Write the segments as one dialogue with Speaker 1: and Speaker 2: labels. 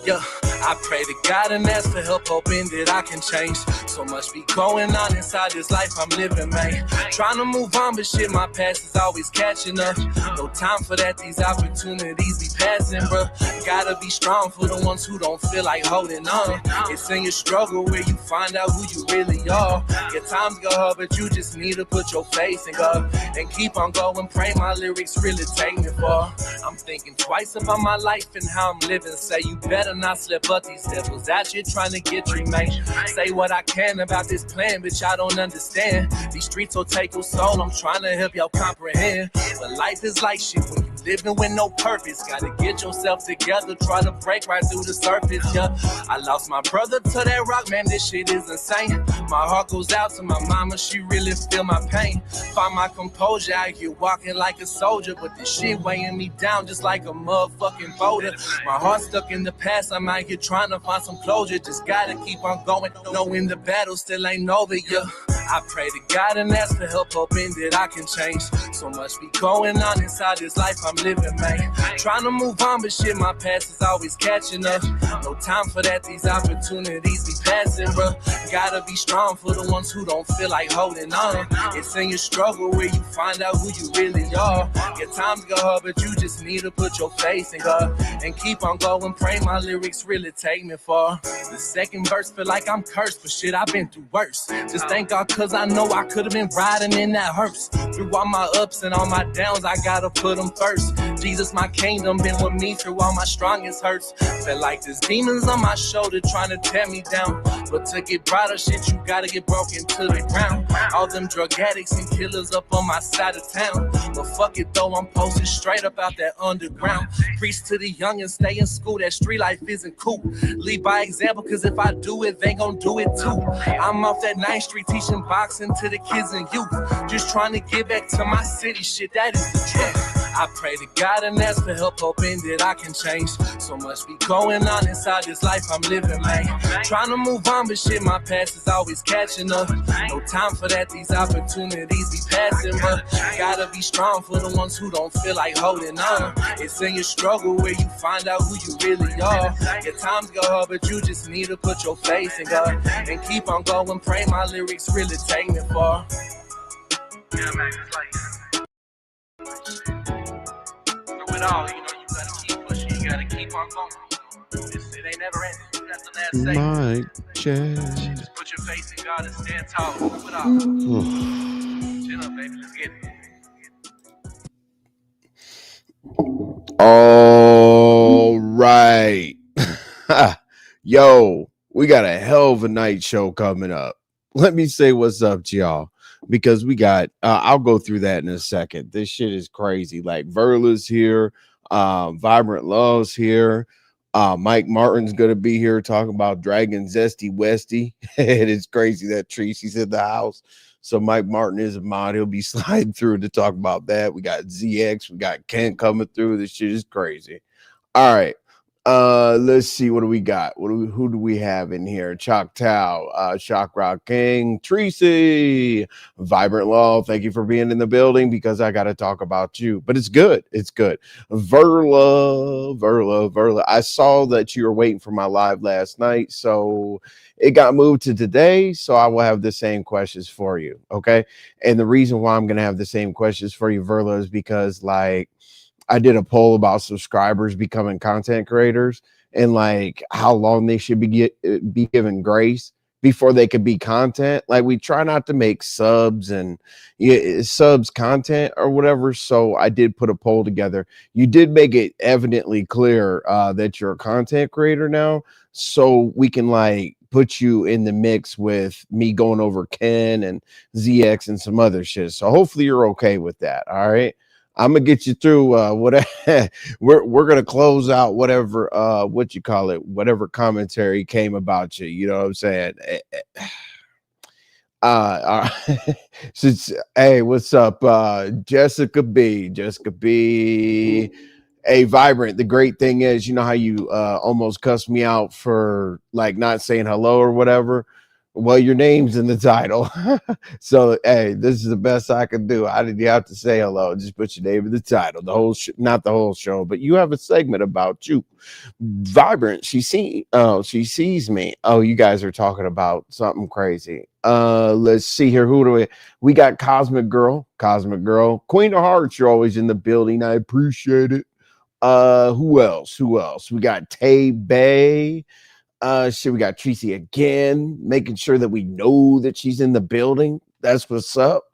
Speaker 1: Yeah, I pray to God and ask for help, hoping that I can change. So much be going on inside this life I'm living, man. Trying to move on, but shit, my past is always catching up. No time for that, these opportunities be passing, bro. Gotta be strong for the ones who don't feel like holding on. It's in your struggle where you find out who you really are. Your times go hard, but you just need to put your faith in God and keep on going. Pray my lyrics really take me far. I'm thinking twice about my life and how I'm living. Say you better not slip up, these devils out here trying to get you, man. Say what I can about this plan, bitch, I don't understand. These streets will take your soul, I'm trying to help y'all comprehend. But life is like shit when you living with no purpose. Gotta get yourself together, try to break right through the surface, yeah. I lost my brother to that rock, man, this shit is insane. My heart goes out to my mama, she really feel my pain. Find my composure out here walking like a soldier, but this shit weighing me down just like a motherfucking boulder. My heart's stuck in the past, I'm out here trying to find some closure. Just gotta keep on going, knowing the battle still ain't over, yeah. I pray to God and ask for help, hoping that I can change. So much be going on inside this life I'm living, man. Trying to move on, but shit, my past is always catching up. No time for that, these opportunities be passing, bro. Gotta be strong for the ones who don't feel like holding on. It's in your struggle where you find out who you really are. Your times go hard, but you just need to put your faith in God and keep on going. Pray my lyrics really take me far. The second verse feel like I'm cursed, but shit, I've been through worse. Just thank God, cause I know I could have been riding in that hearse. Through all my ups and all my downs, I gotta put them first. Jesus, my kingdom, been with me through all my strongest hurts. Felt like there's demons on my shoulder trying to tear me down. But to get brighter shit, you gotta get broken to the ground. All them drug addicts and killers up on my side of town. But fuck it though, I'm posted straight up out that underground. Preach to the young and stay in school, that street life isn't cool. Lead by example, cause if I do it, they gon' do it too. I'm off that 9th Street teaching boxing to the kids and youth. Just trying to get back to my city, shit, that is the truth. I pray to God and ask for help, hoping that I can change. So much be going on inside this life I'm living, man. Trying to move on, but shit, my past is always catching up. No time for that, these opportunities be passing, but gotta be strong for the ones who don't feel like holding on. It's in your struggle where you find out who you really are. Your times go hard, but you just need to put your faith in God and keep on going. Pray my lyrics really take me far. Yeah, man, it's like through it all, you know, you gotta keep pushing, you gotta keep on going. It ain't never ending. You got the last say.
Speaker 2: My chest.
Speaker 1: Just put your faith in God and stand tall. Through it all. Chill up, baby. Let's get it.
Speaker 2: All right. Yo, we got a hell of a night show coming up. Let me say what's up to y'all, because we got I'll go through that in a second. This shit is crazy. Like, Verla's here, Vibrant Love's here, Mike Martin's gonna be here talking about Dragon Zesty Westy. It is crazy that Treecey's in the house. So Mike Martin is a mod. He'll be sliding through to talk about that. We got ZX, we got Kent coming through. This shit is crazy. All right. Let's see, what do we got? Who do we have in here? Choctaw, Shock Rock King, Treecey, Vibrant Law. Thank you for being in the building, because I got to talk about you, but it's good. It's good. Verla. I saw that you were waiting for my live last night, so it got moved to today. So I will have the same questions for you. Okay. And the reason why I'm going to have the same questions for you, Verla, is because, like, I did a poll about subscribers becoming content creators and like how long they should be given grace before they could be content. Like, we try not to make subs and subs content or whatever. So I did put a poll together. You did make it evidently clear that you're a content creator now. So we can like put you in the mix with me going over Ken and ZX and some other shit. So hopefully you're okay with that. All right. I'm gonna get you through whatever. we're gonna close out whatever whatever commentary came about you. You know what I'm saying? Hey, what's up, Jessica B? Hey, Vibrant. The great thing is, you know how you almost cussed me out for like not saying hello or whatever. Well, your name's in the title. So, hey, this is the best I can do. I didn't have to say hello. Just put your name in the title. The whole not the whole show, but you have a segment about you. Vibrant. She sees me. Oh, you guys are talking about something crazy. Let's see here. Who do we got? Cosmic Girl, Queen of Hearts. You're always in the building. I appreciate it. Who else? We got Tay Bay. Shit, we got Treecey again, making sure that we know that she's in the building. That's what's up.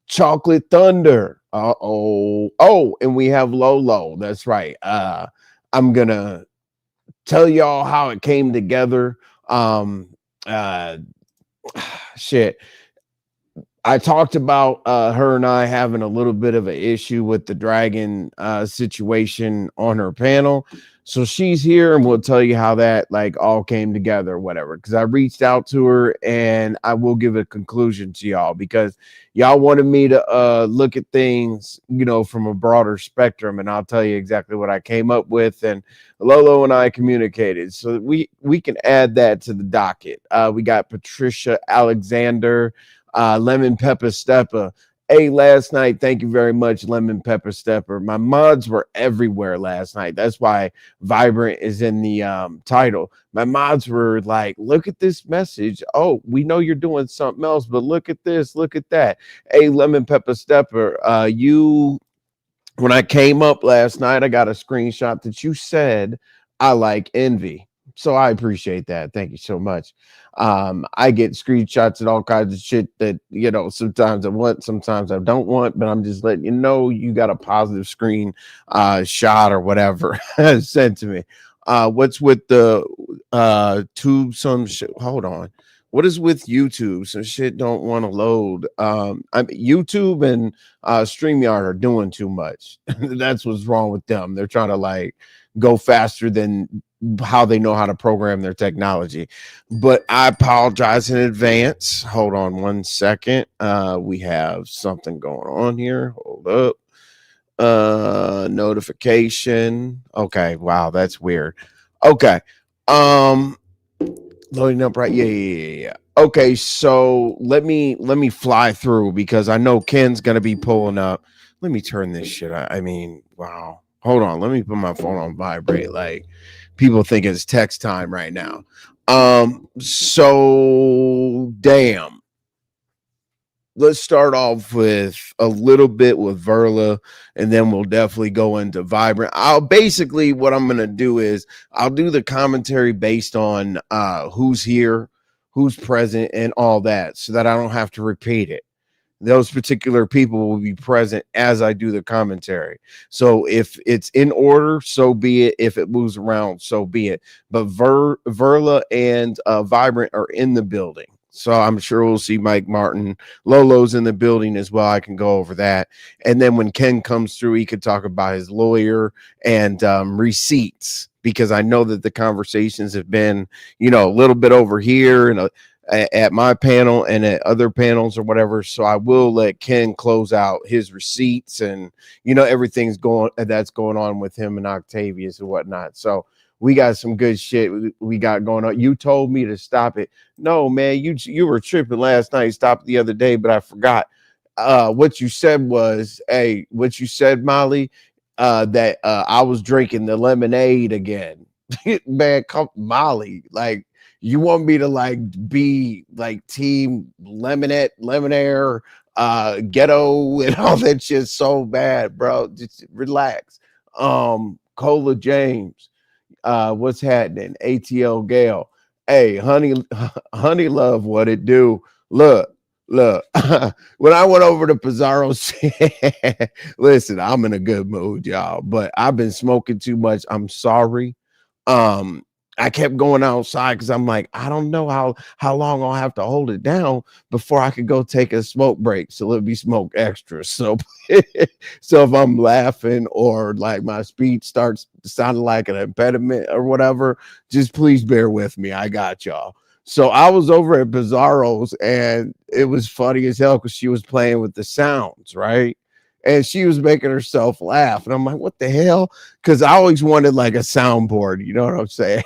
Speaker 2: Chocolate Thunder. Oh, and we have Lolo. That's right. I'm gonna tell y'all how it came together. Uh shit. I talked about her and I having a little bit of an issue with the dragon situation on her panel. So she's here and we'll tell you how that like all came together or whatever. Because I reached out to her and I will give a conclusion to y'all because y'all wanted me to look at things, from a broader spectrum. And I'll tell you exactly what I came up with. And Lolo and I communicated. So we can add that to the docket. We got Patricia Alexander, Lemon Pepper Stepper. Hey, last night, thank you very much, Lemon Pepper Stepper. My mods were everywhere last night. That's why Vibrant is in the title. My mods were like, look at this message. Oh, we know you're doing something else, but look at this, look at that. Hey, Lemon Pepper Stepper, when I came up last night, I got a screenshot that you said I like envy. So I appreciate that. Thank you so much. I get screenshots and all kinds of shit that, sometimes I want, sometimes I don't want, but I'm just letting you know you got a positive screen shot or whatever sent to me. What's with the tube? Hold on. What is with YouTube? Some shit don't want to load. YouTube and StreamYard are doing too much. That's what's wrong with them. They're trying to like go faster than how they know how to program their technology. But I apologize in advance. Hold on one second. We have something going on here. Hold up. Notification. Okay, wow, that's weird. Okay. Loading up, right? Yeah. Okay, so let me fly through because I know Ken's gonna be pulling up. Let me turn this shit. I mean, wow. Hold on. Let me put my phone on vibrate. Like people think it's text time right now. So damn. Let's start off with a little bit with Verla, and then we'll definitely go into Vibrant. What I'm gonna do is I'll do the commentary based on who's here, who's present, and all that, so that I don't have to repeat it. Those particular people will be present as I do the commentary. So if it's in order, so be it. If it moves around, so be it. But Verla and Vibrant are in the building. So I'm sure we'll see Mike Martin. Lolo's in the building as well. I can go over that. And then when Ken comes through, he could talk about his lawyer and receipts, because I know that the conversations have been, a little bit over here and at my panel and at other panels or whatever. So I will let Ken close out his receipts and, everything's that's going on with him and Octavius and whatnot. So we got some good shit we got going on. You told me to stop it. No, man, you were tripping last night. Stopped the other day, but I forgot. What you said was, what you said, Molly, that I was drinking the lemonade again. Man, come Molly, like you want me to like be like team lemonaire, ghetto and all that shit so bad, bro. Just relax. Cola James. What's happening? ATL Gale. Hey, honey love, what it do? Look. When I went over to Pizarro's, listen, I'm in a good mood, y'all, but I've been smoking too much. I'm sorry. I kept going outside because I'm like, I don't know how long I'll have to hold it down before I could go take a smoke break. So let me smoke extra. So, so if I'm laughing or like my speech starts sounding like an impediment or whatever, just please bear with me. I got y'all. So I was over at Bizarro's and it was funny as hell because she was playing with the sounds, right? And she was making herself laugh. And I'm like, what the hell? Because I always wanted like a soundboard. You know what I'm saying?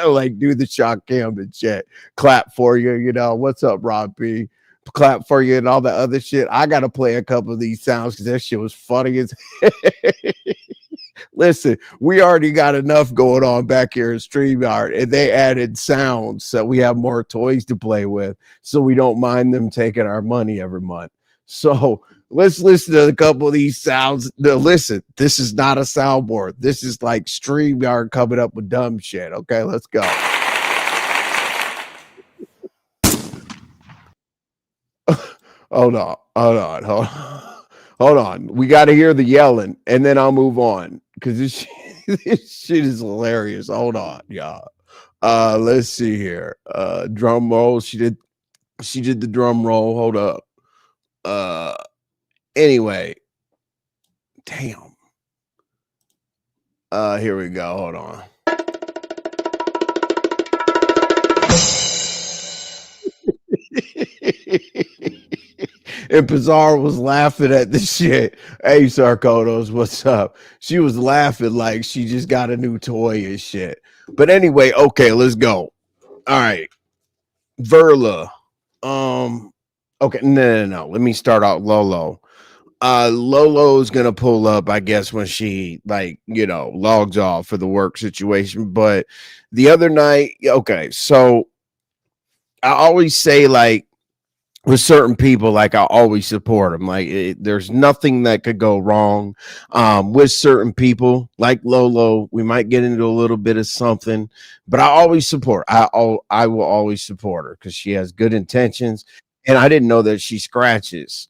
Speaker 2: like do the shock cam and shit, clap for you, you know, what's up, Rob P? Clap for you and all that other shit. I gotta play a couple of these sounds because that shit was funny as listen, we already got enough going on back here in StreamYard, and they added sounds so we have more toys to play with, so we don't mind them taking our money every month. So let's listen to a couple of these sounds. Now, listen, this is not a soundboard. This is like StreamYard coming up with dumb shit. Okay, let's go. Hold on. We got to hear the yelling, and then I'll move on because this shit is hilarious. Hold on, y'all. Let's see here. Drum roll. She did the drum roll. Hold up. Anyway, damn. Here we go. Hold on. And Pizarro was laughing at the shit. Hey, Sarkotos, what's up? She was laughing like she just got a new toy and shit. But anyway, okay, let's go. All right. Verla. Okay, no. Let me start out Lolo. Lolo's gonna pull up, I guess, when she logs off for the work situation. But the other night, okay, so I always say with certain people, like I always support them. There's nothing that could go wrong with certain people. Like Lolo, we might get into a little bit of something, but I always support. I will always support her because she has good intentions, and I didn't know that she scratches.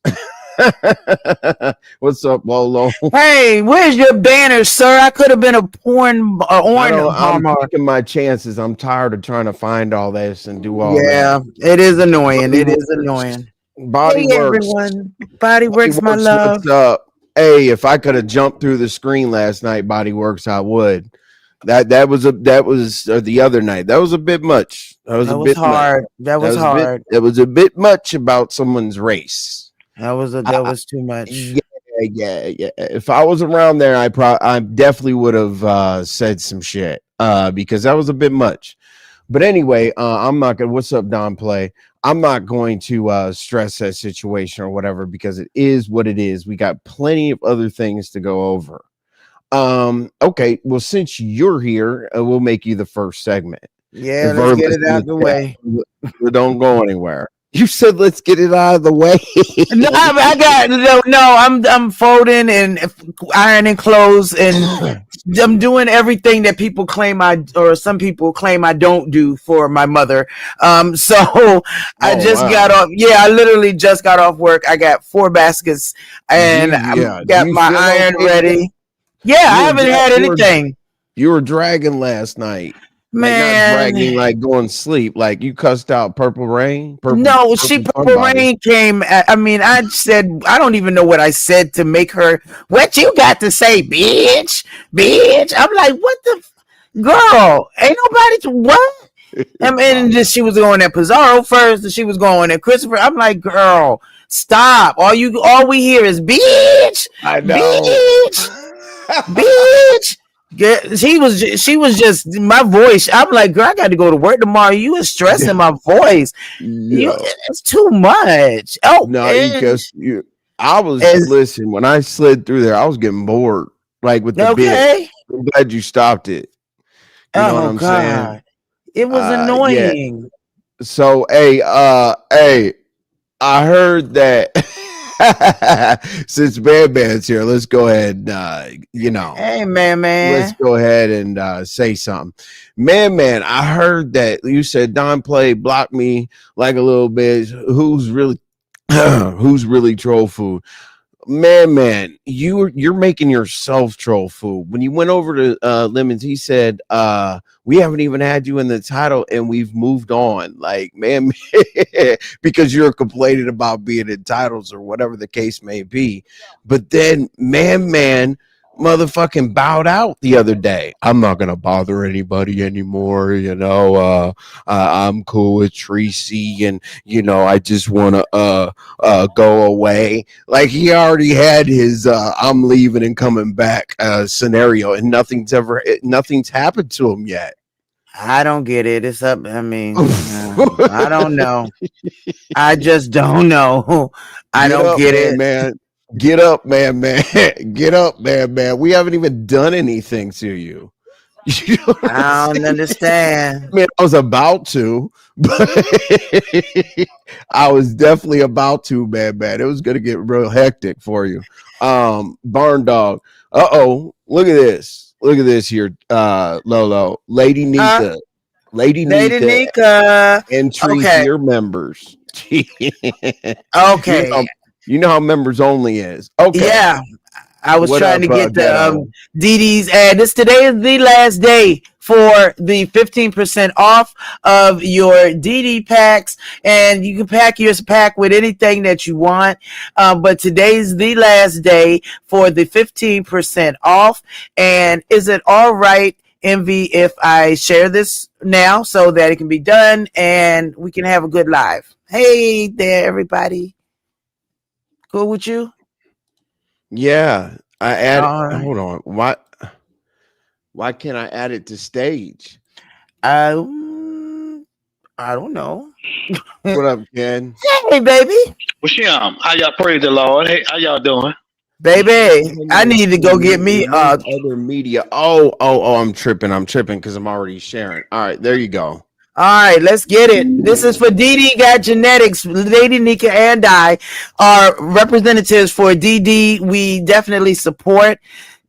Speaker 2: What's up, Lolo?
Speaker 3: Hey, where's your banner, sir? I could have been a porn
Speaker 2: I'm taking my chances. I'm tired of trying to find all this and do all that.
Speaker 3: Yeah, it is annoying. It is annoying.
Speaker 2: Body
Speaker 3: hey,
Speaker 2: works.
Speaker 3: Everyone. Body works, my love.
Speaker 2: What's up? Hey, if I could have jumped through the screen last night, Body Works, I would. That was the other night. That was a bit much. That was hard.
Speaker 3: That was hard.
Speaker 2: It was a bit much about someone's race.
Speaker 3: That was too much.
Speaker 2: Yeah. If I was around there, I definitely would have said some shit because that was a bit much. But anyway, I'm not gonna. What's up, Don Play? I'm not going to stress that situation or whatever because it is what it is. We got plenty of other things to go over. Okay. Well, since you're here, we'll make you the first segment.
Speaker 3: Yeah, let's get it out of the way.
Speaker 2: Don't go anywhere. You said let's get it out of the way.
Speaker 3: I'm folding and ironing clothes and I'm doing everything that people claim some people claim I don't do for my mother. I got off. Yeah, I literally just got off work. I got 4 baskets and I got my iron ready. Yeah, I haven't had anything.
Speaker 2: You were dragging last night.
Speaker 3: Man,
Speaker 2: not dragging, like going sleep. Like you cussed out Purple Rain.
Speaker 3: Purple Rain came. I said I don't even know what I said to make her. What you got to say, bitch? I'm like, what the girl? Ain't nobody. What? And just she was going at Pizarro first, and she was going at Christopher. I'm like, girl, stop! All we hear is bitch.
Speaker 2: I know,
Speaker 3: bitch. She was just my voice. I'm like, girl, I got to go to work tomorrow. You are stressing my voice. It's too much. Oh
Speaker 2: no, because I was listen when I slid through there. I was getting bored, like with the bit. I'm glad you stopped it. You know what I'm saying?
Speaker 3: It was annoying.
Speaker 2: Yeah. So, hey, I heard that. Since Man's here, let's go ahead and
Speaker 3: hey Man,
Speaker 2: let's go ahead and say something. Man, I heard that you said Don Play blocked me like a little bit. Who's really troll food? Man, you're making yourself troll food. When you went over to Lemons, he said we haven't even had you in the title and we've moved on. Like, man, because you're complaining about being in titles or whatever the case may be. But then man motherfucking bowed out the other day. I'm not gonna bother anybody anymore, I'm cool with Treecey and I just wanna go away. Like he already had his I'm leaving and coming back scenario, and nothing's happened to him yet.
Speaker 3: I don't get it. It's up. I mean, I don't know. I just don't know. I
Speaker 2: Get
Speaker 3: don't
Speaker 2: up,
Speaker 3: get it.
Speaker 2: man. Get up, man. Get up, man. We haven't even done anything to you. You know what I'm
Speaker 3: I don't
Speaker 2: saying?
Speaker 3: understand.
Speaker 2: I mean, I was about to, but I was definitely about to, man. It was gonna get real hectic for you. Barn dog. Look at this. Look at this here, Lolo. Lady
Speaker 3: Uh,
Speaker 2: Nika. Lady
Speaker 3: Lady
Speaker 2: Nika
Speaker 3: Nika.
Speaker 2: and Treecey
Speaker 3: Okay.
Speaker 2: are members. you
Speaker 3: Okay.
Speaker 2: you know how members only is. Okay.
Speaker 3: Yeah. I was
Speaker 2: What
Speaker 3: trying
Speaker 2: up,
Speaker 3: to get the
Speaker 2: ghetto?
Speaker 3: Dee Dee's ad. Today is the last day for the 15% off of your Dee Dee packs, and you can pack your pack with anything that you want. But today's the last day for the 15% off. And is it all right, Envy, if I share this now so that it can be done and we can have a good live? Hey there, everybody. Cool with you?
Speaker 2: Yeah. I add
Speaker 3: All right.
Speaker 2: hold on. Why can't I add it to stage?
Speaker 3: I don't know.
Speaker 2: What up, Ken?
Speaker 3: Hey, baby.
Speaker 4: What's How y'all praise the Lord? Hey, how y'all doing?
Speaker 3: Baby, I
Speaker 2: Remove
Speaker 3: need to go get me
Speaker 2: other media. I'm tripping because I'm already sharing. All right, there you go.
Speaker 3: all right, let's get it. This is for DD Got Genetics. Lady Nika and I are representatives for DD. We definitely support.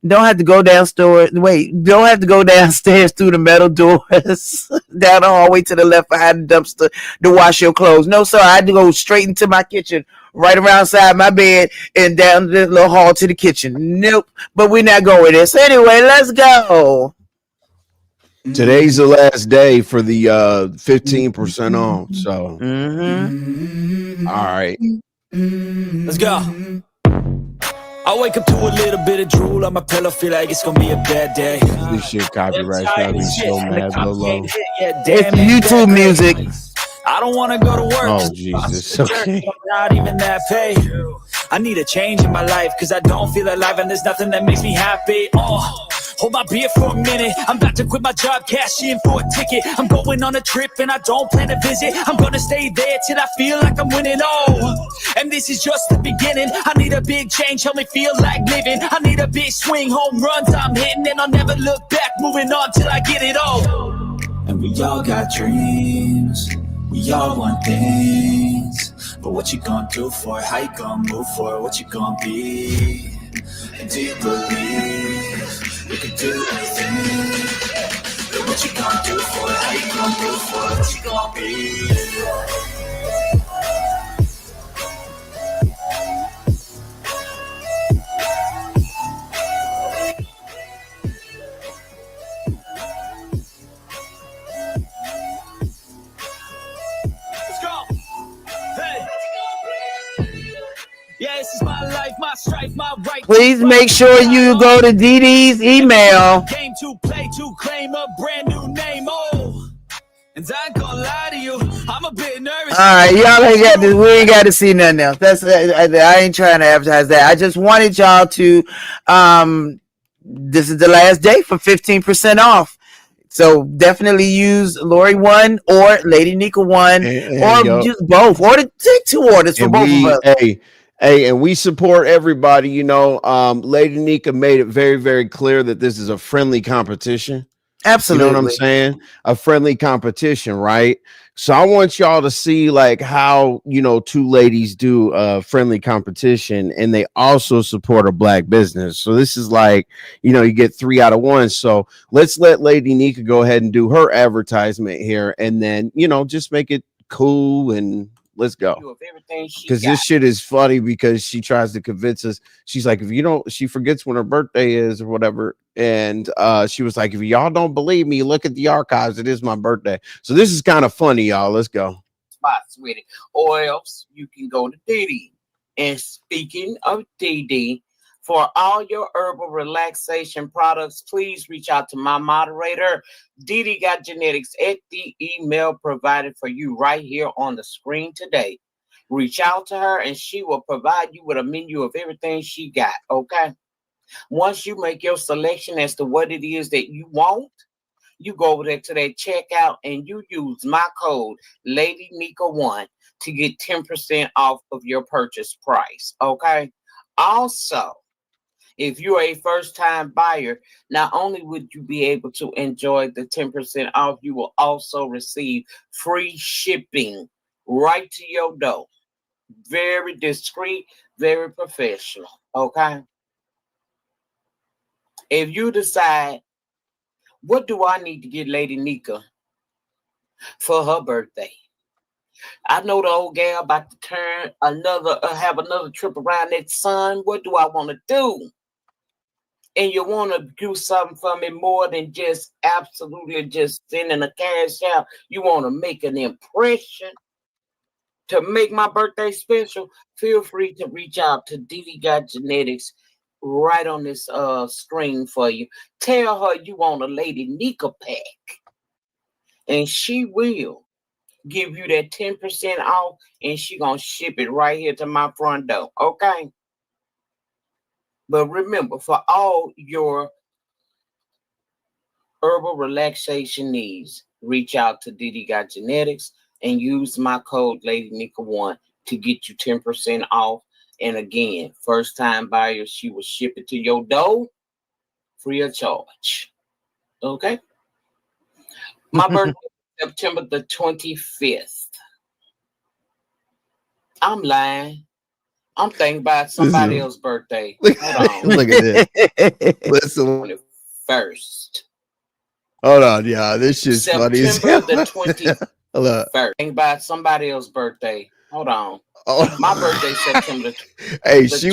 Speaker 3: Don't have to go downstairs. Wait, don't have to go downstairs through the metal doors down the hallway to the left behind the dumpster to wash your clothes. No, sir. I had to go straight into my kitchen, right around side my bed, and down the little hall to the kitchen. Nope. But we're not going there. So anyway, let's go.
Speaker 2: Today's the last day for the 15% off. So
Speaker 3: Mm-hmm.
Speaker 2: all right.
Speaker 1: Let's go. I wake up to a little bit of drool on my pillow, feel like it's gonna be a bad day.
Speaker 2: This shit copyright. I'd be so mad, Lolo.
Speaker 3: It's YouTube music.
Speaker 1: I don't wanna go to work.
Speaker 2: Oh Jesus. Okay.
Speaker 1: Not even that pay. I need a change in my life, cause I don't feel alive and there's nothing that makes me happy. Hold my beer for a minute. I'm about to quit my job, cash in for a ticket. I'm going on a trip and I don't plan to visit. I'm gonna stay there till I feel like I'm winning. And this is just the beginning. I need a big change, help me feel like living. I need a big swing, home runs I'm hitting, and I'll never look back, moving on till I get it all. And we all got dreams, we all want things, but what you gonna do for it? How you gonna move for it? What you gonna be? And do you believe you can do anything? But what you gonna do for it? How you gonna move for it? What you gonna be? Let's go. Hey. Yeah, this is my life, my strife, my right.
Speaker 3: Please make sure you go to Dee Dee's email.
Speaker 1: Game to play to claim a brand new name. And I ain't gonna lie to you, I'm a bit nervous.
Speaker 3: All right, y'all ain't got to. We ain't got to see nothing else. That's I ain't trying to advertise that. I just wanted y'all to. This is the last day for 15% off. So definitely use Lori one or Lady Nika one, or use both, or take 2 orders for both of us.
Speaker 2: And we support everybody. You know, Lady Nika made it very, very clear that this is a friendly competition.
Speaker 3: Absolutely.
Speaker 2: You know what I'm saying? A friendly competition, right? So I want y'all to see like how, you know, 2 ladies do a friendly competition, and they also support a black business. So this is like, you know, you get 3 out of 1. So let's let Lady Nika go ahead and do her advertisement here, and then, you know, just make it cool and let's go. Because this shit is funny because she tries to convince us. She's like, if you don't, she forgets when her birthday is or whatever. And she was like, if y'all don't believe me, look at the archives. It is my birthday. So this is kind of funny, y'all. Let's go.
Speaker 5: Spots with it. Or else you can go to DD. And speaking of DD, for all your herbal relaxation products, please reach out to my moderator, DD Got Genetics, at the email provided for you right here on the screen today. Reach out to her and she will provide you with a menu of everything she got, okay? Once you make your selection as to what it is that you want, You go over there to that checkout and you use my code Lady Nika1 to get 10% off of your purchase price. Okay. Also, if you're a first-time buyer, not only would you be able to enjoy the 10% off, you will also receive free shipping right to your door. Very discreet, very professional. Okay. If you decide, what do I need to get Lady Nika for her birthday? I know the old gal about to turn have another trip around that sun. What do I want to do? And you want to do something for me more than just absolutely just sending a cash out. You want to make an impression to make my birthday special. Feel free to reach out to Diva Got Genetics right on this screen for you. Tell her you want a Lady Nika pack, and she will give you that 10% off, and she gonna ship it right here to my front door. Okay. But remember, for all your herbal relaxation needs, reach out to Didi Got Genetics and use my code Lady Nika1 to get you 10% off. And again, first time buyers, she will ship it to your door free of charge. Okay. My birthday is September the 25th. I'm lying. I'm thinking about somebody else's birthday. Hold on.
Speaker 2: Look at this. Listen.
Speaker 5: 21st.
Speaker 2: Hold on, yeah. This shit's funny as hell.
Speaker 5: September the 21st. Think about somebody else's birthday. Hold on.
Speaker 2: Oh.
Speaker 5: My birthday September.
Speaker 2: Hey, she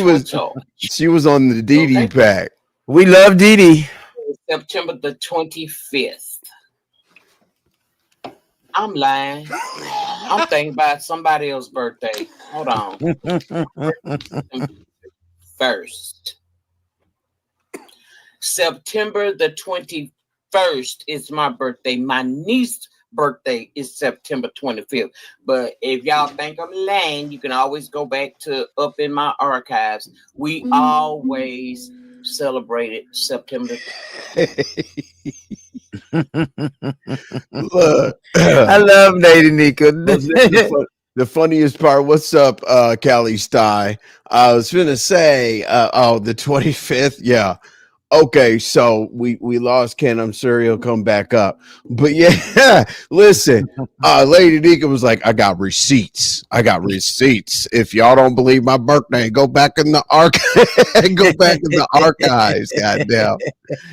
Speaker 2: was on the Didi pack.
Speaker 3: We love Didi.
Speaker 5: September the 25th. I'm lying. I'm thinking about somebody else's birthday. Hold on. First. September the 21st is my birthday. My niece's birthday is September 25th. But if y'all think I'm lying, you can always go back to up in my archives. We always celebrated September.
Speaker 2: Look,
Speaker 3: I love Lady Nika.
Speaker 2: The funniest part, what's up, Callie Sty? I was gonna say, the 25th, yeah. Okay, so we lost Ken. I'm sure he'll come back up. But yeah, listen, Lady Nika was like, I got receipts. If y'all don't believe my birthday, go back in the archives. Goddamn.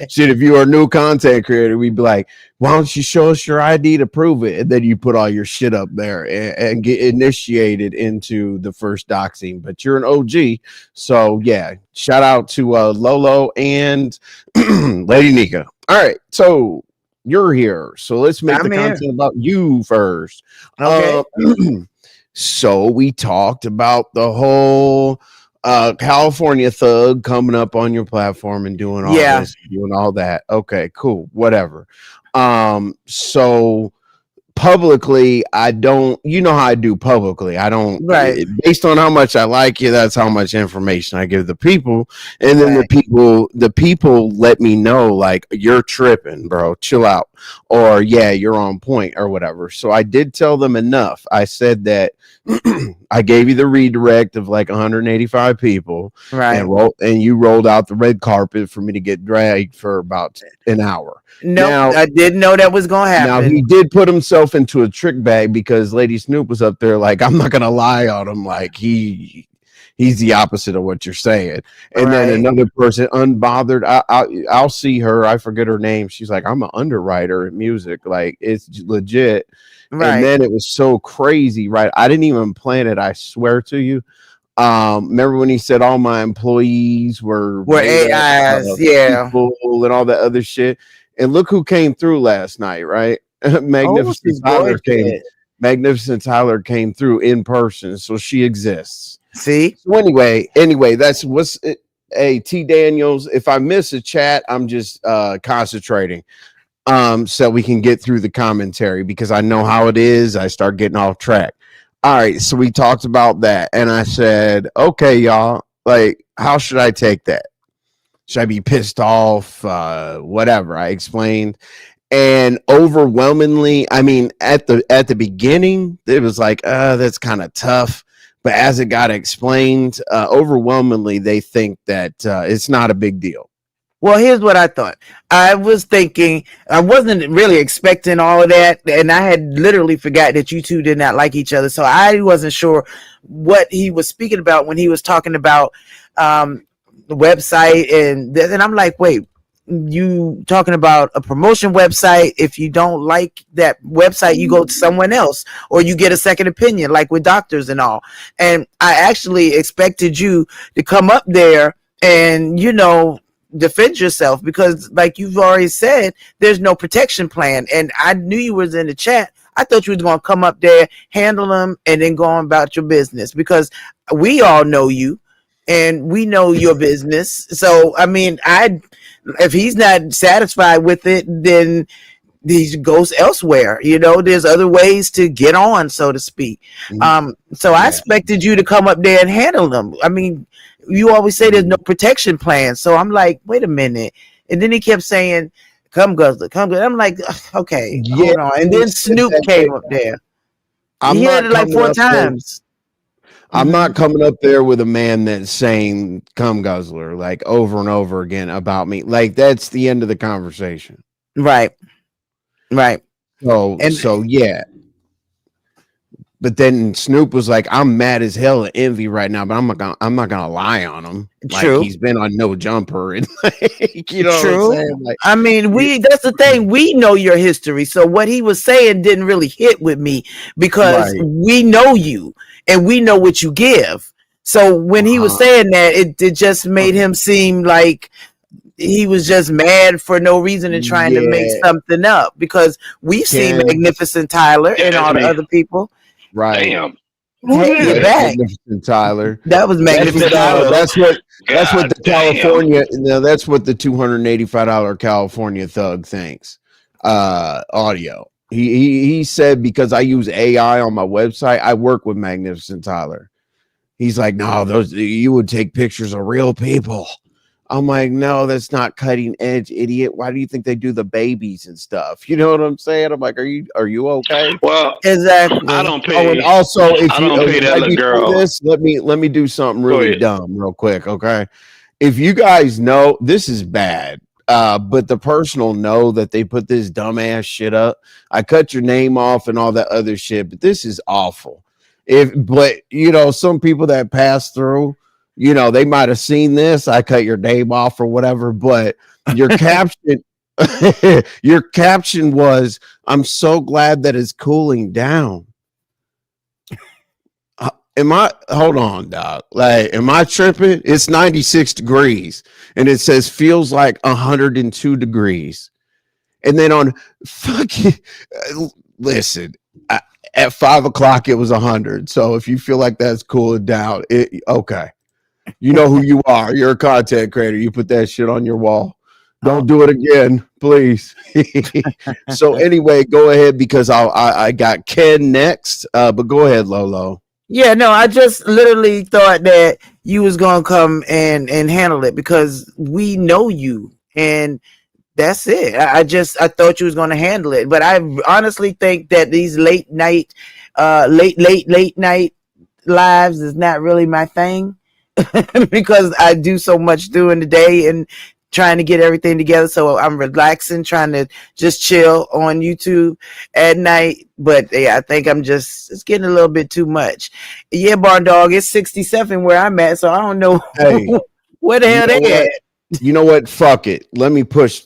Speaker 2: Shit, if you are a new content creator, we'd be like, why don't you show us your ID to prove it? And then you put all your shit up there and get initiated into the first doxing. But you're an OG. So yeah, shout out to Lolo and Lady Nika. All right, so you're here. So let's make content about you first.
Speaker 3: Okay.
Speaker 2: So we talked about the whole California thug coming up on your platform and doing all this, doing all that. Okay, cool, whatever. So publicly, I don't, you know how I do publicly. I don't, based on how much I like you, that's how much information I give the people. And then the people let me know, like, you're tripping, bro, chill out. Or yeah, you're on point or whatever. So I did tell them enough. I said that I gave you the redirect of like 185 people, and you rolled out the red carpet for me to get dragged for about an hour.
Speaker 3: No, I didn't know that was gonna happen.
Speaker 2: Now he did put himself into a trick bag because Lady Snoop was up there like, I'm not gonna lie on him, like he's the opposite of what you're saying. And then another person, unbothered, I'll see her, I forget her name, she's like, I'm an underwriter in music, like it's legit. And then it was so crazy, right? I didn't even plan it, I swear to you. Remember when he said all my employees were
Speaker 3: AIs,
Speaker 2: people and all that other shit? And look who came through last night, right? Magnificent Tyler came through in person, so she exists.
Speaker 3: See?
Speaker 2: So anyway, that's what's it. Hey, T Daniels, if I miss a chat, I'm just concentrating. So we can get through the commentary because I know how it is. I start getting off track. All right, so we talked about that, and I said, okay, y'all, like, how should I take that? Should I be pissed off? Whatever. I explained. And overwhelmingly, I mean, at the beginning, it was like, that's kind of tough. But as it got explained, overwhelmingly, they think that it's not a big deal.
Speaker 3: Well, here's what I thought. I was thinking, I wasn't really expecting all of that. And I had literally forgot that you two did not like each other. So I wasn't sure what he was speaking about when he was talking about the website. And I'm like, wait, you talking about a promotion website? If you don't like that website, you go to someone else or you get a second opinion, like with doctors and all. And I actually expected you to come up there and, defend yourself, because like you've already said, there's no protection plan. And I knew you was in the chat. I thought you was going to come up there, handle them, and then go on about your business, because we all know you and we know your business. So, I mean, if he's not satisfied with it, then he goes elsewhere. There's other ways to get on, so to speak. So I expected you to come up there and handle them. I mean, you always say there's no protection plan. So I'm like, wait a minute. And then he kept saying, come guzzler, come guzzler. I'm like, okay, hold on. And then Snoop came up there. He had it like 4 times.
Speaker 2: I'm not coming up there with a man that's saying come guzzler like over and over again about me. Like, that's the end of the conversation.
Speaker 3: Right.
Speaker 2: So yeah. But then Snoop was like, I'm mad as hell at Envy right now, but I'm not gonna lie on him.
Speaker 3: True.
Speaker 2: Like, he's been on No Jumper and
Speaker 3: True.
Speaker 2: What I'm saying? Like,
Speaker 3: I mean, that's the thing. We know your history. So what he was saying didn't really hit with me, because we know you and we know what you give. So when he was saying that, it just made him seem like he was just mad for no reason and trying to make something up, because we've seen Magnificent Tyler and all the other people.
Speaker 2: Right.
Speaker 4: Damn.
Speaker 3: Hey,
Speaker 2: Magnificent Tyler.
Speaker 3: That was Magnificent Tyler.
Speaker 2: That's what the California. That's what the $285 California thug thinks. Audio. He said, because I use AI on my website, I work with Magnificent Tyler. He's like, no, you would take pictures of real people. I'm like, no, that's not cutting edge, idiot. Why do you think they do the babies and stuff? You know what I'm saying? I'm like, are you okay?
Speaker 4: Well,
Speaker 3: exactly.
Speaker 4: I don't pay.
Speaker 2: Oh, and also, if
Speaker 4: I don't pay that little girl.
Speaker 2: let me do something really dumb real quick, okay? If you guys know, this is bad, but the personal know that they put this dumbass shit up. I cut your name off and all that other shit, but this is awful. But some people that pass through, they might have seen this. I cut your name off or whatever, but your caption, your caption was, I'm so glad that it's cooling down. Hold on, dog. Like, am I tripping? It's 96 degrees and it says feels like 102 degrees. And then on fucking, listen, at 5 o'clock, it was 100. So if you feel like that's cooling down, okay. You know who you are. You're a content creator. You put that shit on your wall. Don't do it again, please. So anyway, go ahead, because I got Ken next. But go ahead, Lolo.
Speaker 3: Yeah, no, I just literally thought that you was gonna come and handle it, because we know you, and that's it. I thought you was gonna handle it, but I honestly think that these late night lives is not really my thing. Because I do so much during the day and trying to get everything together. So I'm relaxing, trying to just chill on YouTube at night. But yeah, I think it's getting a little bit too much. Yeah, Barn Dog, it's 67 where I'm at. So I don't know where the hell they at.
Speaker 2: You know what? Fuck it. Let me push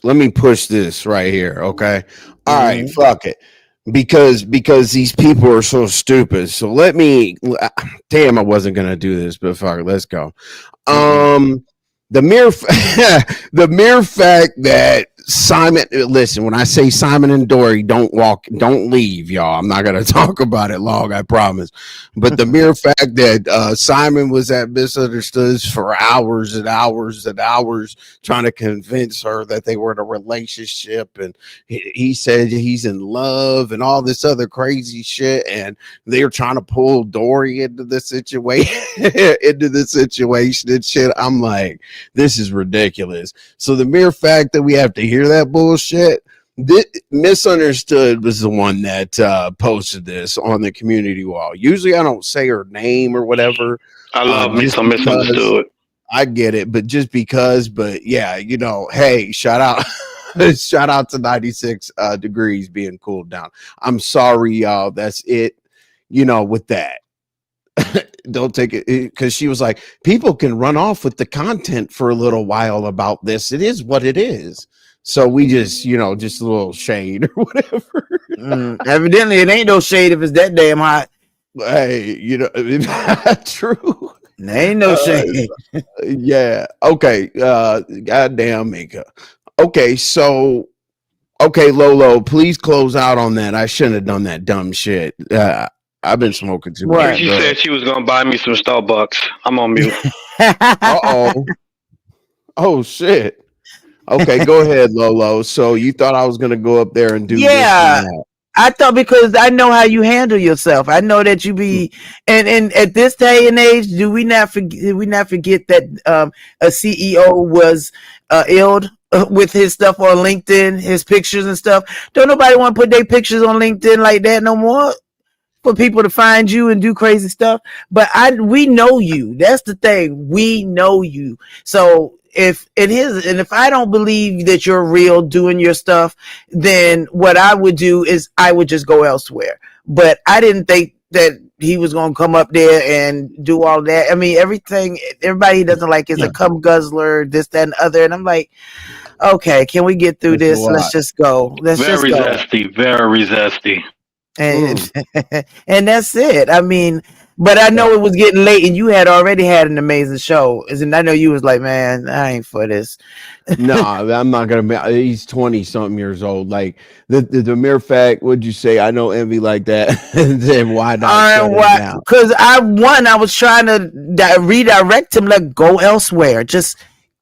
Speaker 2: this right here. Okay. All right. Fuck it. Because these people are so stupid. So damn, I wasn't going to do this, but fuck it, let's go. The mere fact that Simon, listen, when I say Simon and Dory don't leave, y'all. I'm not going to talk about it long, I promise. But the mere fact that Simon was at Misunderstood for hours and hours and hours trying to convince her that they were in a relationship, and he said he's in love and all this other crazy shit, and they're trying to pull Dory into the situation and shit. I'm like, this is ridiculous. So the mere fact that we have to hear that bullshit Misunderstood was the one that posted this on the community wall. Usually I don't say her name or whatever.
Speaker 4: I love me
Speaker 2: Just
Speaker 4: some
Speaker 2: because
Speaker 4: misunderstood.
Speaker 2: I get it, but just because, but yeah, hey, shout out. Shout out to 96 degrees being cooled down. I'm sorry, y'all. That's it. With that. Don't take it because she was like, people can run off with the content for a little while about this. It is what it is. So we just, just a little shade or whatever.
Speaker 3: Evidently, it ain't no shade if it's that damn hot.
Speaker 2: Hey, true.
Speaker 3: There ain't no shade.
Speaker 2: Yeah. Okay. Goddamn Mika. Okay. So, okay, Lolo, please close out on that. I shouldn't have done that dumb shit. I've been smoking too much.
Speaker 4: She said she was gonna buy me some Starbucks. I'm on mute.
Speaker 2: Uh-oh. Oh shit. Okay, go ahead, Lolo. So you thought I was gonna go up there and do this and that.
Speaker 3: I thought, because I know how you handle yourself. I know that you be, and at this day and age, did we not forget that a CEO was illed with his stuff on LinkedIn, his pictures and stuff. Don't nobody want to put their pictures on LinkedIn like that no more, for people to find you and do crazy stuff. But we know you. That's the thing. We know you. So if I don't believe that you're real doing your stuff, then what I would do is I would just go elsewhere. But I didn't think that he was going to come up there and do all that. I mean, everybody doesn't like is a cum guzzler, this, that, and other. And I'm like, okay, can we get through this? Let's just go.
Speaker 4: Very zesty.
Speaker 3: And and that's it. I mean, but I know it was getting late, and you had already had an amazing show. And I know you was like, man, I ain't for this.
Speaker 2: Nah, I'm not gonna be. He's 20 something years old. Like the mere fact, would you say I know Envy like that? Then why not?
Speaker 3: Because I was trying to redirect him, like, go elsewhere. Just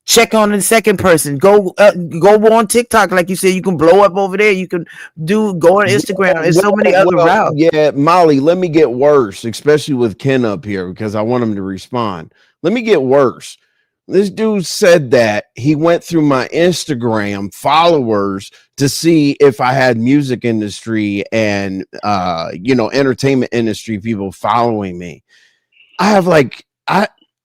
Speaker 3: check on the second person. Go on TikTok, like you said. You can blow up over there. You can go on Instagram. There's so many other routes.
Speaker 2: Yeah, Molly, let me get worse, especially with Ken up here, because I want him to respond. Let me get worse. This dude said that he went through my Instagram followers to see if I had music industry and entertainment industry people following me. I have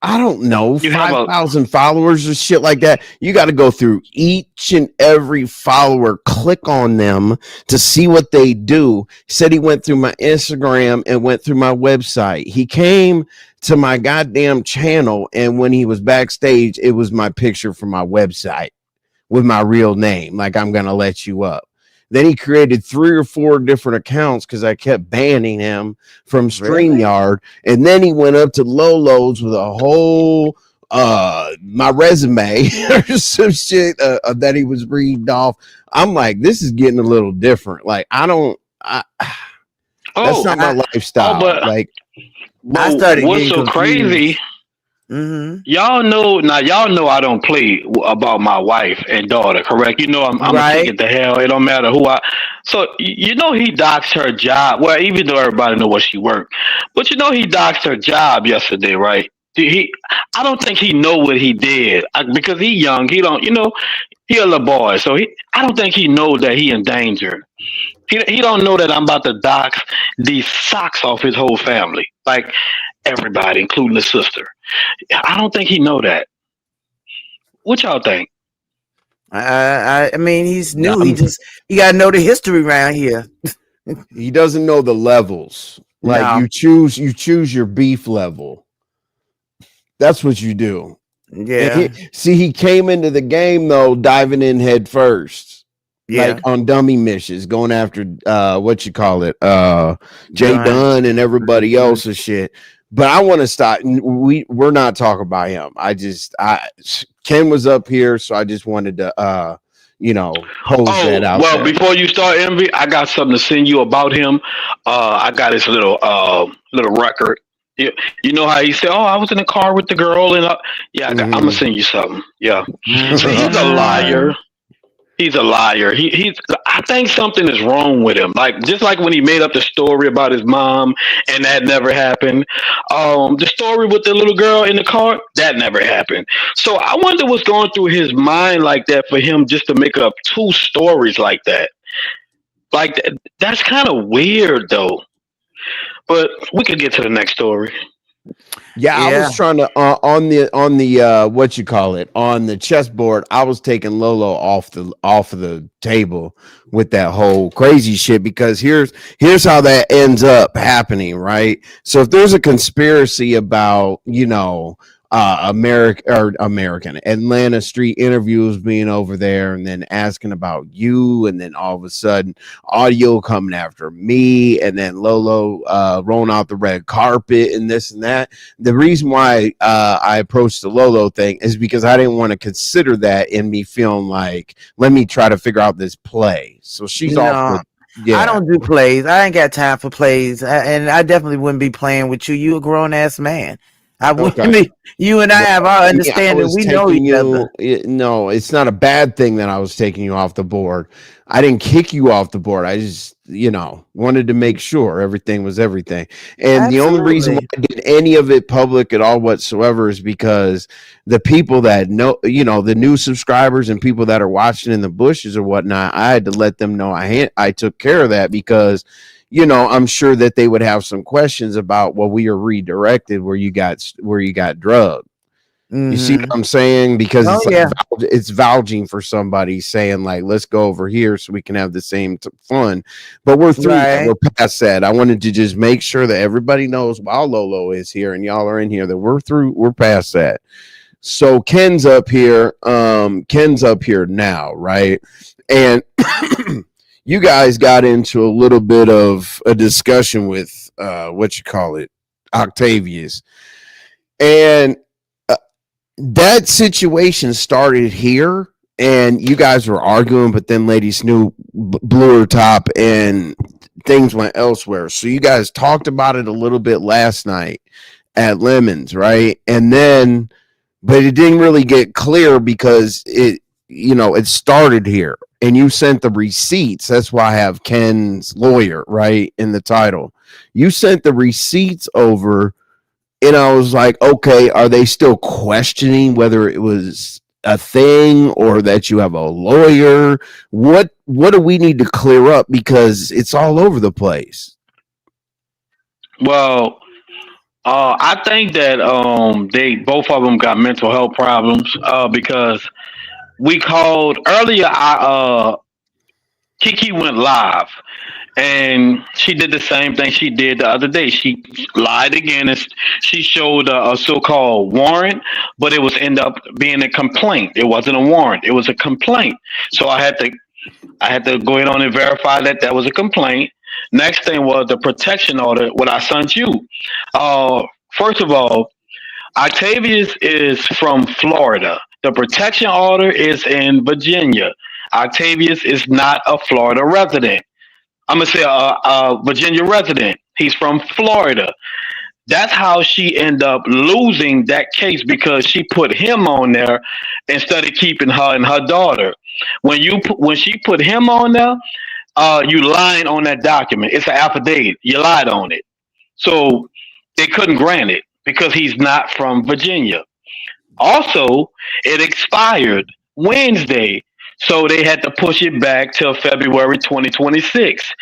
Speaker 2: I don't know, 5,000 followers or shit like that. You got to go through each and every follower, click on them to see what they do. He said he went through my Instagram and went through my website. He came to my goddamn channel, and when he was backstage, it was my picture from my website with my real name. Like, I'm going to let you up. Then he created 3 or 4 different accounts because I kept banning him from StreamYard. And then he went up to Lolo's with a whole my resume or some shit that he was reading off. I'm like, this is getting a little different. Like, that's not my lifestyle.
Speaker 4: I started what's so confused. Crazy. Mm-hmm. Y'all know I don't play about my wife and daughter, correct? I'm gonna take it to hell. It don't matter who so he doxed her job. Well, even though everybody know where she worked, but he doxed her job yesterday, right? I don't think he know what he did because he young. He don't, he a little boy, so I don't think he know that he in danger. He don't know that I'm about to dox these socks off his whole family, like everybody, including the sister. I don't think he know that. What y'all think?
Speaker 3: I mean, he's new. He got to know the history around here.
Speaker 2: He doesn't know the levels. Like, you choose your beef level. That's what you do.
Speaker 3: Yeah.
Speaker 2: He came into the game though diving in head first. Yeah. Like on dummy missions, going after what you call it, Jay Dunn and everybody else and shit. But I want to stop. We're not talking about him. Ken was up here, so I just wanted to pose that out.
Speaker 4: Well, before you start, Envy, I got something to send you about him. I got his little record. You know how he said, "Oh, I was in the car with the girl," and I'm gonna send you something. Yeah, so he's a liar. He's a liar. I think something is wrong with him. Like, just like when he made up the story about his mom and that never happened. The story with the little girl in the car, that never happened. So I wonder what's going through his mind like that for him just to make up 2 stories like that. Like that's kind of weird though. But we could get to the next story.
Speaker 2: Yeah, I was trying to on the what you call it, on the chessboard. I was taking Lolo off of the table with that whole crazy shit, because here's how that ends up happening, right? So if there's a conspiracy about, American Atlanta street interviews being over there and then asking about you, and then all of a sudden audio coming after me, and then Lolo rolling out the red carpet and this and that. The reason why I approached the Lolo thing is because I didn't want to consider that in me feeling like, let me try to figure out this play. So she's off.
Speaker 3: I don't do plays. I ain't got time for plays, and I definitely wouldn't be playing with you. You a grown ass man. I wouldn't be. You and I have our understanding. We know each other.
Speaker 2: No, it's not a bad thing that I was taking you off the board. I didn't kick you off the board. I just, wanted to make sure everything was everything. And Absolutely. The only reason why I did any of it public at all whatsoever is because the people that know, the new subscribers and people that are watching in the bushes or whatnot, I had to let them know I took care of that, because I'm sure that they would have some questions about, well, we are redirected where you got drugged. Mm-hmm. You see what I'm saying? Because it's vouching for somebody, saying like, let's go over here so we can have the same fun. But we're through that. We're past that. I wanted to just make sure that everybody knows, while Lolo is here and y'all are in here, that we're past that. So Ken's up here. Ken's up here now, right? And you guys got into a little bit of a discussion with Octavius, and that situation started here, and you guys were arguing, but then Lady Snoop blew her top and things went elsewhere. So you guys talked about it a little bit last night at Lemons, right? And then, but it didn't really get clear because it started here, and you sent the receipts. That's why I have Ken's lawyer right in the title. You sent the receipts over. And I was like, okay, are they still questioning whether it was a thing or that you have a lawyer? What do we need to clear up, because it's all over the place?
Speaker 4: Well, I think that they both of them got mental health problems because we called earlier. Kiki went live. And she did the same thing she did the other day. She lied again, and she showed a so-called warrant, but it was end up being a complaint. It wasn't a warrant; it was a complaint. So I had to go in on and verify that was a complaint. Next thing was the protection order. What I sent you. First of all, Octavius is from Florida. The protection order is in Virginia. Octavius is not a Florida resident. I'm going to say a Virginia resident. He's from Florida. That's how she ended up losing that case, because she put him on there instead of keeping her and her daughter. When she put him on there, you lying on that document. It's an affidavit. You lied on it. So they couldn't grant it because he's not from Virginia. Also, it expired Wednesday. So they had to push it back till February 2026.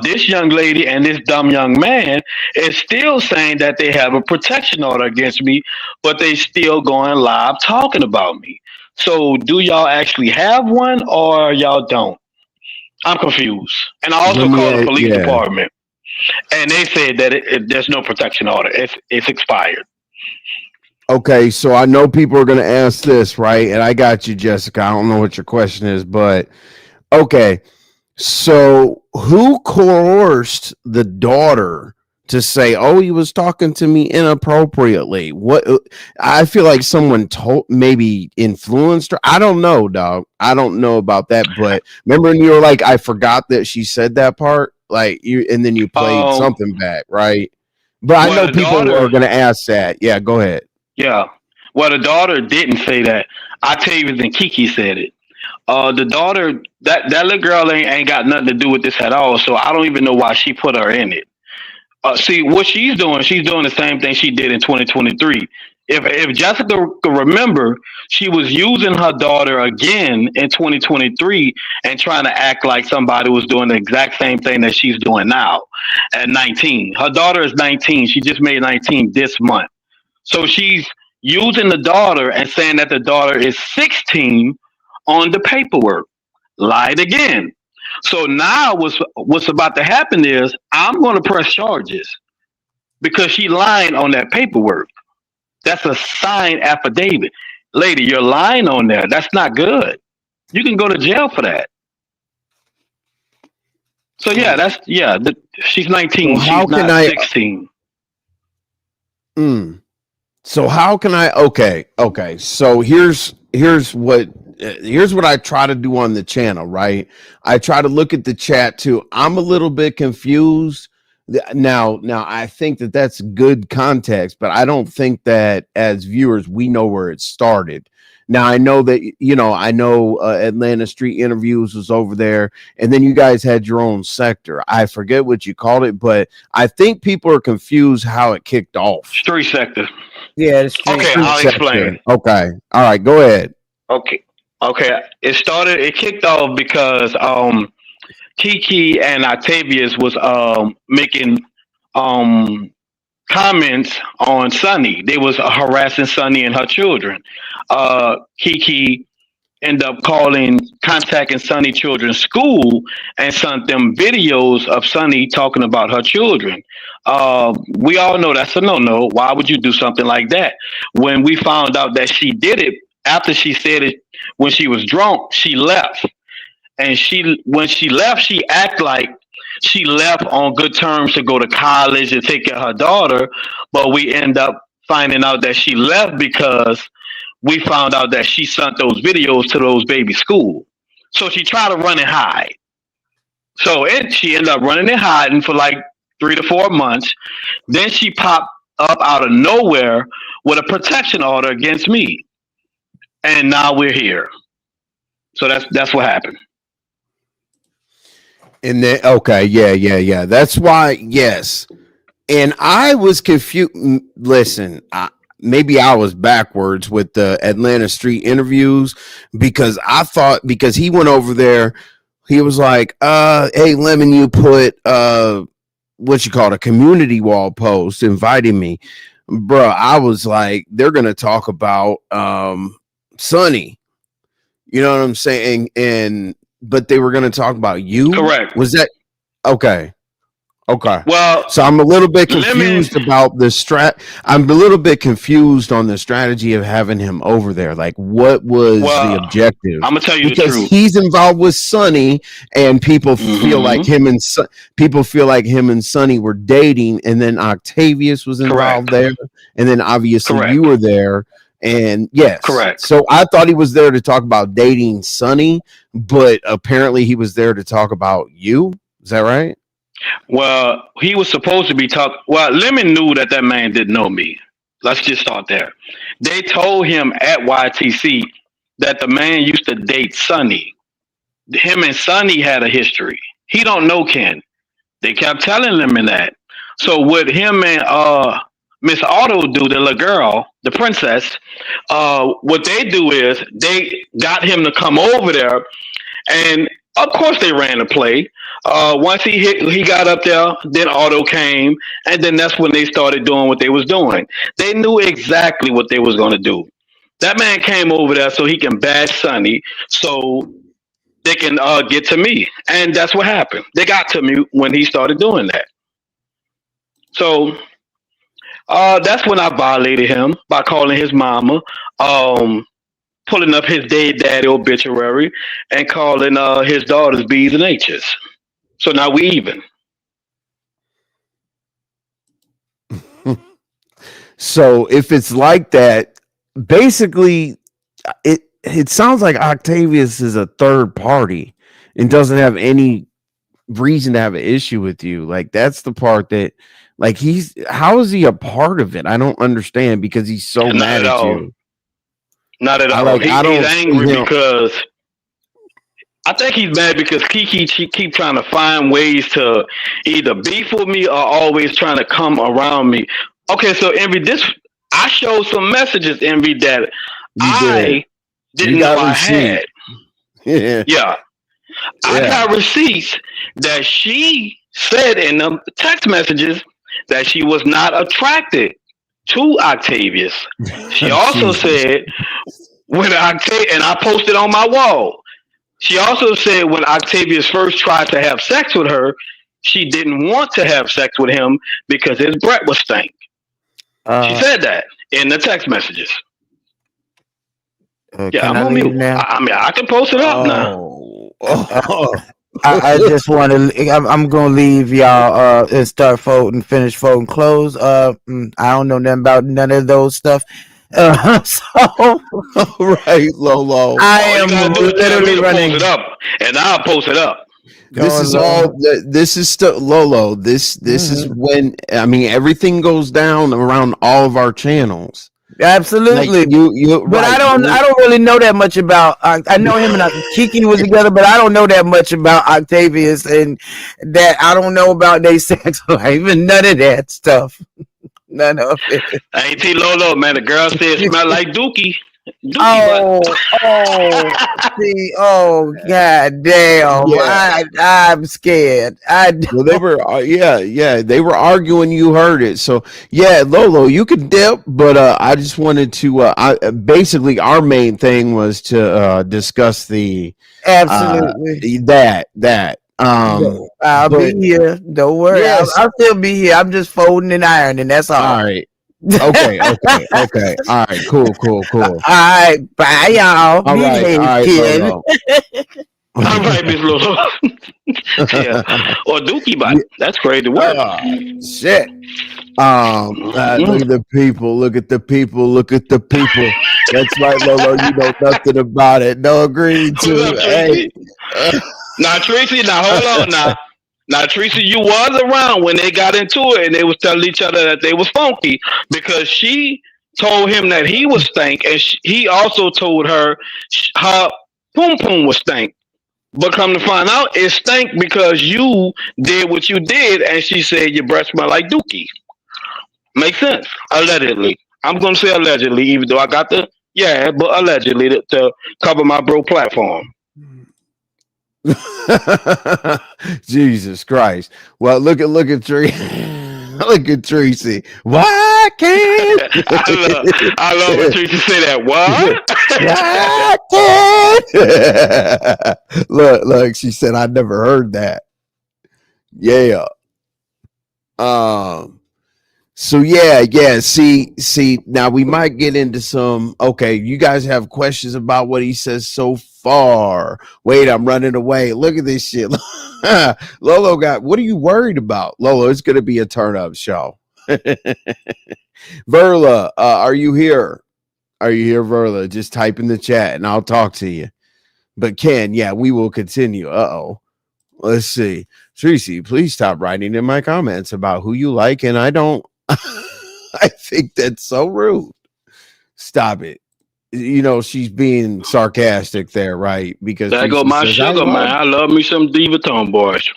Speaker 4: This young lady and this dumb young man is still saying that they have a protection order against me, but they still going live talking about me. So do y'all actually have one, or y'all don't? I'm confused. And I also called the police department, and they said that there's no protection order. It's expired.
Speaker 2: Okay, so I know people are going to ask this, right? And I got you, Jessica. I don't know what your question is, but okay. So who coerced the daughter to say, "Oh, he was talking to me inappropriately"? What? I feel like someone maybe influenced her. I don't know, dog. I don't know about that. But remember when you were like, I forgot that she said that part, like you, and then you played something back, right? But I know people are going to ask that. Yeah, go ahead.
Speaker 4: Yeah. Well, the daughter didn't say that. Octavius and Kiki said it. The daughter, that little girl ain't got nothing to do with this at all. So I don't even know why she put her in it. See, what she's doing the same thing she did in 2023. if Jessica could remember, she was using her daughter again in 2023 and trying to act like somebody was doing the exact same thing that she's doing now at 19. Her daughter is 19. She just made 19 this month. So she's using the daughter and saying that the daughter is 16 on the paperwork. Lied again. So now what's about to happen is I'm going to press charges because she lying on that paperwork. That's a signed affidavit. Lady, you're lying on there. That's not good. You can go to jail for that. So she's 19.
Speaker 2: So
Speaker 4: she's not 16.
Speaker 2: So how can I? Okay. So here's what I try to do on the channel. Right, I try to look at the chat too. I'm a little bit confused. Now, I think that that's good context, but I don't think that as viewers we know where it started. Now, I know that I know Atlanta Street Interviews was over there, and then you guys had your own sector. I forget what you called it, but I think people are confused how it kicked off.
Speaker 4: Street sector.
Speaker 3: Yeah, the street.
Speaker 4: Okay, I'll explain.
Speaker 2: Okay, all right, go ahead.
Speaker 4: Okay. It kicked off because Kiki and Octavius was making comments on Sunny. They was harassing Sunny and her children. Kiki ended up contacting Sunny children's school and sent them videos of Sunny talking about her children. We all know that's a no-no. Why would you do something like that? When we found out that she did it, after she said it when she was drunk, she left. And when she left, she acted like she left on good terms to go to college and take care of her daughter. But we end up finding out that she left because we found out that she sent those videos to those baby school. So she tried to run and hide. So she ended up running and hiding for like 3 to 4 months. Then she popped up out of nowhere with a protection order against me. And now we're here. So that's what happened.
Speaker 2: And then yeah. That's why, yes. And I was confused. Listen, maybe I was backwards with the Atlanta Street Interviews because I thought because he went over there, he was like, hey Lemon, you put what you call it, a community wall post inviting me. Bro, I was like, they're gonna talk about Sunny. You know what I'm saying? But they were going to talk about you.
Speaker 4: Correct.
Speaker 2: Was that okay?
Speaker 4: Well,
Speaker 2: so I'm a little bit confused about the I'm a little bit confused on the strategy of having him over there. Like, what was the objective?
Speaker 4: I'm gonna tell you
Speaker 2: because
Speaker 4: the truth.
Speaker 2: He's involved with Sunny, and people feel like him and Sunny were dating, and then Octavius was involved there, and then obviously you were there. And yes,
Speaker 4: correct.
Speaker 2: So I thought he was there to talk about dating Sunny, but apparently he was there to talk about you. Is that right?
Speaker 4: Well, he was supposed to be talking. Well, Lemon knew that man didn't know me. Let's just start there. They told him at YTC that the man used to date Sunny. Him and Sunny had a history. He don't know Ken. They kept telling Lemon that. So what him and Miss Otto do, the little girl, the princess, what they do is they got him to come over there, and of course they ran the play. Once he got up there, then Otto came, and then that's when they started doing what they was doing. They knew exactly what they was going to do. That man came over there so he can bash Sunny, so they can get to me, and that's what happened. They got to me when he started doing that. So that's when I violated him by calling his mama, pulling up his dead daddy obituary, and calling his daughters B's and H's. So now we even.
Speaker 2: So if it's like that, basically, it sounds like Octavius is a third party and doesn't have any reason to have an issue with you. Like, that's the part that, like, how is he a part of it? I don't understand because he's so mad at you.
Speaker 4: Not at all. He's angry because I think he's mad because Kiki keep trying to find ways to either beef with me or always trying to come around me. Okay, so Envy, I showed some messages, Envy, that I didn't know I had. Yeah. I got receipts that she said in the text messages that she was not attracted to Octavius. She also said when Octavius, and I posted on my wall, she also said when Octavius first tried to have sex with her, she didn't want to have sex with him because his breath was stank. She said that in the text messages. Yeah, I'm gonna be. I mean, I can post it up now.
Speaker 3: I just want to. I'm gonna leave y'all and start voting, finish voting, close. I don't know nothing about none of those stuff. So
Speaker 2: right, Lolo.
Speaker 4: I am literally running. Post it up, and I'll post it up.
Speaker 2: This is all. This is still Lolo. This is when everything goes down around all of our channels.
Speaker 3: Absolutely,
Speaker 2: like you.
Speaker 3: But right. I don't really know that much about. I know him and Kiki was together, but I don't know that much about Octavius, and that I don't know about their sex life and none of that stuff. None of it.
Speaker 4: Ain't Lolo, man. The girl said smell like Dookie.
Speaker 3: God damn! Yeah. I'm scared.
Speaker 2: Well, they were, they were arguing. You heard it, so yeah, Lolo, you could dip, but I just wanted to. Basically, our main thing was to discuss the
Speaker 3: absolutely
Speaker 2: that.
Speaker 3: I'll be here. Don't worry. Yes. I'll still be here. I'm just folding and ironing. That's all.
Speaker 2: All right. Okay. All right. Cool.
Speaker 3: All right. Bye, y'all.
Speaker 2: All right,
Speaker 4: Lolo. All right, Miss Lolo. Yeah. Or Dookie Bite. That's crazy word.
Speaker 2: Shit. Look at the people. Look at the people. That's right, Lolo. You know nothing about it. No agreed to. Hey.
Speaker 4: Now, Treecey, hold on now. Now, Treecey, you was around when they got into it and they was telling each other that they was funky because she told him that he was stank and he also told her poom poom was stank. But come to find out, it stank because you did what you did and she said your breath smell like Dookie. Makes sense. Allegedly. I'm going to say allegedly, even though I got but allegedly to cover my bro platform.
Speaker 2: Jesus Christ. Well, look at Treecey. Look at Treecey. Why can't
Speaker 4: I love when Treecey say that.
Speaker 2: Why can't look, she said I never heard that. Yeah. So yeah. See, now we might get into some. Okay, you guys have questions about what he says so far. Wait, I'm running away. Look at this shit. Lolo what are you worried about? Lolo, it's gonna be a turn up show. Verla, are you here? Are you here, Verla? Just type in the chat and I'll talk to you. But Ken, yeah, we will continue. Let's see. Treecey, please stop writing in my comments about who you like, and I don't. I think that's so rude. Stop it. You know, she's being sarcastic there, right? Because
Speaker 4: there go my sugar, man. I love me some Diva Tomboyish.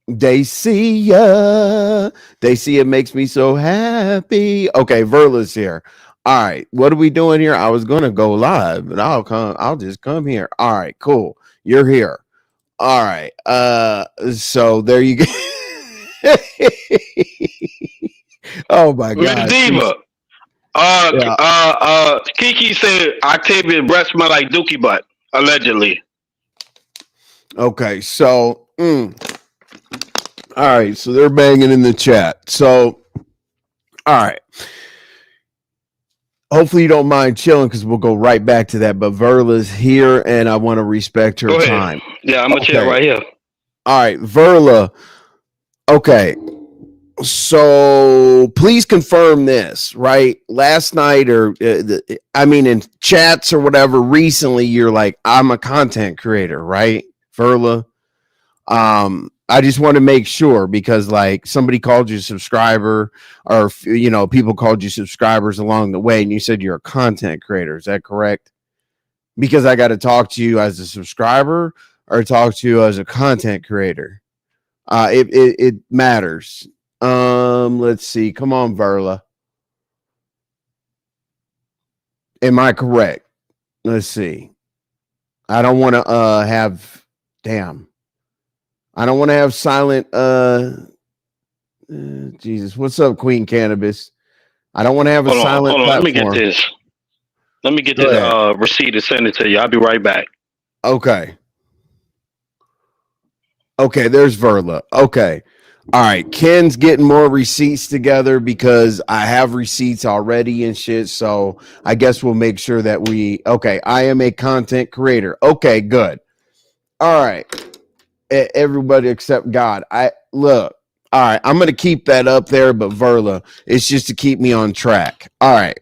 Speaker 2: They see ya. They see it makes me so happy. Okay, Verla's here. All right, what are we doing here? I was gonna go live, but I'll just come here. All right, cool. You're here. All right. So there you go. Oh my God,
Speaker 4: Diva. Kiki said Octavia's breath smell like Dookie butt, allegedly.
Speaker 2: Okay, so all right, so they're banging in the chat. So all right. Hopefully you don't mind chilling because we'll go right back to that. But Verla's here and I want to respect her time.
Speaker 4: Yeah, I'm gonna chill right here.
Speaker 2: All right, Verla. Okay. So please confirm this, right? Last night or in chats or whatever recently, you're like, I'm a content creator, right? Verla. I just want to make sure because like somebody called you a subscriber or, people called you subscribers along the way and you said you're a content creator. Is that correct? Because I got to talk to you as a subscriber or talk to you as a content creator. It matters. Let's see. Come on, Verla. Am I correct? Let's see. I don't want to have damn. I don't want to have silent Jesus. What's up, Queen Cannabis? I don't want to have a silent
Speaker 4: hold on.
Speaker 2: platform.
Speaker 4: Let me get this receipt and send it to you. I'll be right back.
Speaker 2: Okay. Okay, there's Verla. Okay. All right. Ken's getting more receipts together because I have receipts already and shit. So I guess we'll make sure that I am a content creator. Okay, good. All right. Everybody except God. All right. I'm going to keep that up there, but Verla, it's just to keep me on track. All right.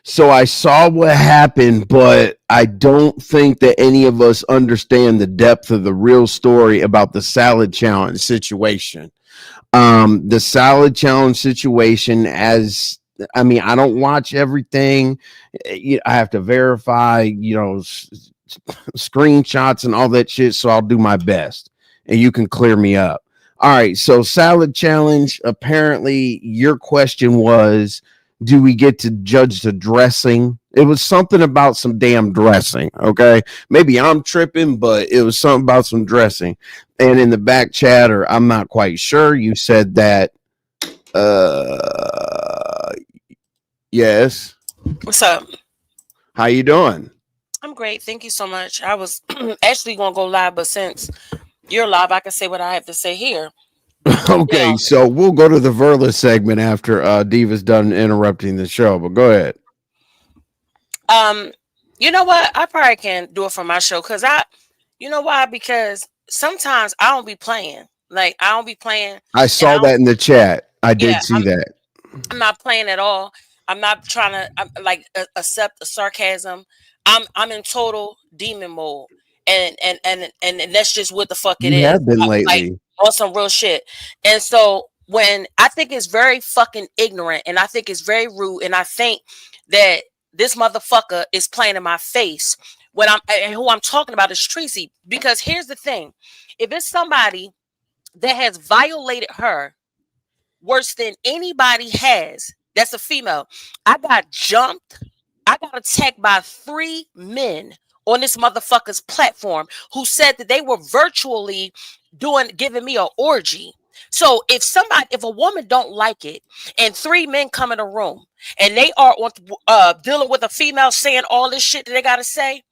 Speaker 2: So I saw what happened, but I don't think that any of us understand the depth of the real story about the salad challenge situation. The salad challenge situation, I don't watch everything. I have to verify, screenshots and all that shit. So I'll do my best and you can clear me up. All right. So salad challenge. Apparently your question was, do we get to judge the dressing? It was something about some damn dressing. Okay. Maybe I'm tripping, but it was something about some dressing. And in the back chat, or I'm not quite sure, you said that, yes.
Speaker 6: What's up?
Speaker 2: How you doing?
Speaker 6: I'm great. Thank you so much. I was actually going to go live, but since you're live, I can say what I have to say here.
Speaker 2: Okay, so we'll go to the Verla segment after Diva's done interrupting the show, but go ahead.
Speaker 6: You know what? I probably can do it for my show because you know why? Because sometimes I don't be playing. Like, I don't be playing.
Speaker 2: I saw that in the chat. I did see that.
Speaker 6: I'm not playing at all. I'm not trying to accept the sarcasm. I'm in total demon mode. And that's just what the fuck it is.
Speaker 2: You have been lately.
Speaker 6: Like, on some real shit. And so when I think it's very fucking ignorant and I think it's very rude and I think that this motherfucker is playing in my face and who I'm talking about is Treecey. Because here's the thing. If it's somebody that has violated her worse than anybody has, that's a female. I got jumped. I got attacked by 3 men on this motherfucker's platform who said that they were virtually giving me an orgy. So if a woman don't like it and 3 men come in a room and they are dealing with a female saying all this shit that they gotta say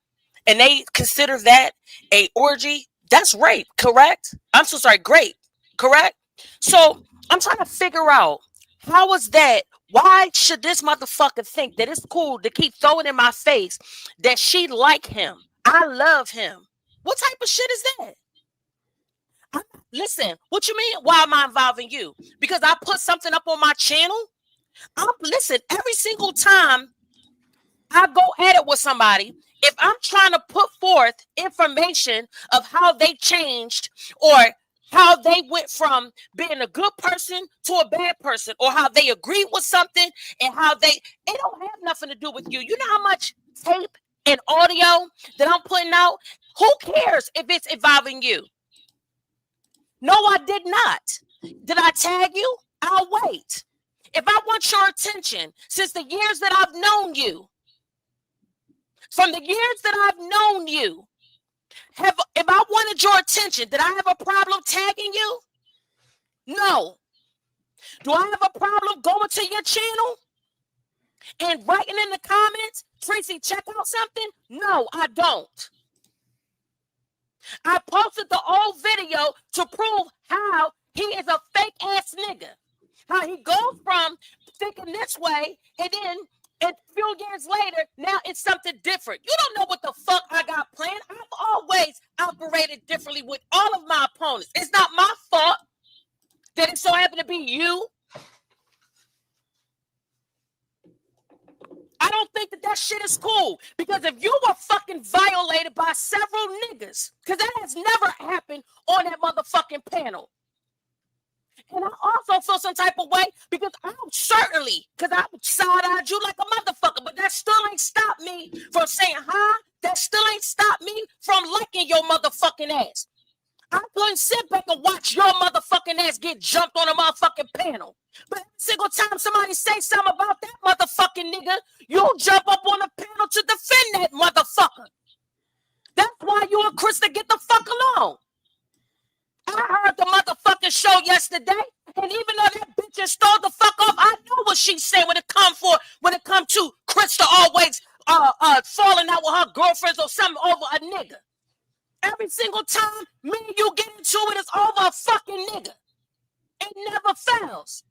Speaker 6: and they consider that a orgy, that's rape, correct? I'm so sorry, great, correct? So I'm trying to figure out how is that. Why should this motherfucker think that it's cool to keep throwing in my face that she like him? I love him. What type of shit is that? Listen, what you mean? Why am I involving you? Because I put something up on my channel? Listen, every single time I go at it with somebody, if I'm trying to put forth information of how they changed or how they went from being a good person to a bad person, or how they agreed with something and it don't have nothing to do with you. You know how much tape and audio that I'm putting out? Who cares if it's involving you? No, I did not. Did I tag you? I'll wait. If I want your attention, since the years that I've known you, from the years that I've known you, if I wanted your attention, did I have a problem tagging you? No. Do I have a problem going to your channel and writing in the comments, Treecey, check out something? No, I don't. I posted the old video to prove how he is a fake ass nigga. How he goes from thinking this way and then a few years later, now it's something different. You don't know what the fuck I got planned. I've always operated differently with all of my opponents. It's not my fault that it so happened to be you. I don't think that shit is cool. Because if you were fucking violated by several niggas, because that has never happened on that motherfucking panel. And I also feel some type of way because I'm certainly, because I side-eyed you like a motherfucker, but that still ain't stopped me from saying hi. That still ain't stopped me from liking your motherfucking ass. I couldn't sit back and watch your motherfucking ass get jumped on a motherfucking panel. But every single time somebody say something about that motherfucking nigga, you jump up on the panel to defend that motherfucker. That's why you and Krista get the fuck along. I heard the motherfucking show yesterday, and even though that bitch just stole the fuck off, I know what she said when it come to Krista always falling out with her girlfriends or something over a nigga. Every single time me and you get into it, it's over a fucking nigga. It never fails.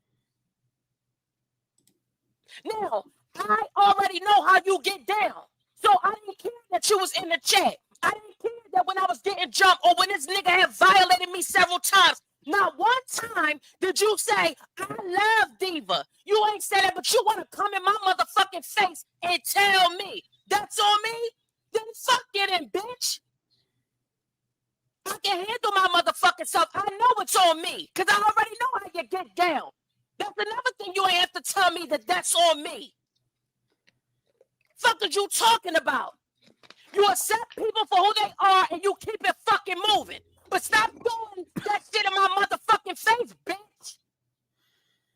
Speaker 6: Now, I already know how you get down. So I didn't care that you was in the chat. I didn't care that when I was getting jumped or when this nigga had violated me several times. Not one time did you say, I love Diva. You ain't said that, but you want to come in my motherfucking face and tell me that's on me? Then fuck it in, bitch. I can handle my motherfucking self. I know it's on me because I already know how you get down. That's another thing you ain't have to tell me that that's on me. Fuck are you talking about? You accept people for who they are and you keep it fucking moving. But stop doing that shit in my motherfucking face, bitch.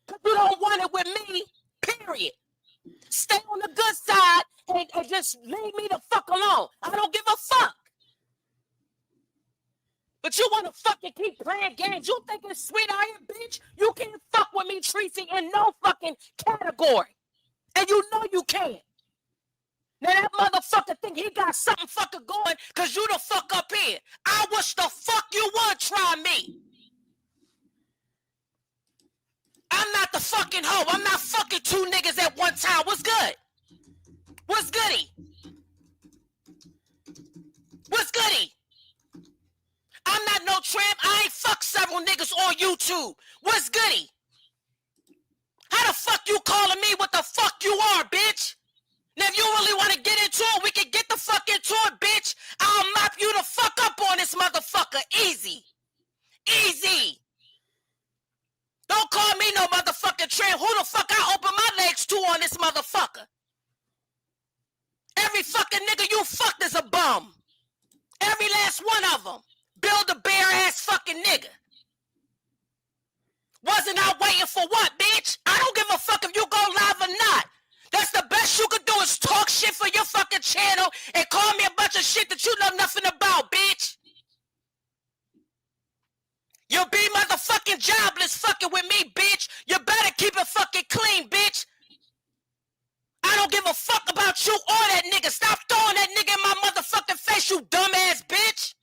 Speaker 6: Because you don't want it with me, period. Stay on the good side and just leave me the fuck alone. I don't give a fuck. But you want to fucking keep playing games. You think it's sweet out here, bitch? You can't fuck with me, Treecey, in no fucking category. And you know you can't. Now that motherfucker think he got something fucking going because you the fuck up here. I wish the fuck you would try me. I'm not the fucking hoe. I'm not fucking two niggas at one time. What's good? What's goody? What's goody? I'm not no tramp. I ain't fucked several niggas on YouTube. What's goody? How the fuck you calling me what the fuck you are, bitch? Now, if you really want to get into it, we can get the fuck into it, bitch. I'll mop you the fuck up on this motherfucker. Easy. Easy. Don't call me no motherfucking tramp. Who the fuck I open my legs to on this motherfucker? Every fucking nigga you fucked is a bum. Every last one of them. Build a bare-ass fucking nigga. Wasn't I waiting for what, bitch? I don't give a fuck if you go live or not. That's the best you could do is talk shit for your fucking channel and call me a bunch of shit that you know nothing about, bitch. You'll be motherfucking jobless fucking with me, bitch. You better keep it fucking clean, bitch. I don't give a fuck about you or that nigga. Stop throwing that nigga in my motherfucking face, you dumbass bitch.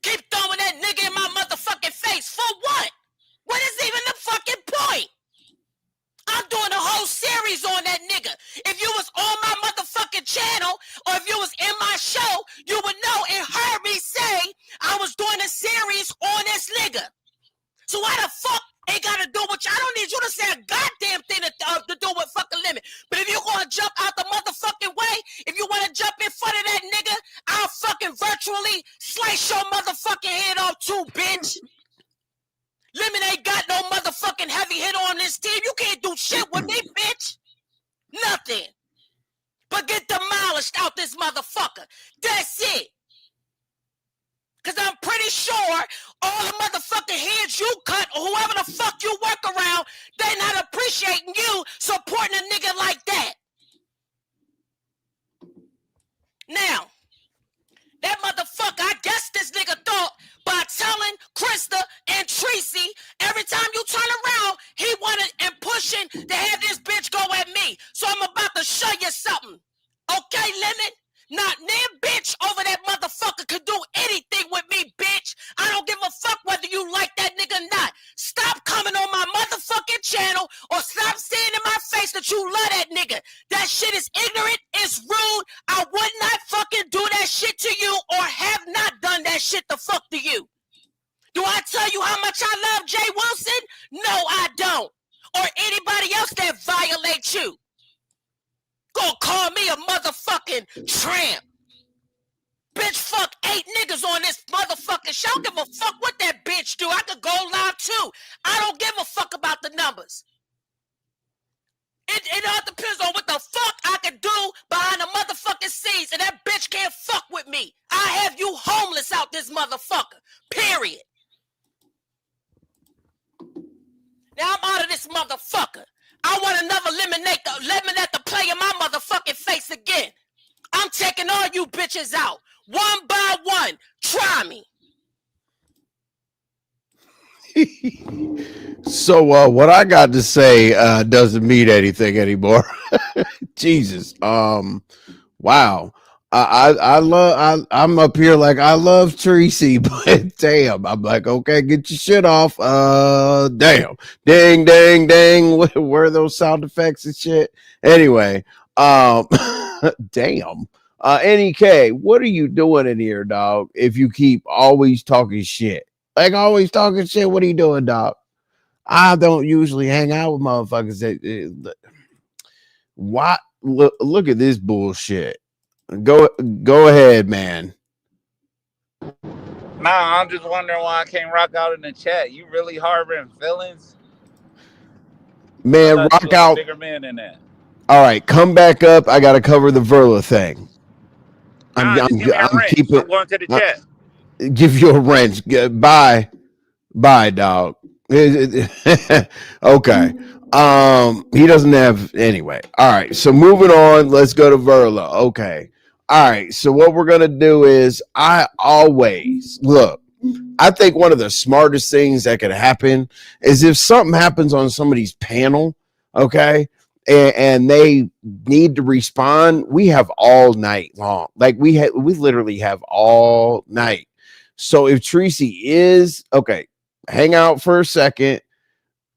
Speaker 6: Keep throwing that nigga in my motherfucking face. For what? What is even the fucking point? I'm doing a whole series on that nigga. If you was on my motherfucking channel or if you was in my show, you would know and heard me say I was doing a series on this nigga. So why the fuck ain't got to do with you? I don't need you to say a goddamn thing to do with fucking limit. But if you're going to jump out the motherfucking way, if you want to jump in front of that nigga, I'll fucking virtually slice your motherfucking head off too, bitch. Lemon ain't got no motherfucking heavy hit on this team. You can't do shit with me, bitch. Nothing. But get demolished out this motherfucker. That's it. Because I'm pretty sure all the motherfucking heads you cut or whoever the fuck you work around, they not appreciating you supporting a nigga like that. Now, that motherfucker, I guess this nigga thought by telling Krista and Treecey, every time you turn around, he wanted and pushing to have this bitch go at me. So I'm about to show you something. Okay, Lemon? Not near bitch over that motherfucker could do anything with me, bitch. I don't give a fuck whether you like that nigga or not. Stop coming on my motherfucking channel or stop saying in my face that you love that nigga. That shit is ignorant, it's rude. I would not fucking do that shit to you or have not done that shit the fuck to you. Do I tell you how much I love Jay Wilson? No, I don't. Or anybody else that violates you. Gonna call me a motherfucking tramp. Bitch, fuck 8 niggas on this motherfucking show. I don't give a fuck what that bitch do. I could go live too. I don't give a fuck about the numbers. It all depends on what the fuck I can do behind the motherfucking scenes, and that bitch can't fuck with me. I have you homeless out this motherfucker. Period. Now I'm out of this motherfucker. I want another lemonade to play in my motherfucking face again. I'm taking all you bitches out. One by one. Try me.
Speaker 2: So what I got to say doesn't mean anything anymore. Jesus. Wow. I'm up here like I love Treecey, but damn, I'm like, okay, get your shit off. Damn, ding, ding, ding. Where are those sound effects and shit? Anyway, damn. NEK, what are you doing in here, dog? If you keep always talking shit, like always talking shit, what are you doing, dog? I don't usually hang out with motherfuckers that. Why? Look at this bullshit. Go ahead, man.
Speaker 7: Nah, I'm just wondering why I can't rock out in the chat. You really harboring feelings?
Speaker 2: Man, rock out.
Speaker 7: Bigger man than that.
Speaker 2: All right, come back up. I got to cover the Verla thing.
Speaker 7: I'm keeping. I'm going to the chat.
Speaker 2: Give you a wrench. Bye, dog. Okay. He doesn't have anyway. All right. So moving on. Let's go to Verla. Okay. All right. So what we're gonna do is I think one of the smartest things that could happen is if something happens on somebody's panel, okay, and they need to respond, we have all night long. Like we literally have all night. So if Treecey is okay, hang out for a second.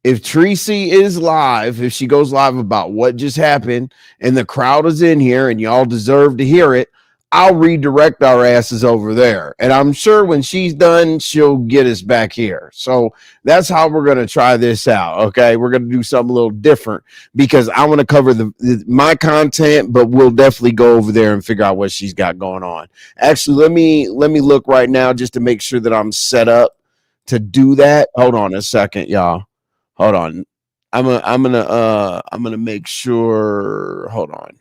Speaker 2: If Treecey is live, if she goes live about what just happened and the crowd is in here and y'all deserve to hear it, I'll redirect our asses over there. And I'm sure when she's done, she'll get us back here. So that's how we're going to try this out. Okay. We're going to do something a little different because I want to cover my content, but we'll definitely go over there and figure out what she's got going on. Actually, let me look right now just to make sure that I'm set up to do that. Hold on a second, y'all. Hold on. I'm gonna make sure. Hold on.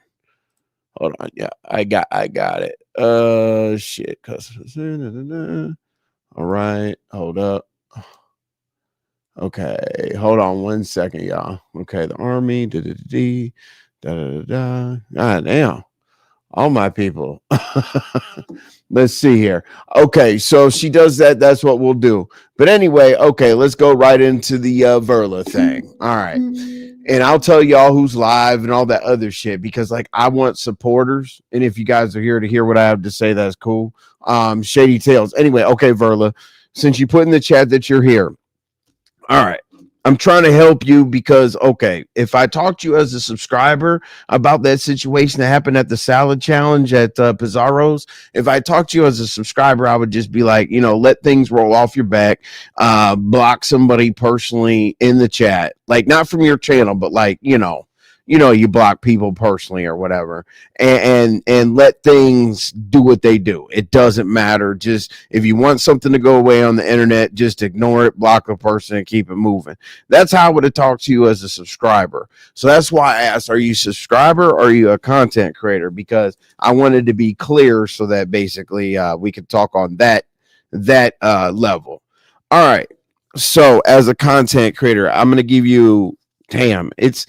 Speaker 2: Yeah, I got it. Shit. All right. Hold up. Okay. Hold on 1 second, y'all. Okay. The army. God damn. All my people. Let's see here. Okay, so she does that. That's what we'll do. But anyway, okay, let's go right into the Verla thing. All right. And I'll tell y'all who's live and all that other shit because, like, I want supporters. And if you guys are here to hear what I have to say, that's cool. Shady Tales. Anyway, okay, Verla, since you put in the chat that you're here. All right. I'm trying to help you because, okay, if I talk to you as a subscriber about that situation that happened at the salad challenge at Pizarro's, if I talk to you as a subscriber, I would just be like, let things roll off your back, block somebody personally in the chat, like not from your channel, but like, you block people personally or whatever, and let things do what they do. It doesn't matter. Just if you want something to go away on the internet, just ignore it, block a person, and keep it moving. That's how I would have talked to you as a subscriber. So that's why I asked, are you a subscriber or are you a content creator? Because I wanted to be clear so that basically we could talk on that level. All right. So as a content creator, I'm going to give you, damn, it's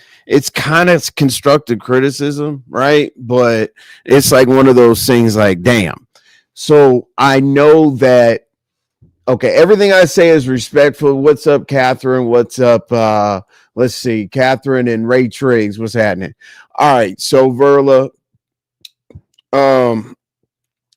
Speaker 2: kind of constructive criticism, right? But it's like one of those things like, damn. So I know that, okay, everything I say is respectful. What's up, Catherine? What's up? Let's see, Catherine and Ray Triggs. What's happening? All right, so Verla,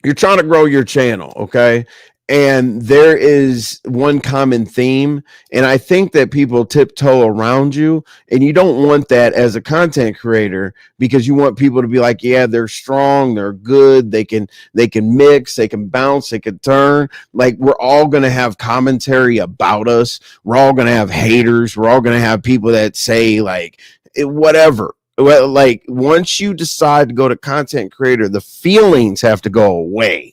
Speaker 2: you're trying to grow your channel, okay? And there is one common theme, and I think that people tiptoe around you, and you don't want that as a content creator because you want people to be like, yeah, they're strong, they're good, they can mix, they can bounce, they can turn. Like, we're all going to have commentary about us. We're all going to have haters. We're all going to have people that say like whatever. Well, like once you decide to go to content creator, the feelings have to go away.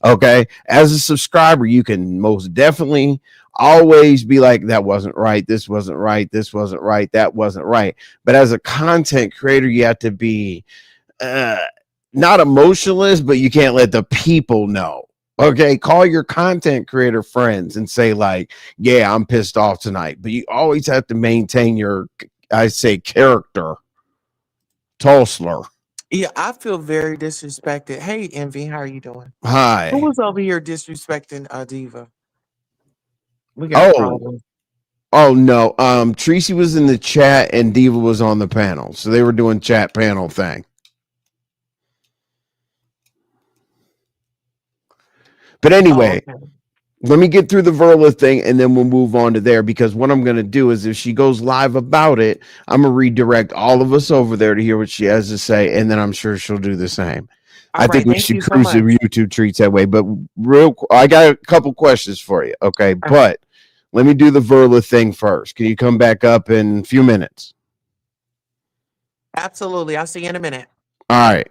Speaker 2: Okay, as a subscriber, you can most definitely always be like, that wasn't right, this wasn't right, this wasn't right, that wasn't right. But as a content creator, you have to be not emotionless, but you can't let the people know. Okay, call your content creator friends and say like, yeah, I'm pissed off tonight. But you always have to maintain your, I say, character. Tosler.
Speaker 8: Yeah, I feel very disrespected. Hey, Envy, how are you doing?
Speaker 2: Hi.
Speaker 8: Who was over here disrespecting Diva? We got problems.
Speaker 2: Oh no. Treecey was in the chat and Diva was on the panel. So they were doing chat panel thing. But anyway, let me get through the Verla thing and then we'll move on to there, because what I'm going to do is if she goes live about it, I'm going to redirect all of us over there to hear what she has to say. And then I'm sure she'll do the same. I think we should cruise the YouTube treats that way. But I got a couple questions for you. Okay. But let me do the Verla thing first. Can you come back up in a few minutes?
Speaker 8: Absolutely. I'll see you in a minute.
Speaker 2: All right.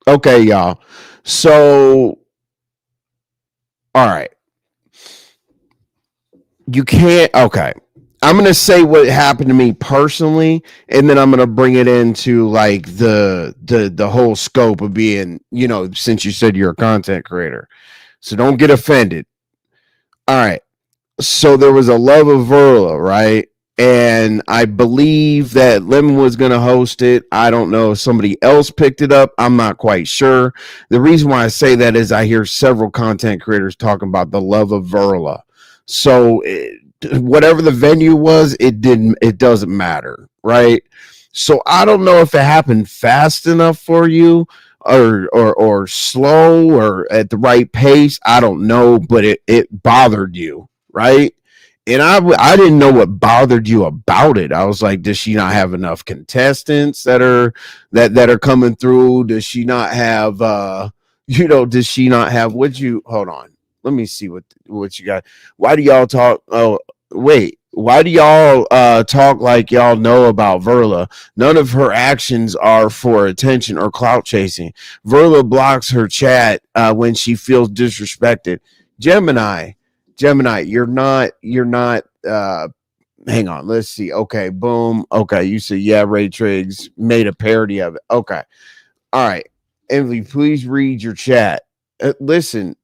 Speaker 2: Okay, y'all. So, all right. You can't. Okay. I'm going to say what happened to me personally, and then I'm going to bring it into like the whole scope of being, you know, since you said you're a content creator. So don't get offended. All right. So there was a Love of Verla, right? And I believe that Lemon was going to host it. I don't know if somebody else picked it up. I'm not quite sure. The reason why I say that is I hear several content creators talking about the Love of Verla. So whatever the venue was, it doesn't matter, right? So I don't know if it happened fast enough for you or slow or at the right pace. I don't know, but it bothered you, right? And I didn't know what bothered you about it. I was like, does she not have enough contestants that are coming through? Does she not have does she not have hold on. Let me see what you got. Why do y'all talk? Oh, wait. Why do y'all talk like y'all know about Verla? None of her actions are for attention or clout chasing. Verla blocks her chat when she feels disrespected. Gemini, you're not hang on, let's see. Okay, boom. Okay, you said yeah, Ray Triggs made a parody of it. Okay. All right. Emily, please read your chat. Listen,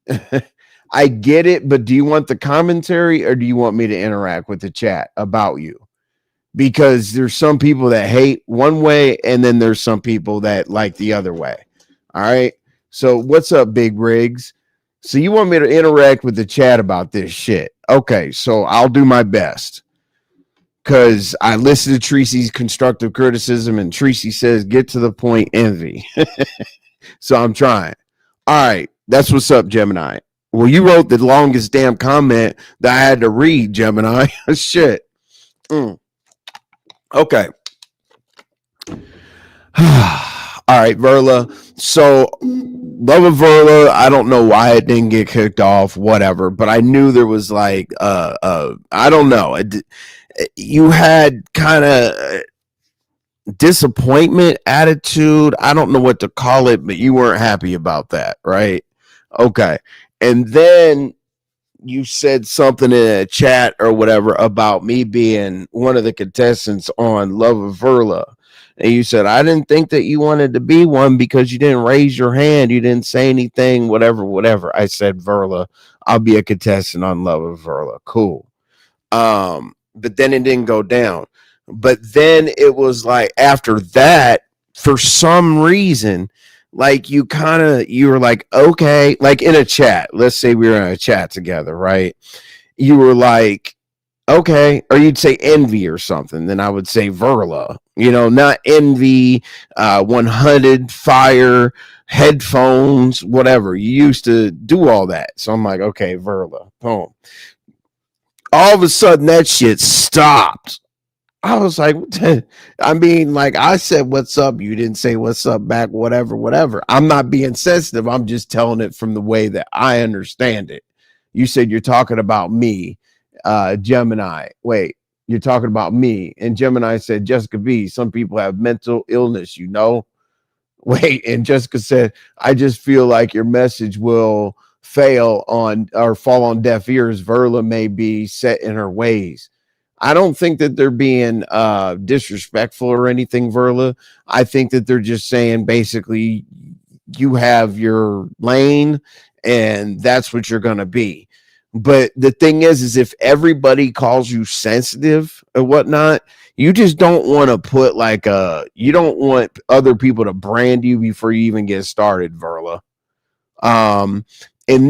Speaker 2: I get it, but do you want the commentary or do you want me to interact with the chat about you? Because there's some people that hate one way and then there's some people that like the other way. All right. So what's up, Big Rigs? So you want me to interact with the chat about this shit? Okay, so I'll do my best. Because I listened to Treecey's constructive criticism and Treecey says, get to the point, Envy. So I'm trying. All right, that's what's up, Gemini. Well, you wrote the longest damn comment that I had to read, Gemini. Shit. Okay. All right, Verla. So, Love of Verla, I don't know why it didn't get kicked off, whatever, but I knew there was like, I don't know. You had kind of disappointment attitude. I don't know what to call it, but you weren't happy about that, right? Okay. And then you said something in a chat or whatever about me being one of the contestants on Love of Verla. And you said, I didn't think that you wanted to be one because you didn't raise your hand. You didn't say anything, whatever. I said, Verla, I'll be a contestant on Love of Verla. Cool. But then it didn't go down. But then it was like after that, for some reason, like you were like, okay, like in a chat. Let's say we were in a chat together, right? You were like, okay, or you'd say Envy or something. Then I would say Verla, not Envy, 100 Fire, headphones, whatever. You used to do all that. So I'm like, okay, Verla, boom. All of a sudden that shit stopped. I was like, I mean, like I said, what's up? You didn't say what's up back, whatever. I'm not being sensitive. I'm just telling it from the way that I understand it. You said you're talking about me, Gemini. Wait, you're talking about me. And Gemini said, Jessica B, some people have mental illness, Wait, and Jessica said, I just feel like your message will fail on or fall on deaf ears. Verla may be set in her ways. I don't think that they're being disrespectful or anything, Verla. I think that they're just saying basically you have your lane and that's what you're going to be. But the thing is if everybody calls you sensitive or whatnot, you just don't want to put like you don't want other people to brand you before you even get started, Verla. And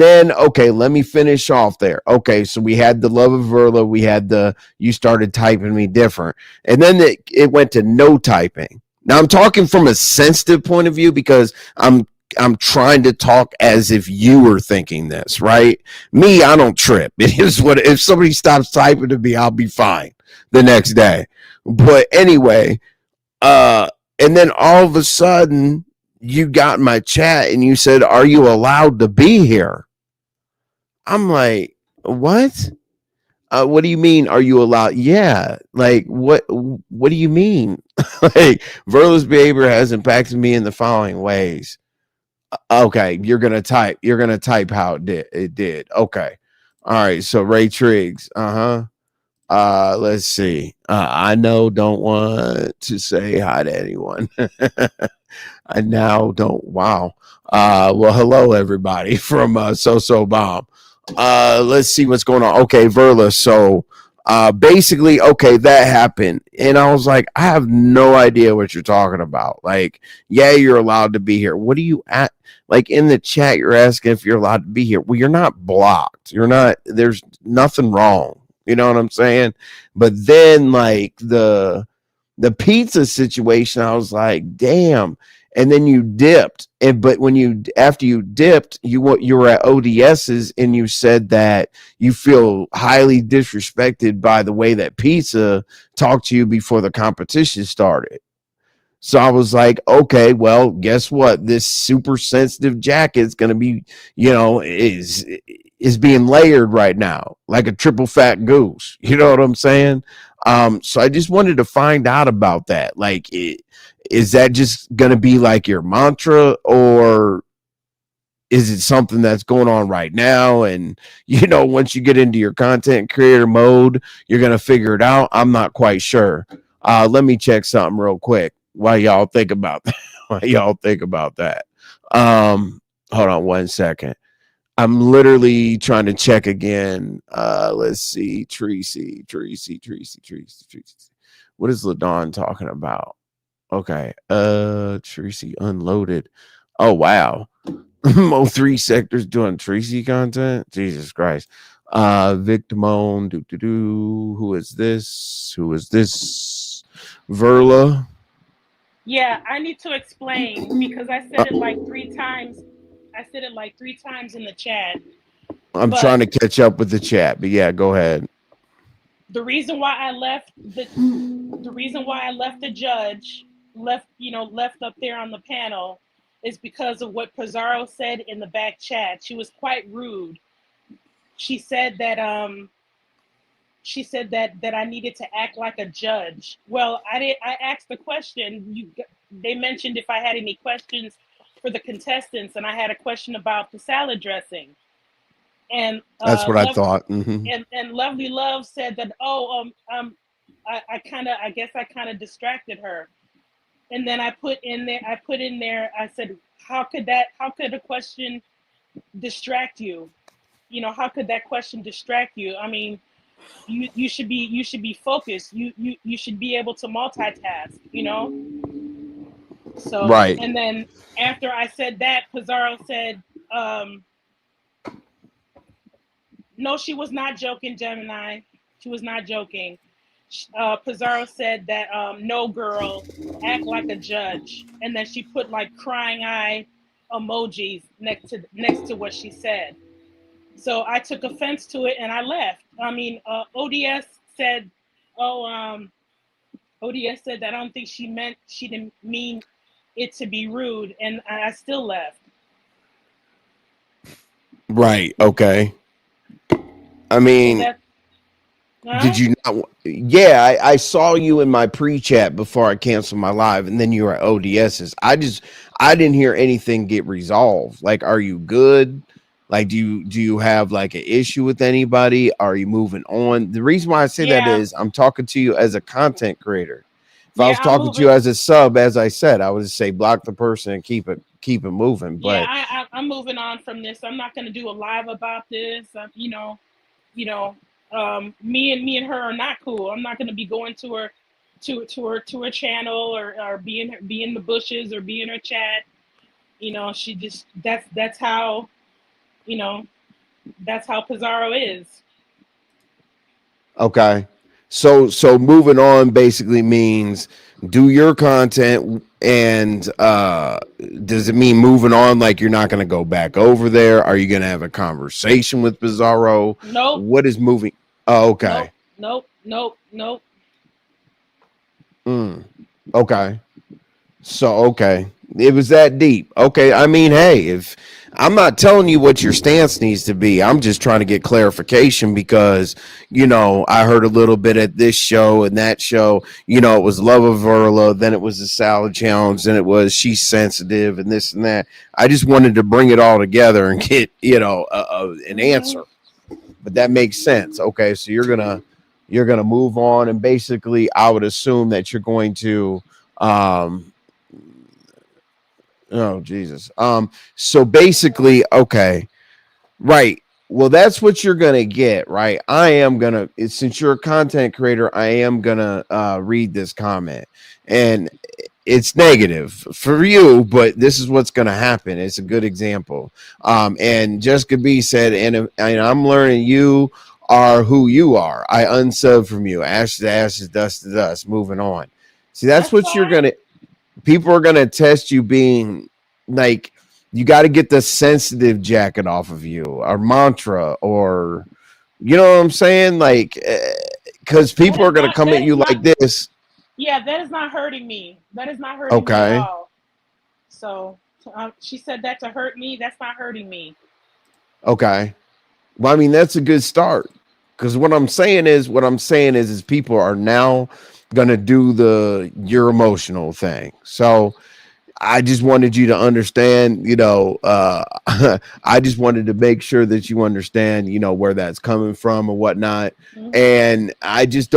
Speaker 2: then, okay, let me finish off there. Okay, so we had the love of Verla, we had you started typing me different, and then it went to no typing. Now I'm talking from a sensitive point of view because I'm trying to talk as if you were thinking this, right? Me, I don't trip. It is what, if somebody stops typing to me, I'll be fine the next day. But anyway, and then all of a sudden you got my chat and you said, "Are you allowed to be here?" I'm like, "What? What do you mean? Are you allowed?" Yeah. Like, what do you mean? Like, Verla's behavior has impacted me in the following ways. Okay, you're gonna type how it did. Okay. All right. So Ray Triggs. Let's see. I know don't want to say hi to anyone. I now don't. Wow. Well, hello everybody from So Bomb. Let's see what's going on. Okay, Verla. So basically, okay, that happened. And I was like, I have no idea what you're talking about. Like, yeah, you're allowed to be here. What are you at? Like in the chat, you're asking if you're allowed to be here. Well, you're not blocked. You're not, there's nothing wrong. You know what I'm saying? But then like the pizza situation, I was like, damn. And then you dipped. But after you dipped, you were at ODS's and you said that you feel highly disrespected by the way that pizza talked to you before the competition started. So I was like, okay, well, guess what? This super sensitive jacket is going to be, is being layered right now like a triple fat goose. You know what I'm saying? So I just wanted to find out about that. Like, is that just going to be like your mantra, or is it something that's going on right now? And, once you get into your content creator mode, you're going to figure it out. I'm not quite sure. Let me check something real quick. Why y'all think about that? Hold on 1 second. I'm literally trying to check again. Let's see. Treecey. What is LaDawn talking about? Okay. Treecey unloaded. Oh wow. Mo3 sectors doing Treecey content. Jesus Christ. Victimone. Who is this? Verla.
Speaker 9: Yeah, I need to explain because I said it like 3 times. I said it like 3 times in the chat.
Speaker 2: I'm trying to catch up with the chat, but yeah, go ahead.
Speaker 9: The reason why I left the judge left up there on the panel is because of what Pizarro said in the back chat. She was quite rude. She said that I needed to act like a judge. Well, I asked the question. They mentioned if I had any questions for the contestants, and I had a question about the salad dressing. And
Speaker 2: that's what I thought. Mm-hmm.
Speaker 9: And Lovely Love said that, I guess I kind of distracted her. And then I put in there, I said, how could a question distract you? How could that question distract you? I mean, you should be focused. You should be able to multitask, So
Speaker 2: right.
Speaker 9: And then after I said that, Pizarro said, no, she was not joking, Gemini. She was not joking. Pizarro said that, no, girl, act like a judge. And then she put like crying eye emojis next to what she said. So I took offense to it and I left. I mean, ODS said, ODS said that I don't think she didn't mean it to be rude, and I still left.
Speaker 2: Right. Okay. I mean, did you not? Yeah, I saw you in my pre-chat before I canceled my live, and then you were at ODS's. I didn't hear anything get resolved. Like, are you good? Like, do you have like an issue with anybody? Are you moving on? The reason why I say that is I'm talking to you as a content creator. If I was talking to you as a sub, as I said, I would say block the person and keep it keep it moving. But
Speaker 9: yeah, I'm moving on from this. I'm not going to do a live about this. Me and her are not cool. I'm not going to be going to her channel or be in the bushes or be in her chat. She just that's how Pizarro is.
Speaker 2: Okay. So moving on basically means do your content, and does it mean moving on like you're not going to go back over there? Are you going to have a conversation with Pizarro?
Speaker 9: Nope.
Speaker 2: What is moving? Oh, okay.
Speaker 9: Nope.
Speaker 2: Okay. So, okay. It was that deep. Okay. I mean, hey, if I'm not telling you what your stance needs to be, I'm just trying to get clarification because, I heard a little bit at this show and that show, it was Love of Verla, then it was the Salad Challenge, then it was She's Sensitive and this and that. I just wanted to bring it all together and get, an answer. But that makes sense. Okay. So you're going to move on, and basically I would assume that you're going to, oh Jesus. So basically, okay, right. Well, that's what you're gonna get, right? Since you're a content creator, I am gonna read this comment, and it's negative for you, but this is what's gonna happen. It's a good example. And Jessica B said, and I'm learning you are who you are. I unsub from you. Ashes to ashes, dust to dust. Moving on. See, that's what you're gonna. People are going to test you being like, you got to get the sensitive jacket off of you, or mantra, or, you know what I'm saying? Like, because people are going to come at you like this.
Speaker 9: Yeah, that is not hurting me. That is not hurting me at all. So she said that to hurt me. That's not hurting me.
Speaker 2: Okay. Well, I mean, that's a good start. Because what I'm saying is people are now gonna do your emotional thing. So I just wanted you to understand, I just wanted to make sure that you understand, where that's coming from and whatnot. Mm-hmm. And I just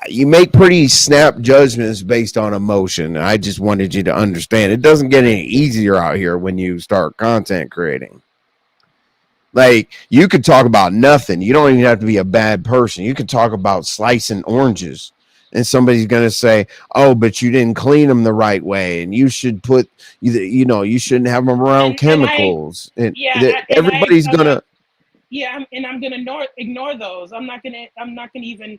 Speaker 2: you make pretty snap judgments based on emotion. I just wanted you to understand it doesn't get any easier out here when you start content creating. Like, you could talk about nothing. You don't even have to be a bad person. You could talk about slicing oranges, and somebody's going to say, oh, but you didn't clean them the right way, and you should you shouldn't have them around chemicals. Everybody's going to.
Speaker 9: Yeah, I'm going to ignore those. I'm not going to even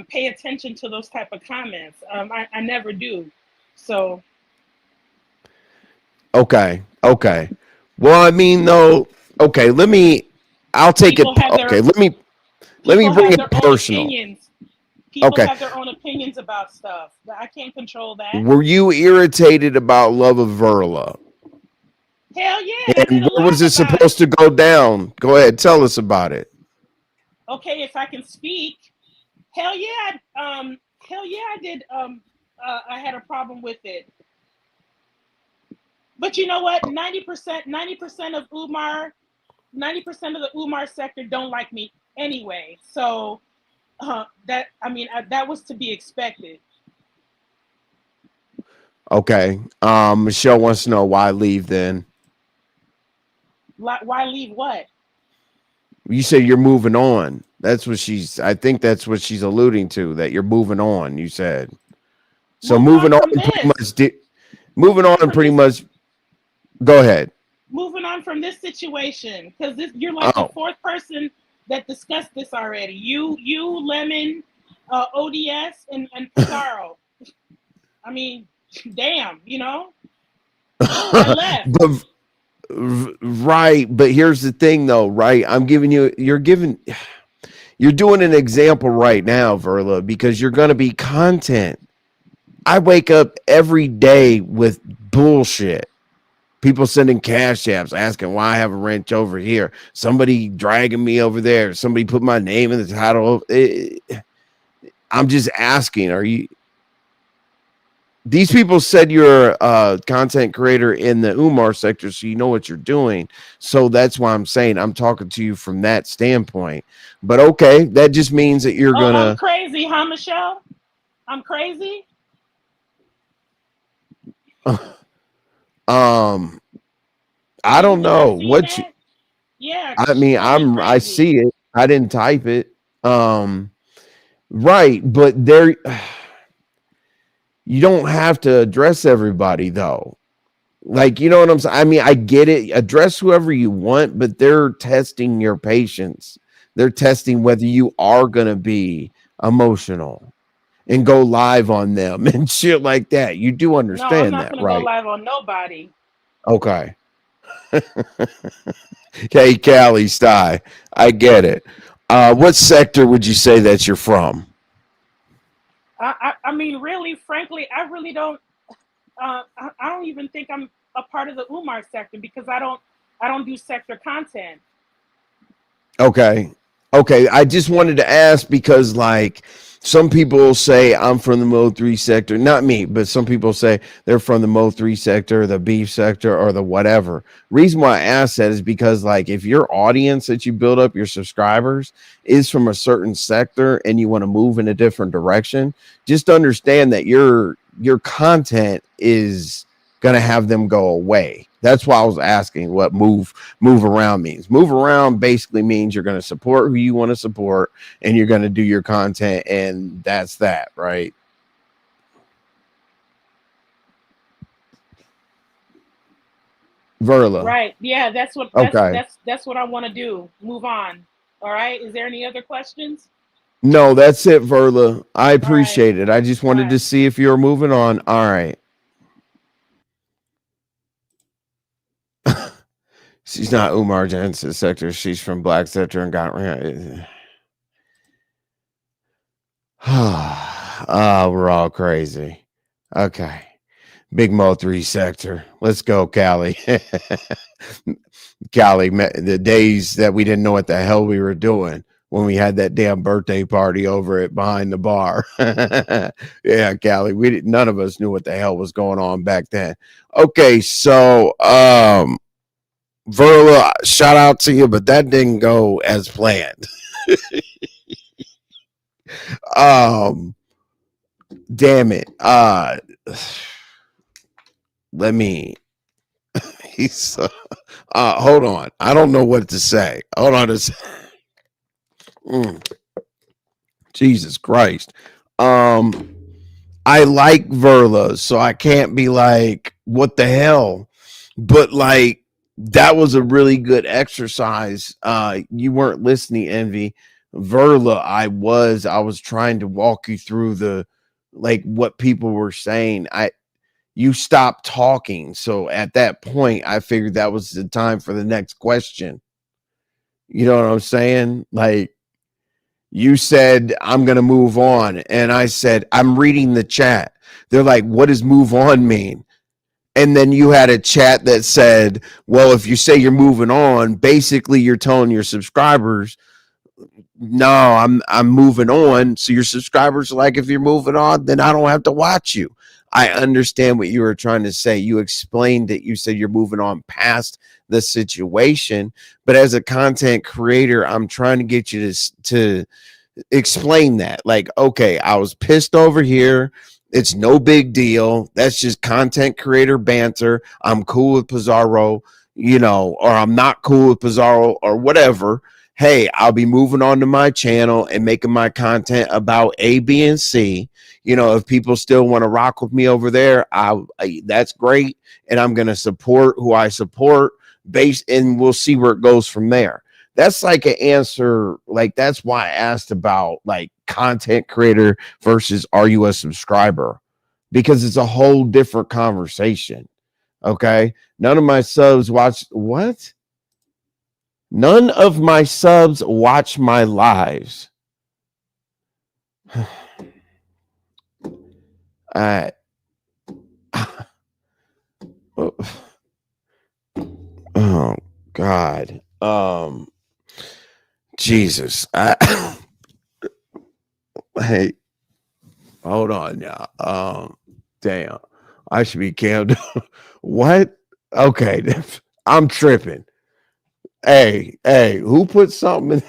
Speaker 9: pay attention to those type of comments. I never do. So.
Speaker 2: Okay. Well, I mean, though. Okay, I'll take it. Okay, let me bring it personal.
Speaker 9: People have their own opinions about stuff. I can't control that.
Speaker 2: Were you irritated about Love of Verla?
Speaker 9: Hell yeah.
Speaker 2: And where was it supposed to go down? Go ahead, tell us about it.
Speaker 9: Okay, if I can speak. Hell yeah, I did. I had a problem with it. But you know what? 90% of Umar. 90% of the Umar sector don't like me anyway. So that was to be expected.
Speaker 2: Okay. Michelle wants to know why leave then.
Speaker 9: Why leave what?
Speaker 2: You say you're moving on. I think that's what she's alluding to, that you're moving on, you said. So moving on pretty much. Go ahead.
Speaker 9: Moving on from this situation, because you're like the fourth person that discussed this already. You, Lemon, ODS, and Pizarro. I mean, damn, I left.
Speaker 2: Right, but here's the thing, though. Right, you're doing an example right now, Verla, because you're going to be content. I wake up every day with bullshit. People sending cash apps asking why I have a wrench over here. Somebody dragging me over there. Somebody put my name in the title. I'm just asking, these people said you're a content creator in the Umar sector, so you know what you're doing. So that's why I'm saying I'm talking to you from that standpoint. But okay, that just means that you're gonna.
Speaker 9: I'm crazy, huh, Michelle? I'm crazy.
Speaker 2: I don't know what you,
Speaker 9: yeah.
Speaker 2: I mean, I see it. I didn't type it. Right, but there you don't have to address everybody though. Like, you know what I'm saying? I mean, I get it. Address whoever you want, but they're testing your patience. They're testing whether you are going to be emotional and go live on them and shit like that. You do
Speaker 9: No, I'm
Speaker 2: understand
Speaker 9: not
Speaker 2: that,
Speaker 9: gonna go
Speaker 2: right?
Speaker 9: live on nobody.
Speaker 2: Okay. Hey, Callie Sty. I get it. What sector would you say that you're from?
Speaker 9: I mean, really, frankly, I really don't. I don't even think I'm a part of the Umar sector because I don't do sector content.
Speaker 2: Okay. Okay. I just wanted to ask because, like, some people say I'm from the Mo 3 sector. Not me, but some people say they're from the Mo 3 sector, the beef sector, or the whatever. Reason why I ask that is because, like, if your audience that you build up, your subscribers, is from a certain sector and you want to move in a different direction, just understand that your content is going to have them go away. That's why I was asking what move around means. Move around basically means you're going to support who you want to support and you're going to do your content, and that's that, right? Verla.
Speaker 9: Right. Yeah, that's what
Speaker 2: Okay.
Speaker 9: that's what I want to do. Move on. All right. Is there any other questions?
Speaker 2: No, that's it, Verla. I
Speaker 9: All right.
Speaker 2: appreciate it. I just
Speaker 9: All
Speaker 2: wanted to
Speaker 9: right.
Speaker 2: see if you're moving on. All right. She's not Umar Jensen's sector. She's from Black Sector and got. We're all crazy. Okay. Big Mo 3 sector. Let's go, Callie. Callie, the days that we didn't know what the hell we were doing when we had that damn birthday party over at behind the bar. Yeah, Callie, none of us knew what the hell was going on back then. Okay, so Verla, shout out to you, but that didn't go as planned. Damn it. Let me he's hold on. I don't know what to say. Hold on a second. Jesus Christ. I like Verla, so I can't be like, what the hell? But like, that was a really good exercise. You weren't listening, Envy. Verla, I was trying to walk you through the like what people were saying. You stopped talking. So at that point, I figured that was the time for the next question. You know what I'm saying? Like, you said, I'm going to move on. And I said, I'm reading the chat. They're like, what does move on mean? And then you had a chat that said, well, if you say you're moving on, basically you're telling your subscribers, no, I'm moving on. So your subscribers are like, if you're moving on, then I don't have to watch you. I understand what you were trying to say. You explained it. You said you're moving on past the situation. But as a content creator, I'm trying to get you to explain that. Like, okay, I was pissed over here. It's no big deal. That's just content creator banter. I'm cool with Pizarro, or I'm not cool with Pizarro or whatever. Hey, I'll be moving on to my channel and making my content about A, B, and C. If people still want to rock with me over there, that's great. And I'm going to support who I support and we'll see where it goes from there. That's like an answer. Like, that's why I asked about like content creator versus are you a subscriber? Because it's a whole different conversation. Okay. None of my subs watch what? None of my subs watch my lives. Oh God. Jesus. Hey, hold on, y'all. Damn. I should be calmed down. What? Okay. I'm tripping. Hey, who put something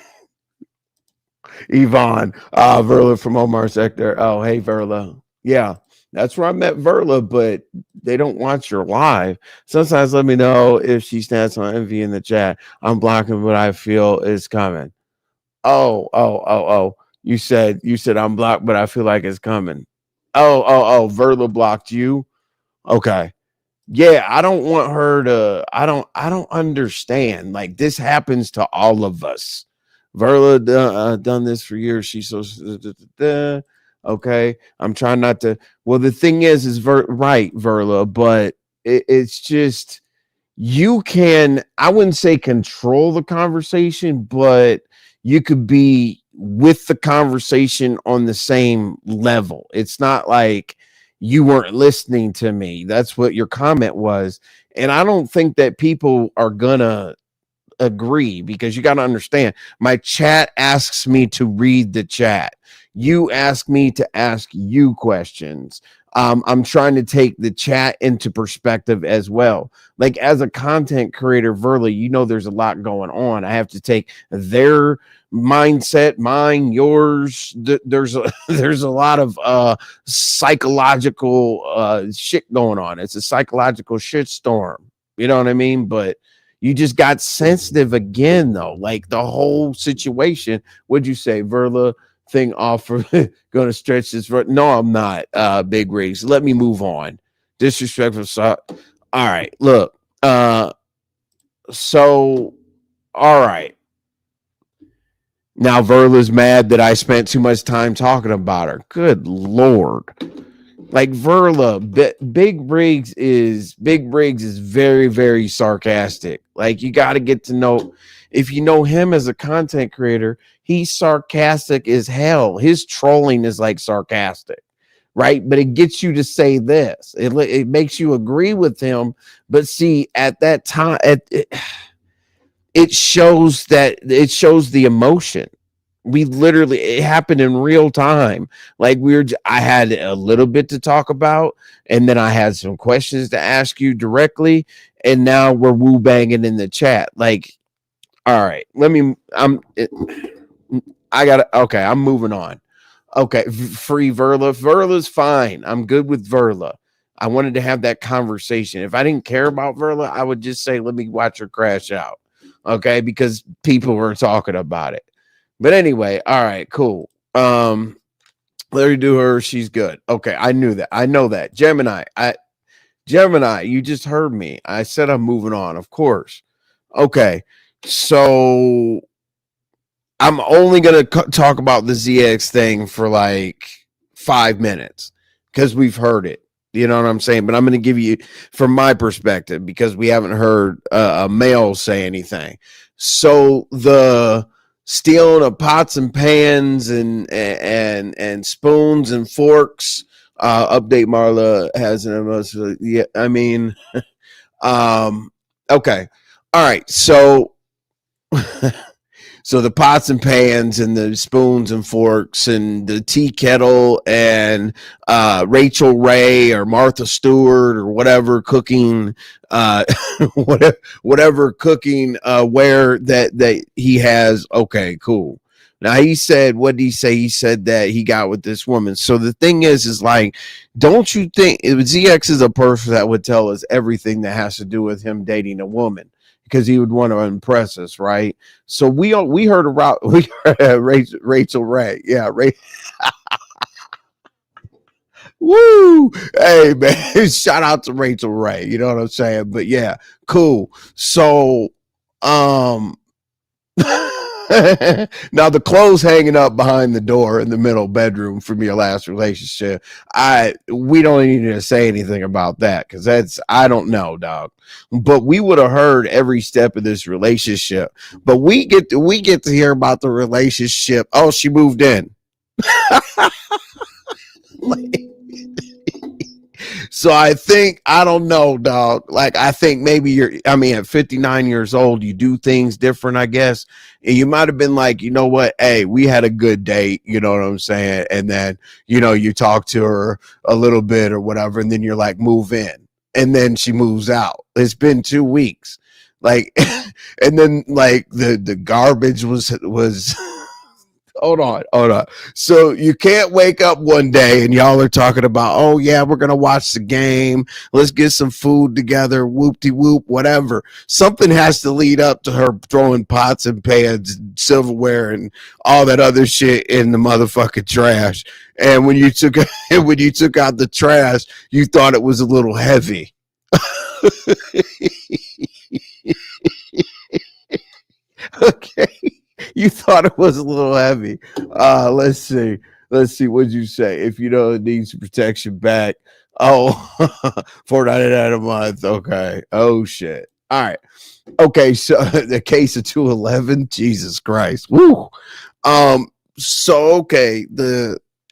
Speaker 2: in Yvonne, Verla from Omar Sector. Oh, hey, Verla. Yeah. That's where I met Verla, but they don't watch your live. Sometimes let me know if she stands on envy in the chat. I'm blocking what I feel is coming. Oh. You said I'm blocked, but I feel like it's coming. Oh. Verla blocked you. Okay. Yeah, I don't want her to. I don't understand. Like, this happens to all of us. Verla done this for years. She's so okay. I'm trying not to. Well, the thing is right, Verla, but it's just you can. I wouldn't say control the conversation, but you could be with the conversation on the same level. It's not like you weren't listening to me. That's what your comment was. And I don't think that people are gonna agree, because you got to understand, my chat asks me to read the chat. You ask me to ask you questions. I'm trying to take the chat into perspective as well. Like, as a content creator, Verla, you know, there's a lot going on. I have to take their mindset, mine, yours. There's a lot of psychological shit going on. It's a psychological shit storm. You know what I mean? But you just got sensitive again, though. Like, the whole situation. What'd you say, Verla? Thing off for going to stretch this. No, I'm not. Big Rigs. Let me move on. Disrespectful. All right. Look. So, all right. Now Verla's mad that I spent too much time talking about her. Good Lord. Like, Verla, Big Briggs is very, very sarcastic. Like, you got to get to know, if you know him as a content creator, he's sarcastic as hell. His trolling is like sarcastic, right? But it gets you to say this. It makes you agree with him. But see, at that time, it shows the emotion. It happened in real time. Like, I had a little bit to talk about, and then I had some questions to ask you directly, and now we're woo banging in the chat. Like, all right, I'm moving on. Okay, free Verla. Verla's fine. I'm good with Verla. I wanted to have that conversation. If I didn't care about Verla, I would just say, let me watch her crash out. Okay, because people were talking about it. But anyway, all right, cool. Let her do her. She's good. Okay, I knew that. I know that. Gemini, you just heard me. I said I'm moving on, of course. Okay, so I'm only going to talk about the ZX thing for like 5 minutes because we've heard it. You know what I'm saying? But I'm going to give you from my perspective, because we haven't heard a male say anything. So the stealing of pots and pans and spoons and forks. Update Marla has an emotional. Yeah, I mean, okay, all right. So, so the pots and pans and the spoons and forks and the tea kettle and Rachel Ray or Martha Stewart or whatever cooking, whatever cooking ware that he has. Okay, cool. Now he said, what did he say? He said that he got with this woman. So the thing is like, don't you think ZX is a person that would tell us everything that has to do with him dating a woman? Because he would want to impress us, right? So we heard about Rachel Ray. Yeah, Ray. Woo! Hey man, shout out to Rachel Ray. You know what I'm saying? But yeah, cool. So now the clothes hanging up behind the door in the middle bedroom from your last relationship, we don't need to say anything about that, because I don't know, dog. But we would have heard every step of this relationship. But we get to hear about the relationship. Oh, she moved in. So I don't know, dog. Like, I think maybe at 59 years old, you do things different, I guess. And you might have been like, you know what? Hey, we had a good date. You know what I'm saying? And then, you talk to her a little bit or whatever. And then you're like, move in. And then she moves out. It's been 2 weeks. Like, and then like the garbage was hold on. So you can't wake up one day and y'all are talking about, oh yeah, we're gonna watch the game. Let's get some food together. Whoop-de-whoop, whatever. Something has to lead up to her throwing pots and pans, silverware, and all that other shit in the motherfucking trash. And when you took out the trash, you thought it was a little heavy. Okay. You thought it was a little heavy. Let's see. What'd you say? If you know it needs protection back. Oh, $4.99 a month. Okay. Oh shit. All right. Okay. So the case of 211. Jesus Christ. Woo. So okay.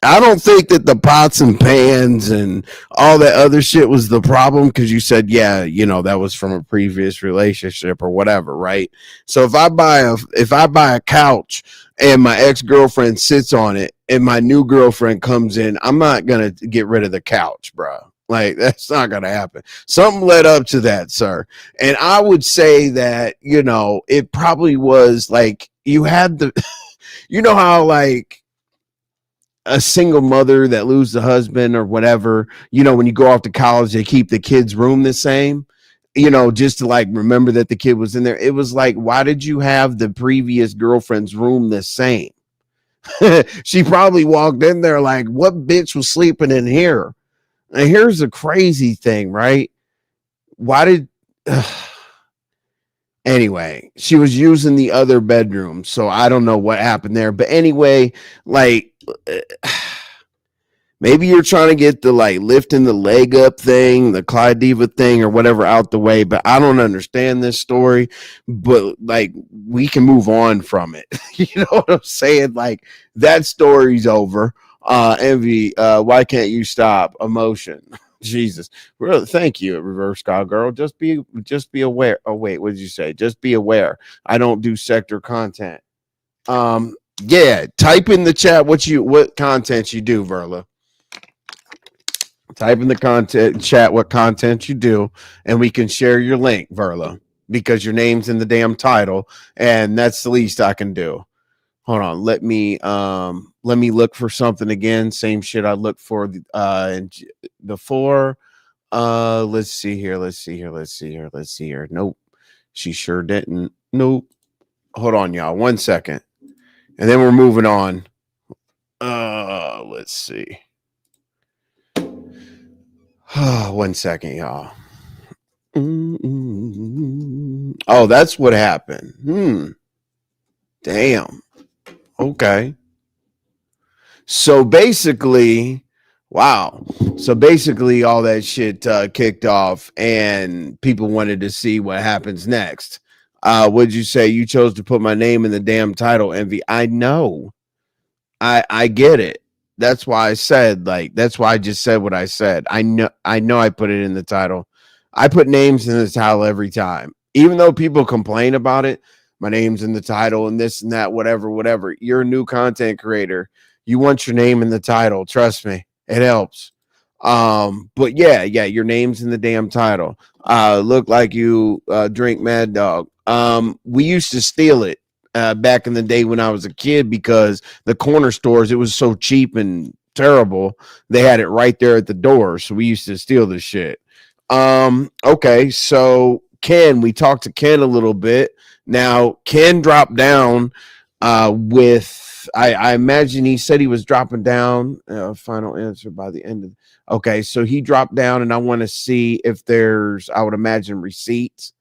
Speaker 2: I don't think that the pots and pans and all that other shit was the problem, because you said, yeah, that was from a previous relationship or whatever, right? So if I buy a couch and my ex-girlfriend sits on it and my new girlfriend comes in, I'm not gonna get rid of the couch, bro. Like, that's not gonna happen. Something led up to that, sir. And I would say that, it probably was like you had the how like a single mother that loses a husband or whatever, when you go off to college, they keep the kid's room the same, just to like remember that the kid was in there. It was like, why did you have the previous girlfriend's room the same? She probably walked in there like, what bitch was sleeping in here? And here's the crazy thing, right? Anyway, she was using the other bedroom, so I don't know what happened there. But anyway, like, maybe you're trying to get the like lifting the leg up thing, the Clyde Diva thing or whatever out the way, but I don't understand this story. But like, we can move on from it. You know what I'm saying? Like, that story's over. Envy, why can't you stop? Emotion. Jesus. Really, thank you, Reverse Cowgirl. Just be aware. Oh, wait, what did you say? Just be aware. I don't do sector content. Yeah, type in the chat what content you do, Verla. Type in the chat what content you do, and we can share your link, Verla, because your name's in the damn title, and that's the least I can do. Hold on, let me look for something again. Same shit I looked for before. Let's see here. Nope, she sure didn't. Nope. Hold on, y'all. 1 second. And then we're moving on. Let's see. 1 second, y'all. Oh, that's what happened. Damn. Okay. So basically, wow. So basically, all that shit kicked off, and people wanted to see what happens next. What'd you say? You chose to put my name in the damn title, Envy. I know. I get it. That's why I said, like, that's why I just said what I said. I know I put it in the title. I put names in the title every time. Even though people complain about it, my name's in the title and this and that, whatever. You're a new content creator. You want your name in the title. Trust me, it helps. But yeah, your name's in the damn title. Look like you drink Mad Dog. We used to steal it back in the day when I was a kid, because the corner stores, it was so cheap and terrible. They had it right there at the door. So we used to steal this shit. Okay. So Ken, we talked to Ken a little bit. Now Ken dropped down, I imagine he said he was dropping down, final answer by the end of, okay. So he dropped down, and I want to see if there's, I would imagine, receipts.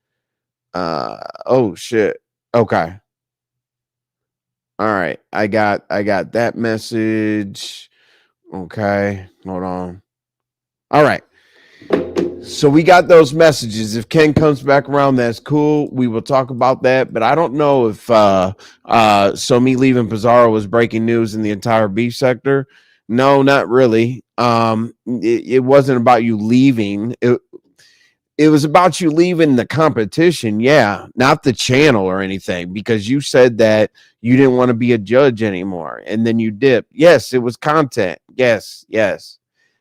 Speaker 2: Oh shit. Okay. All right. I got that message. Okay. Hold on. All right. So we got those messages. If Ken comes back around, that's cool. We will talk about that. But I don't know if so me leaving Pizarro was breaking news in the entire beef sector. No, not really. It wasn't about you leaving. It was about you leaving the competition. Yeah, not the channel or anything, because you said that you didn't want to be a judge anymore, and then you dipped. Yes, it was content. Yes.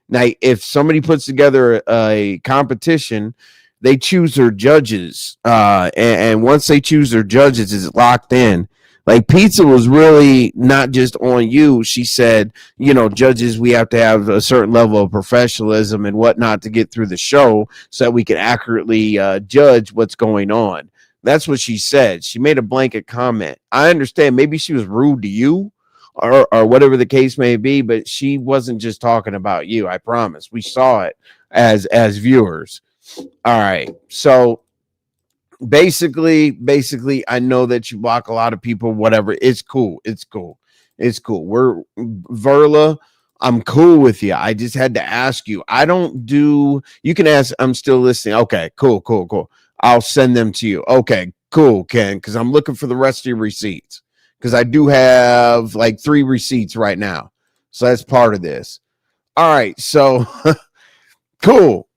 Speaker 2: Now, if somebody puts together a competition, they choose their judges. And once they choose their judges, it's locked in. Like pizza was really not just on you. She said, you know, judges, we have to have a certain level of professionalism and whatnot to get through the show so that we can accurately judge what's going on. That's what she said. She made a blanket comment. I understand maybe she was rude to you or whatever the case may be, but she wasn't just talking about you. I promise. We saw it as viewers. All right. So basically, I know that you block a lot of people, whatever. It's cool. We're Verla. I'm cool with you. I just had to ask you. I don't do, you can ask, I'm still listening. Okay, cool. I'll send them to you. Okay, cool, Ken, because I'm looking for the rest of your receipts. Because I do have like 3 receipts right now. So that's part of this. All right, so cool.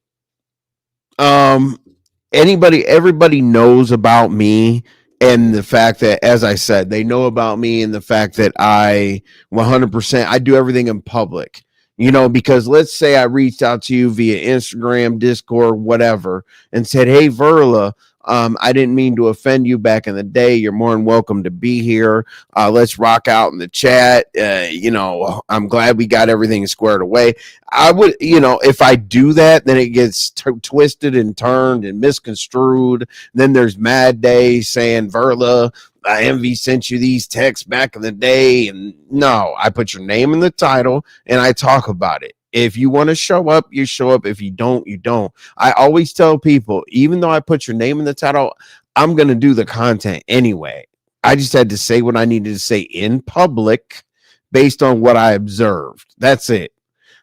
Speaker 2: Everybody knows about me and the fact that, as I said, they know about me and the fact that I 100%, I do everything in public, you know, because let's say I reached out to you via Instagram, Discord, whatever, and said, hey, Verla, I didn't mean to offend you back in the day. You're more than welcome to be here. Let's rock out in the chat. You know, I'm glad we got everything squared away. I would, you know, if I do that, then it gets twisted and turned and misconstrued. Then there's Mad Day saying, Verla, Envy sent you these texts back in the day. And no, I put your name in the title and I talk about it. If you want to show up, you show up. If you don't, you don't. I always tell people, even though I put your name in the title, I'm going to do the content anyway. I just had to say what I needed to say in public based on what I observed. That's it.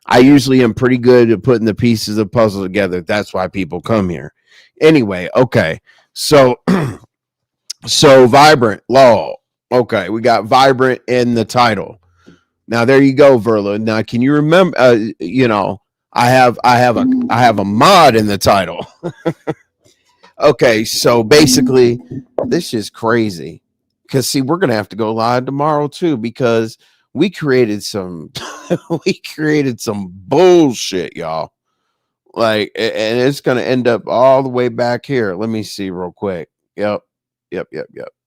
Speaker 2: I usually am pretty good at putting the pieces of the puzzle together. That's why people come here. Anyway, okay. So, Vibrant Law. Okay, we got Vibrant in the title. Now there you go, Verla. Now can you remember? You know, I have a mod in the title. Okay, so basically, this is crazy. Because see, we're gonna have to go live tomorrow too because we created some bullshit, y'all. Like, and it's gonna end up all the way back here. Let me see real quick. Yep.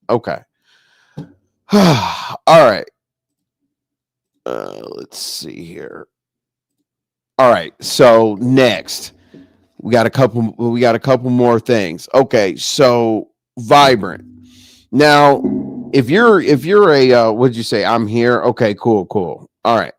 Speaker 2: Okay. All right. Let's see here. All right, so next we got a couple more things. Okay, so Vibrant. Now, if you're a what'd you say? I'm here. Okay, cool. All right.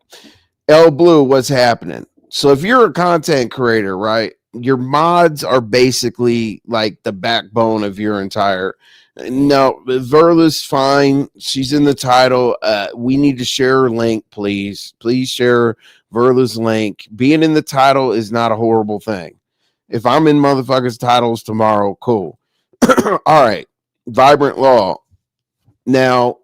Speaker 2: L Blue, what's happening? So if you're a content creator, right? Your mods are basically like the backbone of your entire. No, Verla's fine. She's in the title. We need to share her link, please. Please share Verla's link. Being in the title is not a horrible thing. If I'm in motherfuckers' titles tomorrow, cool. All right. Vibrant Law. Now,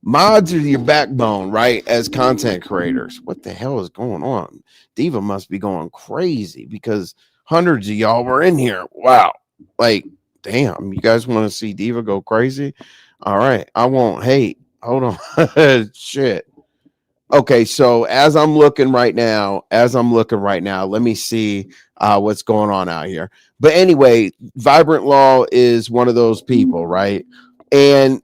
Speaker 2: mods are your backbone, right? As content creators. What the hell is going on? Diva must be going crazy because hundreds of y'all were in here. Wow. Like, damn, you guys want to see Diva go crazy? All right. I won't hate. Hold on. Shit. Okay, so as I'm looking right now, let me see what's going on out here. But anyway, Vibrant Law is one of those people, right? And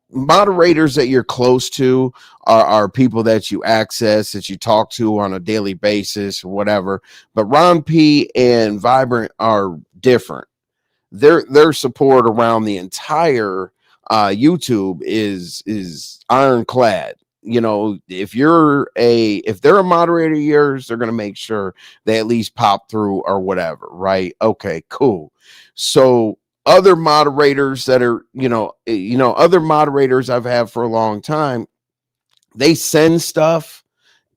Speaker 2: moderators that you're close to are people that you access, that you talk to on a daily basis or whatever. But Ron P and Vibrant are different. Their support around the entire YouTube is ironclad. You know, if they're a moderator of yours, they're gonna make sure they at least pop through or whatever, right? Okay, cool. So other moderators that are, other moderators I've had for a long time, they send stuff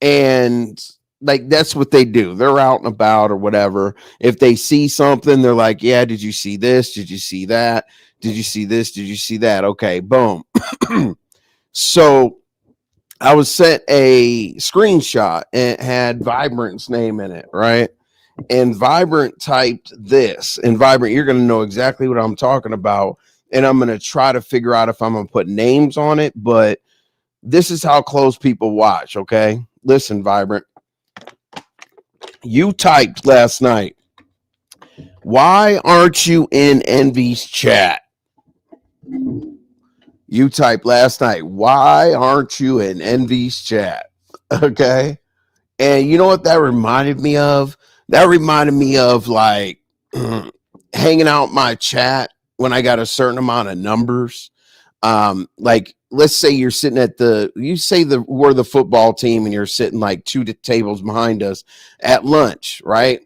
Speaker 2: and like that's what they do. They're out and about or whatever. If they see something, they're like, yeah, did you see this? Did you see that? Did you see this? Did you see that? Okay, boom. So I was sent a screenshot and it had Vibrant's name in it, right? And Vibrant typed this. And Vibrant, you're going to know exactly what I'm talking about. And I'm going to try to figure out if I'm going to put names on it. But this is how close people watch, okay? Listen, Vibrant. You typed last night, why aren't you in Envy's chat? You typed last night, why aren't you in Envy's chat? Okay. And you know what that reminded me of? That reminded me of like hanging out my chat when I got a certain amount of numbers. Like let's say you're sitting at we're the football team and you're sitting like two tables behind us at lunch, right?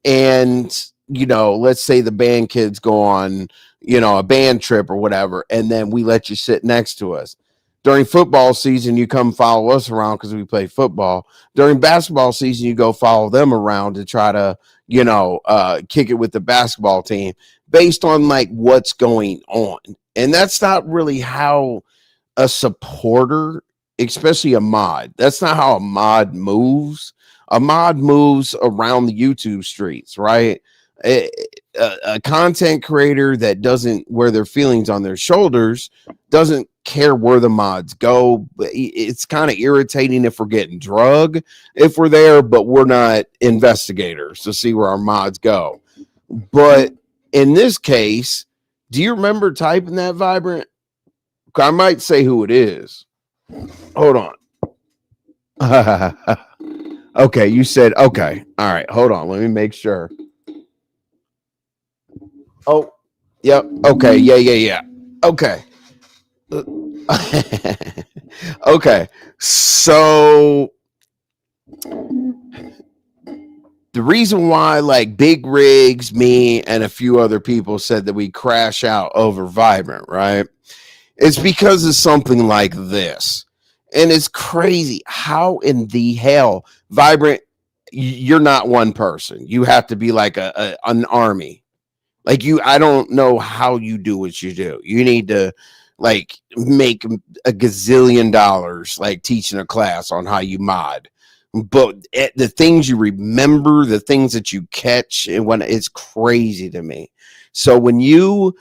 Speaker 2: And let's say the band kids go on a band trip or whatever, and then we let you sit next to us. During football season, you come follow us around because we play football. During basketball season, you go follow them around to try to kick it with the basketball team based on like what's going on. And that's not really how a supporter, especially a mod, that's not how a mod moves. A mod moves around the YouTube streets, right? A content creator that doesn't wear their feelings on their shoulders doesn't care where the mods go. It's kind of irritating if we're getting drug, if we're there, but we're not investigators to see where our mods go. But in this case, do you remember typing that, Vibrant? I might say who it is. Hold on. Okay, you said okay. All right, hold on. Let me make sure. Oh, yep. Okay, yeah. Okay. Okay. So the reason why like Big Rigs, me, and a few other people said that we crash out over Vibrant, right? It's because of something like this. And it's crazy. How in the hell, Vibrant, you're not one person. You have to be like an army. Like I don't know how you do what you do. You need to like make a gazillion dollars like teaching a class on how you mod. But the things you remember, the things that you catch, and when it's crazy to me. So when you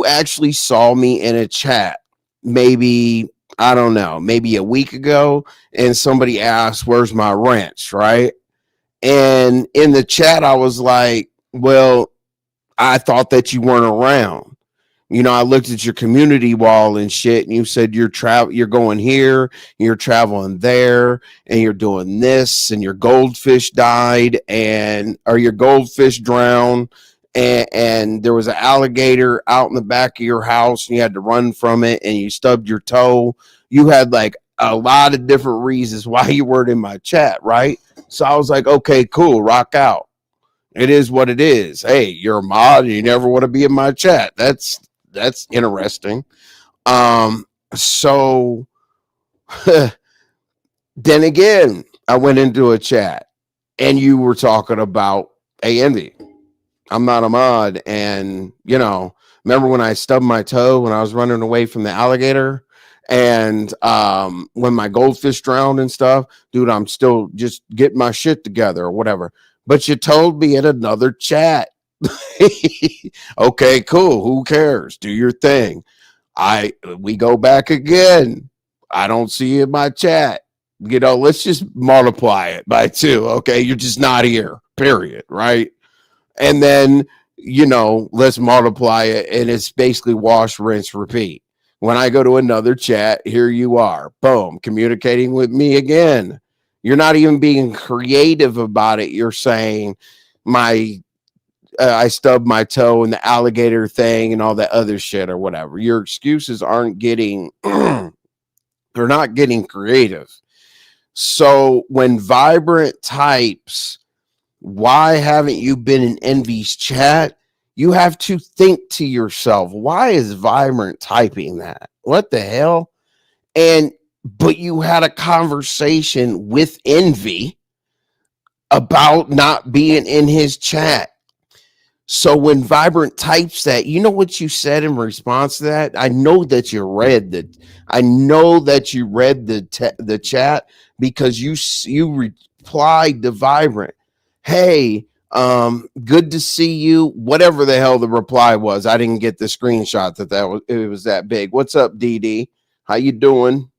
Speaker 2: actually saw me in a chat, maybe I don't know, maybe a week ago, and somebody asked, "Where's my ranch?" Right? And in the chat, I was like, "Well, I thought that you weren't around." I looked at your community wall and shit, and you said you're going here, you're traveling there, and you're doing this, and your goldfish died, or your goldfish drowned, and there was an alligator out in the back of your house, and you had to run from it, and you stubbed your toe. You had like a lot of different reasons why you weren't in my chat, right? So I was like, okay, cool, rock out. It is what it is. Hey, you're a mod, and you never want to be in my chat. That's interesting. So then again, I went into a chat and you were talking about Envy. I'm not a mod. And remember when I stubbed my toe when I was running away from the alligator, and when my goldfish drowned and stuff, dude, I'm still just getting my shit together or whatever. But you told me in another chat. Okay, cool. Who cares? Do your thing. We go back again. I don't see you in my chat. Let's just multiply it by 2. Okay, you're just not here. Period. Right? And then let's multiply it, and it's basically wash, rinse, repeat. When I go to another chat, here you are. Boom, communicating with me again. You're not even being creative about it. You're saying I stubbed my toe in the alligator thing and all that other shit or whatever. Your excuses aren't getting, they're not getting creative. So when Vibrant types, why haven't you been in Envy's chat? You have to think to yourself, why is Vibrant typing that? What the hell? But you had a conversation with Envy about not being in his chat. So when Vibrant types that, you know what you said in response to that? I know that you read the chat, because you replied to Vibrant, "Hey, good to see you." Whatever the hell the reply was, I didn't get the screenshot it was that big. "What's up, DD? How you doing?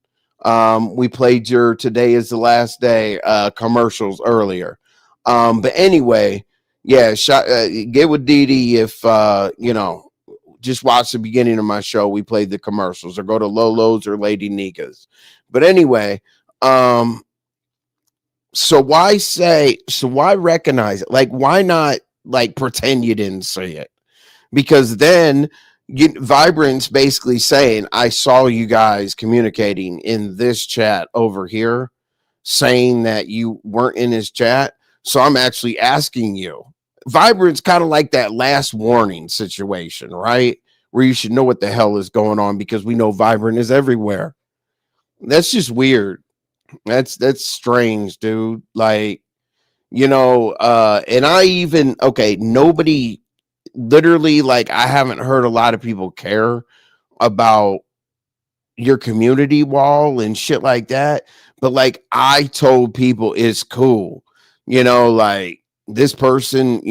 Speaker 2: We played your Today is the Last Day commercials earlier. But anyway." Yeah, get with Dee if just watch the beginning of my show. We played the commercials, or go to Lolo's or Lady Nika's. But anyway, so why recognize it? Like, why not like pretend you didn't see it? Because then Vibrant's basically saying, I saw you guys communicating in this chat over here, saying that you weren't in his chat. So I'm actually asking you. Vibrant's kind of like that last warning situation, right? Where you should know what the hell is going on, because we know Vibrant is everywhere. That's just weird. That's strange, dude. Like, and I even, nobody, literally, like, I haven't heard a lot of people care about your community wall and shit like that. But like, I told people it's cool, like, this person,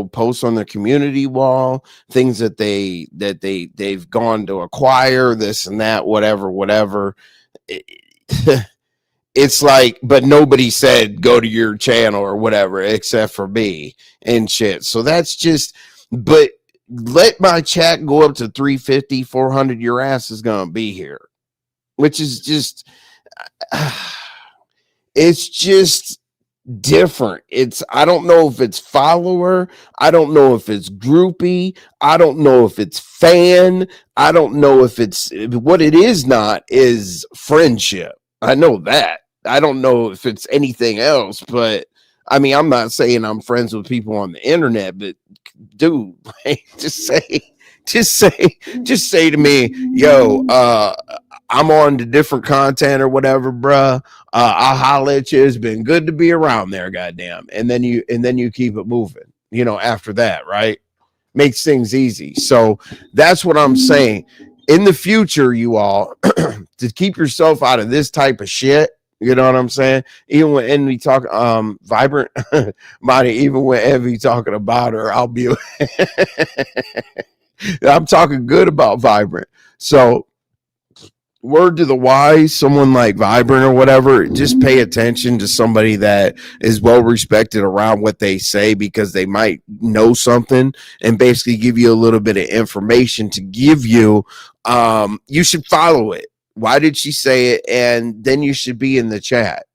Speaker 2: posts on their community wall things that they've gone to acquire, this and that, whatever. It's like, but nobody said go to your channel or whatever, except for me and shit. So that's just, but let my chat go up to 350, 400, your ass is going to be here, which is just, it's just different. I don't know if it's follower. I don't know if it's groupie. I don't know if it's fan. I don't know if it's, what it is not is friendship. I know that. I don't know if it's anything else, but I mean, I'm not saying I'm friends with people on the internet, but dude, like, just say to me, yo, I'm on to different content or whatever, bruh. I'll holler at you. It's been good to be around there, goddamn. And then you keep it moving, after that, right? Makes things easy. So that's what I'm saying. In the future, you all, to keep yourself out of this type of shit, you know what I'm saying? Even when Envy talk, Vibrant, Monty, even when Envy talking about her, I'll be, I'm talking good about Vibrant. So, word to the wise, someone like Vibrant or whatever, just pay attention to somebody that is well respected around what they say, because they might know something and basically give you a little bit of information to give you. You should follow it. Why did she say it? And then you should be in the chat.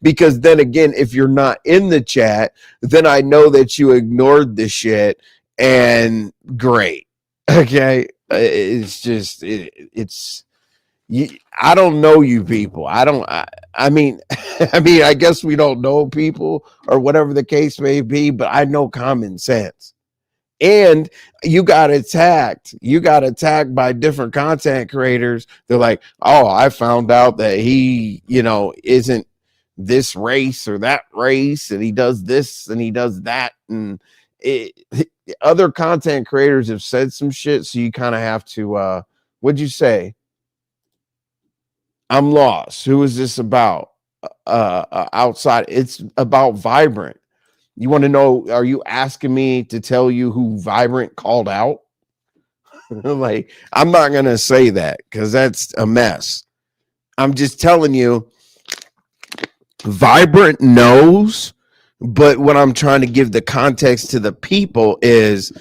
Speaker 2: Because then again, if you're not in the chat, then I know that you ignored the shit, and great. Okay. It's just, I don't know you people. I mean, I guess we don't know people or whatever the case may be, but I know common sense. And you got attacked. You got attacked by different content creators. They're like, oh, I found out that he, isn't this race or that race, and he does this and he does that. And other content creators have said some shit. So you kind of have to, what'd you say? I'm lost. Who is this about? Outside. It's about Vibrant. You want to know, are you asking me to tell you who Vibrant called out? Like, I'm not going to say that because that's a mess. I'm just telling you, Vibrant knows, but what I'm trying to give the context to the people is,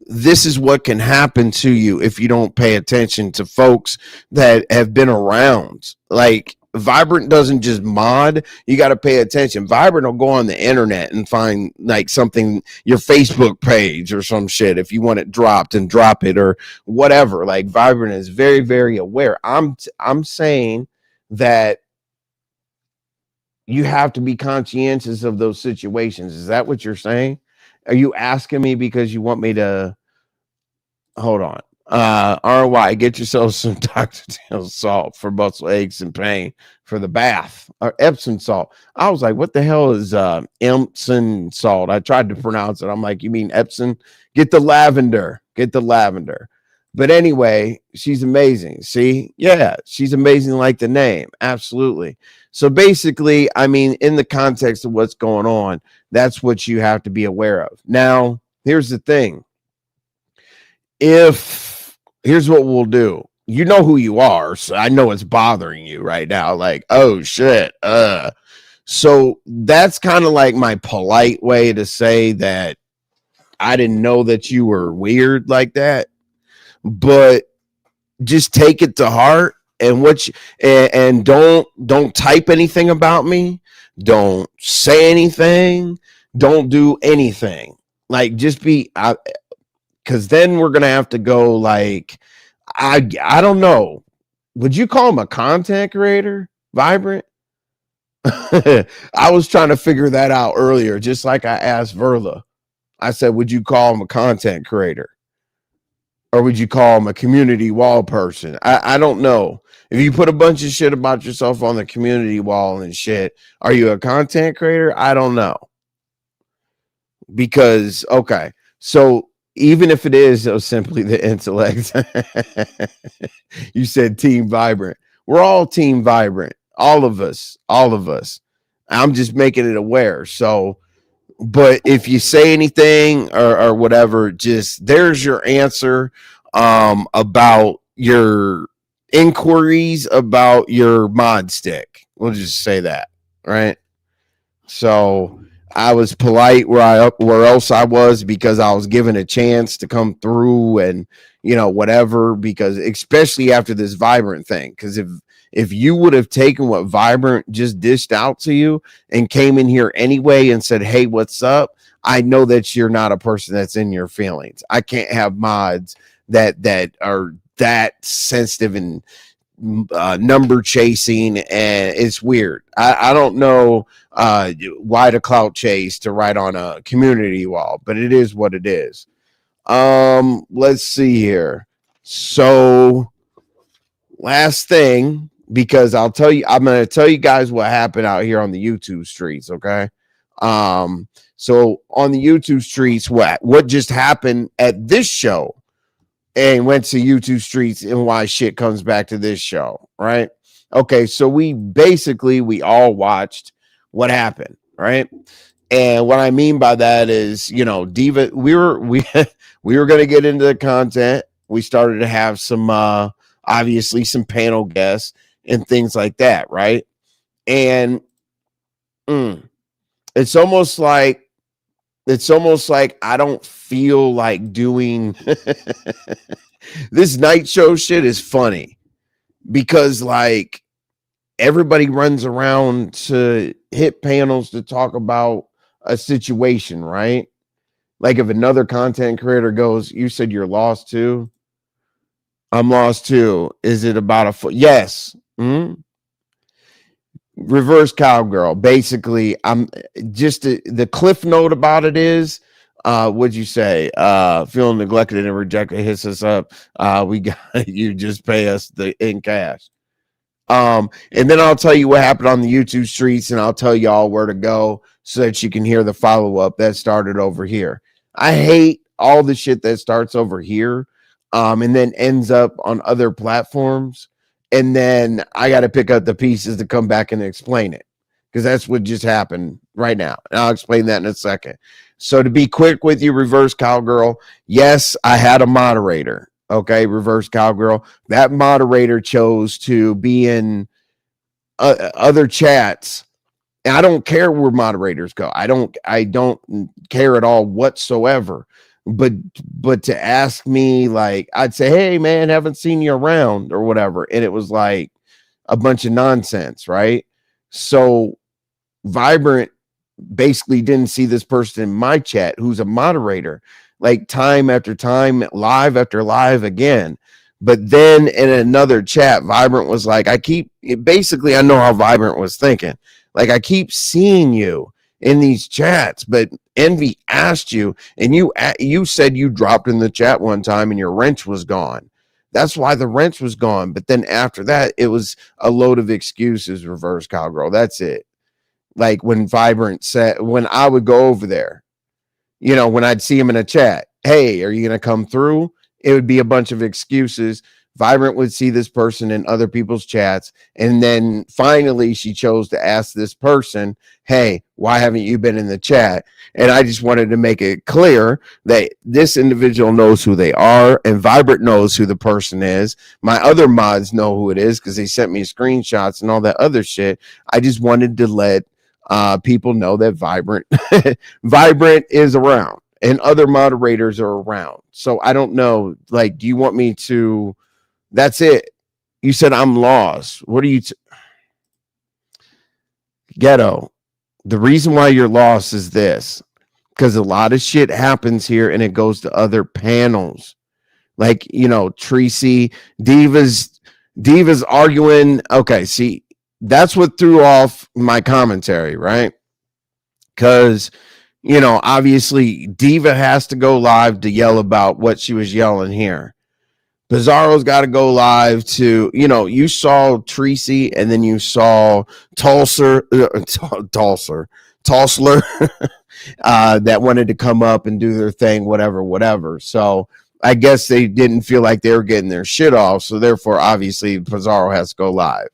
Speaker 2: this is what can happen to you if you don't pay attention to folks that have been around. Like, Vibrant doesn't just mod. You got to pay attention. Vibrant will go on the internet and find like something, your Facebook page or some shit, if you want it dropped, and drop it or whatever. Like, Vibrant is very, very aware. I'm saying that you have to be conscientious of those situations. Is that what you're saying? Are you asking me because you want me to hold on? RY, get yourself some Dr. Tail salt for muscle aches and pain for the bath, or Epsom salt. I was like, what the hell is Epsom salt? I tried to pronounce it. I'm like, you mean Epsom? Get the lavender. But anyway, she's amazing. See? Yeah, she's amazing like the name. Absolutely. So basically, I mean, in the context of what's going on, that's what you have to be aware of. Now, here's the thing. Here's what we'll do. You know who you are, so I know it's bothering you right now. Like, oh shit. So that's kind of like my polite way to say that I didn't know that you were weird like that. but just take it to heart. And and don't type anything about me. Don't say anything. Don't do anything. Like, just be, because then we're gonna have to go like, I don't know. Would you call him a content creator, Vibrant? I was trying to figure that out earlier, just like I asked Verla. I said, would you call him a content creator? Or would you call him a community wall person? I don't know. If you put a bunch of shit about yourself on the community wall and shit, are you a content creator? I don't know. Because, okay, so even if it is simply the intellect, you said Team Vibrant. We're all Team Vibrant. All of us. I'm just making it aware. So, but if you say anything or whatever, just there's your answer about your inquiries about your mod stick. We'll just say that, right? So I was polite where else I was, because I was given a chance to come through and, you know, whatever, because especially after this Vibrant thing, because if you would have taken what Vibrant just dished out to you and came in here anyway and said, hey, what's up? I know that you're not a person that's in your feelings. I can't have mods that are that sensitive and number chasing, and it's weird. I don't know why to clout chase to write on a community wall, but it is what it is. Let's see here. So last thing, because I'm going to tell you guys what happened out here on the YouTube streets. Okay. So on the YouTube streets, what just happened at this show and went to YouTube streets, and why shit comes back to this show. Right. Okay. So we all watched what happened. Right. And what I mean by that is, you know, Diva, we were going to get into the content. We started to have some, obviously some panel guests and things like that, right? And it's almost like I don't feel like doing this night show shit is funny, because like everybody runs around to hit panels to talk about a situation, right? Like if another content creator goes, you said you're lost too. I'm lost too. Is it about a foot? Yes. Reverse cowgirl. Basically, I'm just the cliff note about it is, what'd you say? Feeling neglected and rejected hits us up. We got you, just pay us in cash. And then I'll tell you what happened on the YouTube streets, and I'll tell y'all where to go so that you can hear the follow-up that started over here. I hate all the shit that starts over here. And then ends up on other platforms, and then I got to pick up the pieces to come back and explain it, because that's what just happened right now, and I'll explain that in a second. So to be quick with you, Reverse Cowgirl, yes, I had a moderator. Okay, Reverse Cowgirl, that moderator chose to be in other chats. And I don't care where moderators go. I don't care at all whatsoever. But to ask me, like, I'd say, hey man, haven't seen you around or whatever, and it was like a bunch of nonsense, right? So Vibrant basically didn't see this person in my chat who's a moderator, like time after time, live after live again. But then in another chat, Vibrant was like, I know how Vibrant was thinking. Like, I keep seeing you in these chats, but Envy asked you, and you said you dropped in the chat one time and your wrench was gone. That's why the wrench was gone. But then after that, it was a load of excuses, Reverse Cowgirl. That's it. Like when Vibrant said, when I would go over there, you know, when I'd see him in a chat, hey, are you going to come through? It would be a bunch of excuses. Vibrant would see this person in other people's chats. And then finally she chose to ask this person, hey, why haven't you been in the chat? And I just wanted to make it clear that this individual knows who they are, and Vibrant knows who the person is. My other mods know who it is because they sent me screenshots and all that other shit. I just wanted to let people know that Vibrant Vibrant is around. and other moderators are around. So I don't know. Like, do you want me to? That's it. You said I'm lost. What are you? Ghetto. The reason why you're lost is this, because a lot of shit happens here and it goes to other panels. Like, you know, Treecey, Diva's arguing. Okay, see, that's what threw off my commentary, right? Because, you know, obviously Diva has to go live to yell about what she was yelling here. Bizarro's got to go live to, you know, you saw Treecey and then you saw Tulsler that wanted to come up and do their thing, whatever. So I guess they didn't feel like they were getting their shit off. So therefore, obviously, Bizarro has to go live.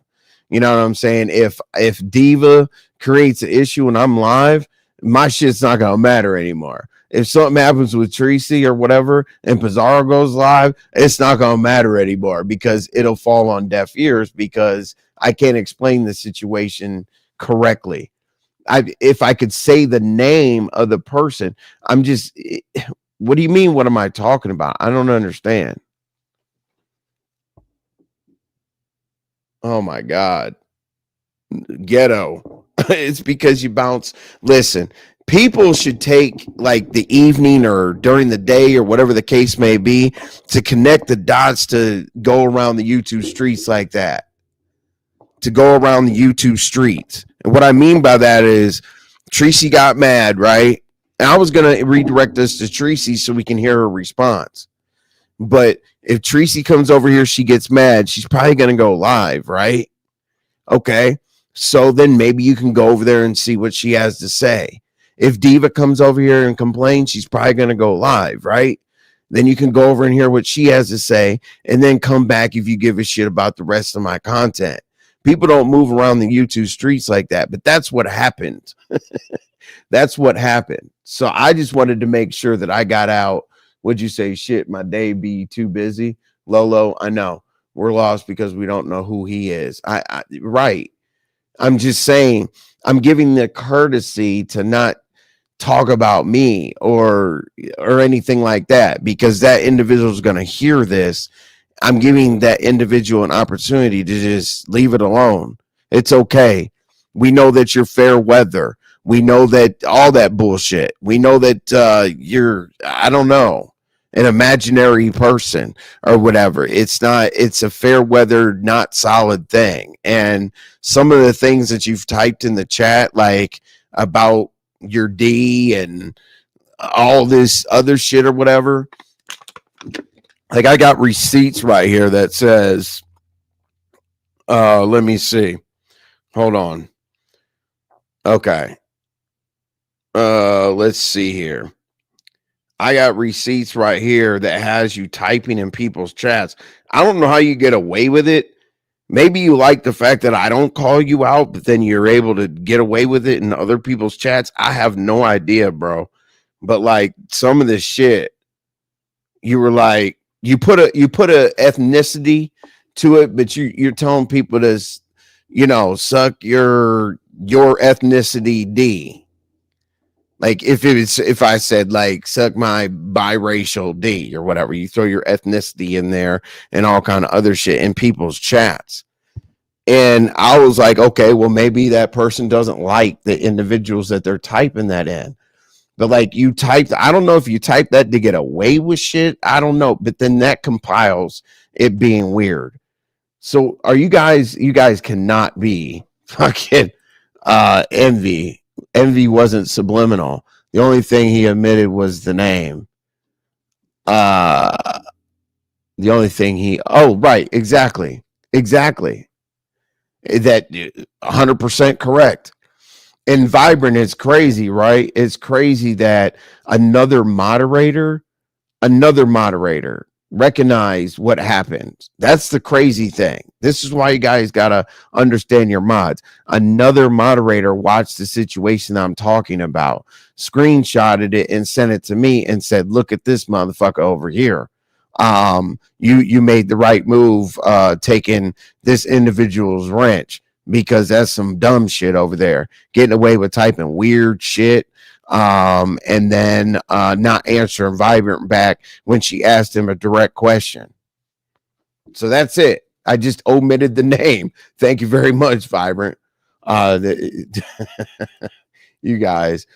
Speaker 2: You know what I'm saying? If Diva creates an issue and I'm live, my shit's not going to matter anymore. If something happens with Treecey or whatever and Bizarro goes live, it's not going to matter anymore because it'll fall on deaf ears because I can't explain the situation correctly. If I could say the name of the person, I'm just, what do you mean? What am I talking about? I don't understand. Oh my God. Ghetto. It's because you bounce. Listen, people should take like the evening or during the day or whatever the case may be to connect the dots to go around the YouTube streets like that. To go around the YouTube streets. And what I mean by that is Treecey got mad, right? And I was going to redirect this to Treecey so we can hear her response. But if Treecey comes over here, she gets mad, she's probably going to go live, right? Okay. So then maybe you can go over there and see what she has to say. If Diva comes over here and complains, she's probably going to go live, right? Then you can go over and hear what she has to say and then come back if you give a shit about the rest of my content. People don't move around the YouTube streets like that, but that's what happened. That's what happened. So I just wanted to make sure that I got out. Would you say, shit, my day be too busy? Lolo, I know. We're lost because we don't know who he is. Right. I'm just saying, I'm giving the courtesy to not talk about me or anything like that, because that individual is going to hear this. I'm giving that individual an opportunity to just leave it alone. It's okay. We know that you're fair weather. We know that all that bullshit. We know that you're, I don't know, an imaginary person or whatever. It's a fair weather, not solid thing. And some of the things that you've typed in the chat, like about your D and all this other shit or whatever, like I got receipts right here that says, let me see. Hold on. Okay. Let's see here. I got receipts right here that has you typing in people's chats. I don't know how you get away with it. Maybe you like the fact that I don't call you out, but then you're able to get away with it in other people's chats. I have no idea, bro. But like some of this shit, you were like, you put a ethnicity to it, but you're telling people to, you know, suck your ethnicity D. Like if I said like suck my biracial D or whatever, you throw your ethnicity in there and all kind of other shit in people's chats. And I was like, okay, well maybe that person doesn't like the individuals that they're typing that in. But like you typed, I don't know if you typed that to get away with shit. I don't know. But then that compiles it being weird. So are you guys cannot be fucking Envy. Envy wasn't subliminal. The only thing he admitted was the name. The only thing right, exactly. That 100% correct. And Vibrant is crazy, right? It's crazy that another moderator recognized what happened. That's the crazy thing. This is why you guys gotta understand your mods. Another moderator watched the situation I'm talking about, screenshotted it and sent it to me and said, look at this motherfucker over here. You made the right move taking this individual's wrench, because that's some dumb shit over there, getting away with typing weird shit and then not answering Vibrant back when she asked him a direct question. So that's it. I just omitted the name. Thank you very much, Vibrant. You guys,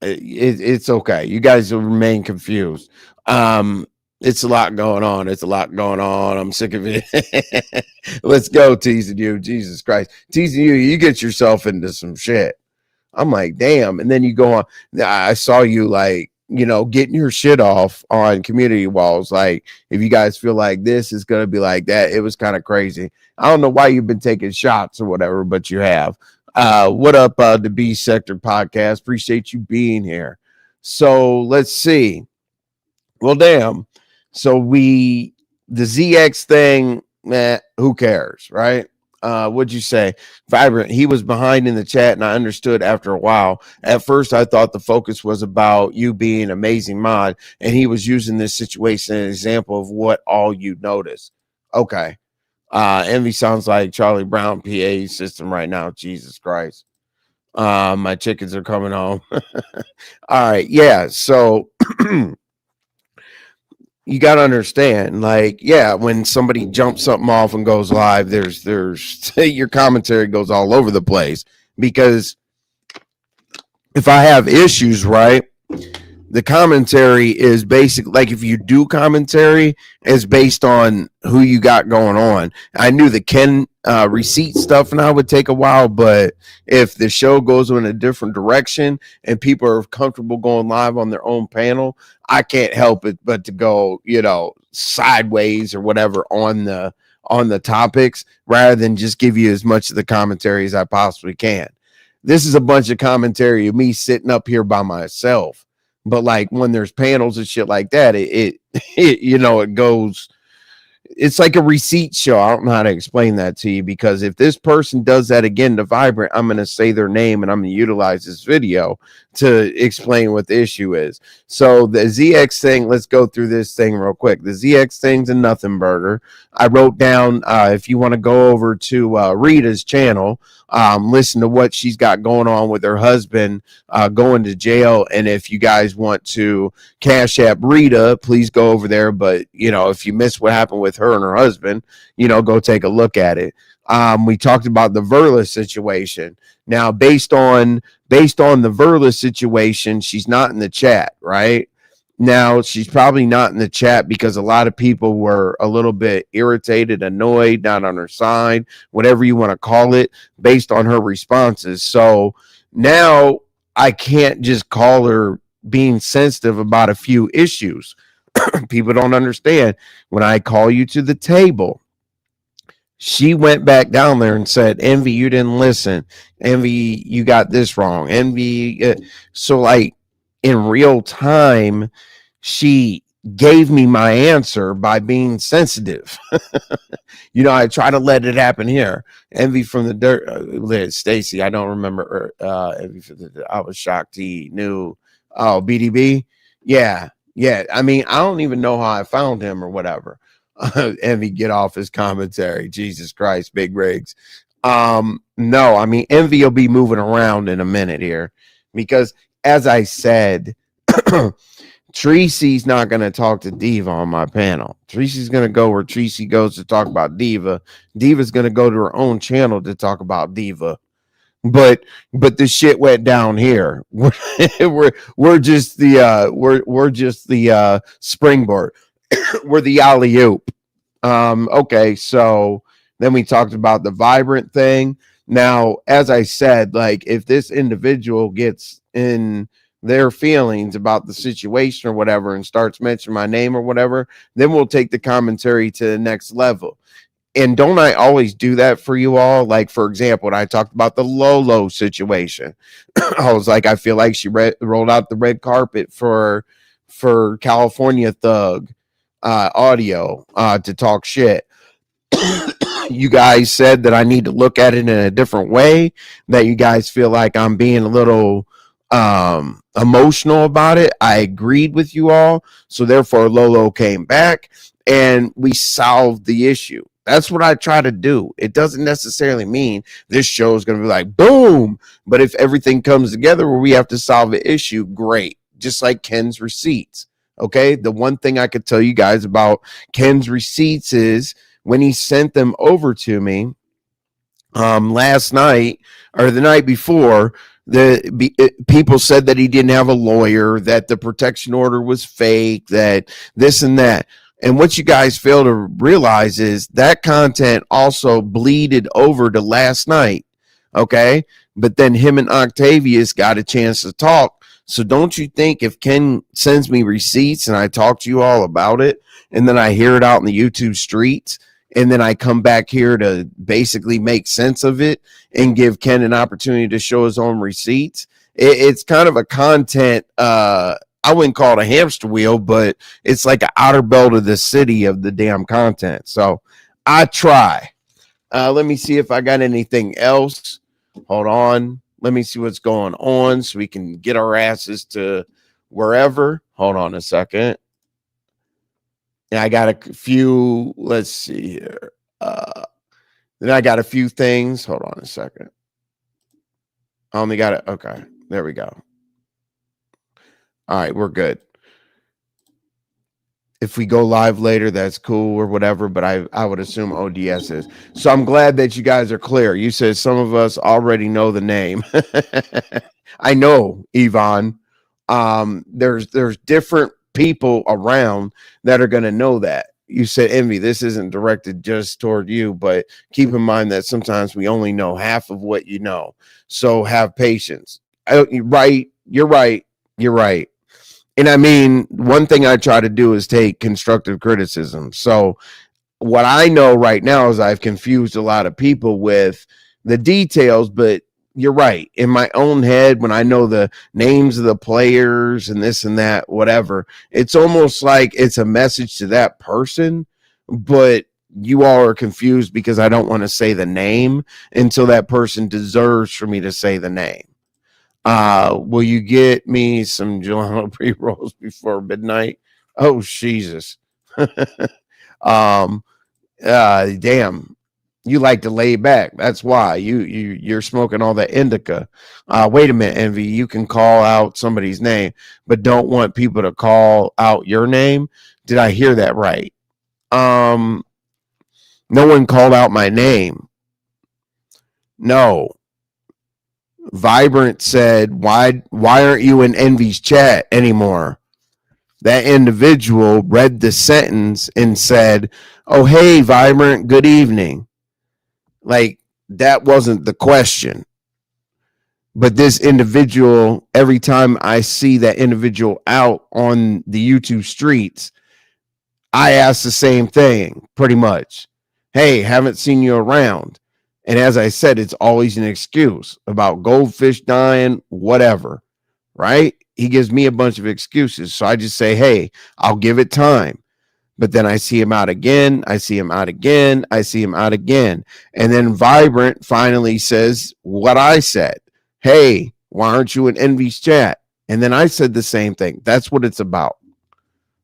Speaker 2: it's okay. You guys will remain confused. It's a lot going on. I'm sick of it. Let's go, teasing you. Jesus Christ. Teasing you, you get yourself into some shit. I'm like, damn. And then you go on. I saw you like, getting your shit off on community walls. Like, if you guys feel like this is going to be like that, it was kind of crazy. I don't know why you've been taking shots or whatever, but you have. What up, the B Sector podcast? Appreciate you being here. So let's see. Well, damn. So the ZX thing, who cares, right? What'd you say? Vibrant, he was behind in the chat, and I understood after a while. At first, I thought the focus was about you being amazing mod, and he was using this situation as an example of what all you notice. Okay. Envy sounds like Charlie Brown PA system right now. Jesus Christ. My chickens are coming home. All right. Yeah. So you got to understand, like, yeah, when somebody jumps something off and goes live, there's your commentary goes all over the place, because if I have issues, right, the commentary is basic. Like, if you do commentary, is based on who you got going on. I knew the Ken receipt stuff now would take a while, but if the show goes in a different direction and people are comfortable going live on their own panel, I can't help it but to go, sideways or whatever on the topics, rather than just give you as much of the commentary as I possibly can. This is a bunch of commentary of me sitting up here by myself. But like when there's panels and shit like that, it goes, it's like a receipt show. I don't know how to explain that to you, because if this person does that again to Vibrant, I'm going to say their name and I'm going to utilize this video to explain what the issue is. So the ZX thing, let's go through this thing real quick. The ZX thing's a nothing burger. I wrote down, if you want to go over to Rita's channel, listen to what she's got going on with her husband going to jail. And if you guys want to Cash App Rita, please go over there. But, if you missed what happened with her and her husband, go take a look at it. We talked about the Verla situation. Now, based on the Verla situation, she's not in the chat, right? Now, she's probably not in the chat because a lot of people were a little bit irritated, annoyed, not on her side, whatever you want to call it, based on her responses. So now I can't just call her being sensitive about a few issues. People don't understand. When I call you to the table, she went back down there and said, Envy, you didn't listen. Envy, you got this wrong. Envy. So like in real time, she gave me my answer by being sensitive. I try to let it happen here. Envy from the dirt. Stacy, I don't remember. Envy from the, I was shocked he knew. Oh, BDB. Yeah. I mean, I don't even know how I found him or whatever. Envy, get off his commentary. Jesus Christ, big rigs. No, I mean, Envy will be moving around in a minute here, because as I said, Treecey's not going to talk to Diva on my panel. Treecey's going to go where Treecey goes to talk about Diva. Diva's going to go to her own channel to talk about Diva. But the shit went down here. We're just the springboard. We're the alley-oop. Okay, so then we talked about the Vibrant thing. Now, as I said, like, if this individual gets in their feelings about the situation or whatever and starts mentioning my name or whatever, then we'll take the commentary to the next level. And don't I always do that for you all? Like, for example, when I talked about the Lolo situation, I was like, I feel like she rolled out the red carpet for California Thug audio to talk shit. You guys said that I need to look at it in a different way, that you guys feel like I'm being a little emotional about it. I agreed with you all. So therefore, Lolo came back and we solved the issue. That's what I try to do. It doesn't necessarily mean this show is going to be like boom, but if everything comes together where we have to solve an issue, great. Just like Ken's receipts. Okay, the one thing I could tell you guys about Ken's receipts is when he sent them over to me last night or the night before, people said that he didn't have a lawyer, that the protection order was fake, that this and that. And what you guys fail to realize is that content also bleeded over to last night. Okay. But then him and Octavius got a chance to talk. So don't you think if Ken sends me receipts and I talk to you all about it, and then I hear it out in the YouTube streets, and then I come back here to basically make sense of it and give Ken an opportunity to show his own receipts, it's kind of a content, I wouldn't call it a hamster wheel, but it's like an outer belt of the city of the damn content. So I try. Let me see if I got anything else. Hold on. Let me see what's going on so we can get our asses to wherever. Hold on a second. And I got a few. Let's see here. Then I got a few things. Hold on a second. I only got it. Okay. There we go. All right, we're good. If we go live later, that's cool or whatever, but I would assume ODS is. So I'm glad that you guys are clear. You said some of us already know the name. I know, Yvonne. There's different people around that are going to know that. You said, Envy, this isn't directed just toward you, but keep in mind that sometimes we only know half of what you know. So have patience. You're right. And I mean, one thing I try to do is take constructive criticism. So what I know right now is I've confused a lot of people with the details, but you're right. In my own head, when I know the names of the players and this and that, whatever, it's almost like it's a message to that person, but you all are confused because I don't want to say the name until that person deserves for me to say the name. Will you get me some gelato pre-rolls before midnight? Oh, Jesus. Damn. You like to lay back. That's why you're smoking all that indica. Wait a minute, Envy. You can call out somebody's name, but don't want people to call out your name. Did I hear that right? No one called out my name. No. Vibrant said, why aren't you in Envy's chat anymore? That individual read the sentence and said, oh, hey, Vibrant, good evening. Like, that wasn't the question. But this individual, every time I see that individual out on the YouTube streets, I ask the same thing, pretty much. Hey, haven't seen you around. And as I said, it's always an excuse about goldfish dying, whatever, right? He gives me a bunch of excuses. So I just say, hey, I'll give it time. But then I see him out again. I see him out again. I see him out again. And then Vibrant finally says what I said. Hey, why aren't you in Envy's chat? And then I said the same thing. That's what it's about.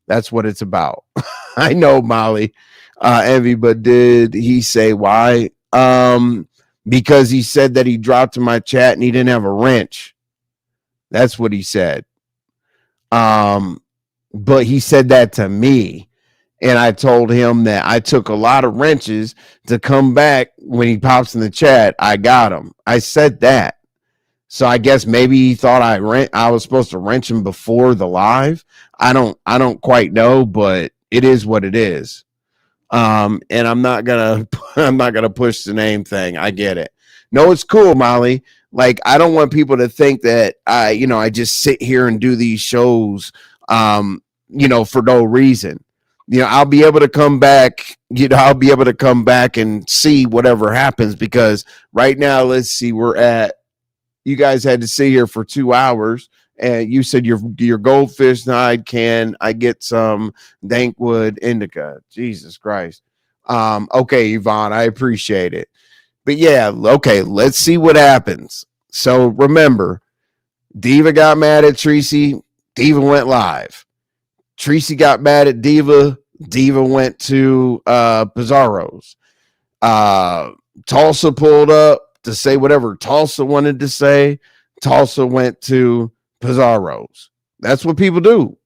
Speaker 2: That's what it's about. I know, Molly, Envy, but did he say why? Because he said that he dropped in my chat and he didn't have a wrench. That's what he said. But he said that to me. And I told him that I took a lot of wrenches to come back when he pops in the chat. I got him. I said that. So I guess maybe he thought I was supposed to wrench him before the live. I don't quite know, but it is what it is. And I'm not gonna push the name thing. I get it. No, it's cool, Molly. Like, I don't want people to think that I just sit here and do these shows, for no reason. I'll be able to come back. I'll be able to come back and see whatever happens, because right now, let's see, you guys had to sit here for 2 hours, and you said your goldfish hide, can I get some Dankwood indica? Jesus Christ. Okay, Yvonne, I appreciate it. But yeah, okay, let's see what happens. So remember, Diva got mad at Treecey. Diva went live. Treecey got mad at Diva. Diva went to Pizarro's. Tulsa pulled up to say whatever Tulsa wanted to say. Tulsa went to Pizarro's. That's what people do.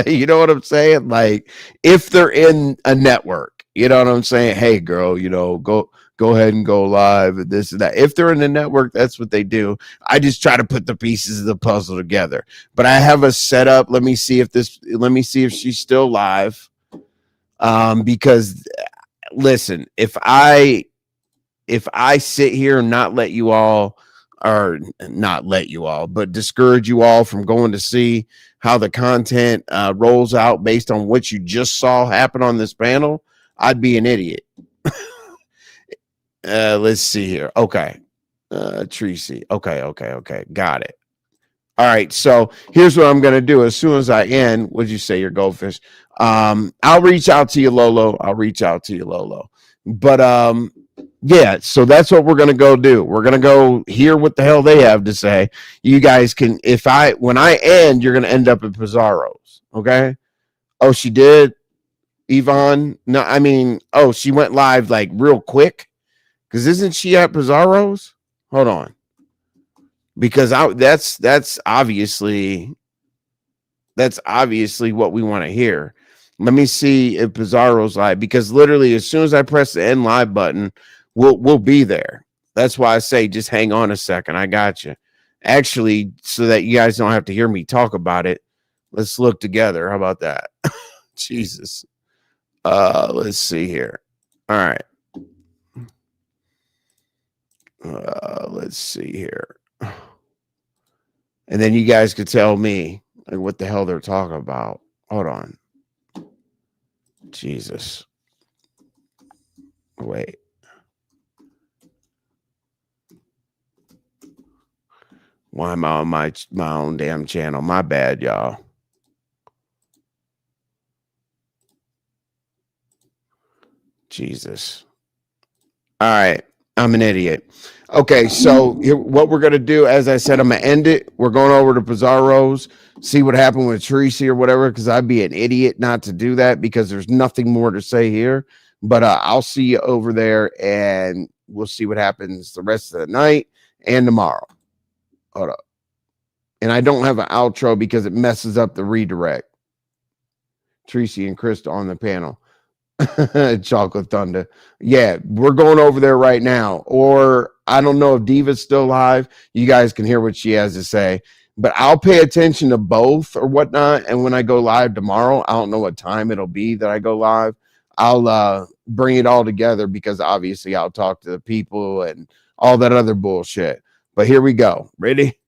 Speaker 2: You know what I'm saying? Like, if they're in a network, you know what I'm saying? Hey, girl, you know, go ahead and go live and this and that. If they're in the network, that's what they do. I just try to put the pieces of the puzzle together. But I have a setup. Let me see if she's still live. Because listen, if I sit here and not let you all, but discourage you all from going to see how the content rolls out based on what you just saw happen on this panel, I'd be an idiot. Let's see here. Okay. Treecey. Okay. Got it. All right. So here's what I'm going to do. As soon as I end, what'd you say, your goldfish? I'll reach out to you, Lolo. But yeah, so that's what we're going to go do. We're going to go hear what the hell they have to say. You guys can, when I end, you're going to end up at Pizarro's. Okay. Oh, she did. Yvonne. No, I mean, oh, she went live like real quick. Cause isn't she at Pizarro's? Hold on. Because that's obviously what we want to hear. Let me see if Pizarro's live, because literally as soon as I press the end live button, we'll be there. That's why I say just hang on a second. I got you. Actually, so that you guys don't have to hear me talk about it, let's look together. How about that? Jesus. Let's see here. All right. Let's see here. And then you guys could tell me like what the hell they're talking about. Hold on. Jesus. Wait. Why am I on my own damn channel? My bad, y'all. Jesus. All right. I'm an idiot. Okay, so what we're going to do, as I said, I'm going to end it. We're going over to Pizarro's, see what happened with Treecey or whatever, because I'd be an idiot not to do that because there's nothing more to say here. But I'll see you over there, and we'll see what happens the rest of the night and tomorrow. Hold up. And I don't have an outro because it messes up the redirect. Treecey and Krista on the panel. Chocolate Thunder. Yeah, we're going over there right now. Or I don't know if Diva's still live. You guys can hear what she has to say. But I'll pay attention to both or whatnot. And when I go live tomorrow, I don't know what time it'll be that I go live. I'll bring it all together because obviously I'll talk to the people and all that other bullshit. But here we go. Ready?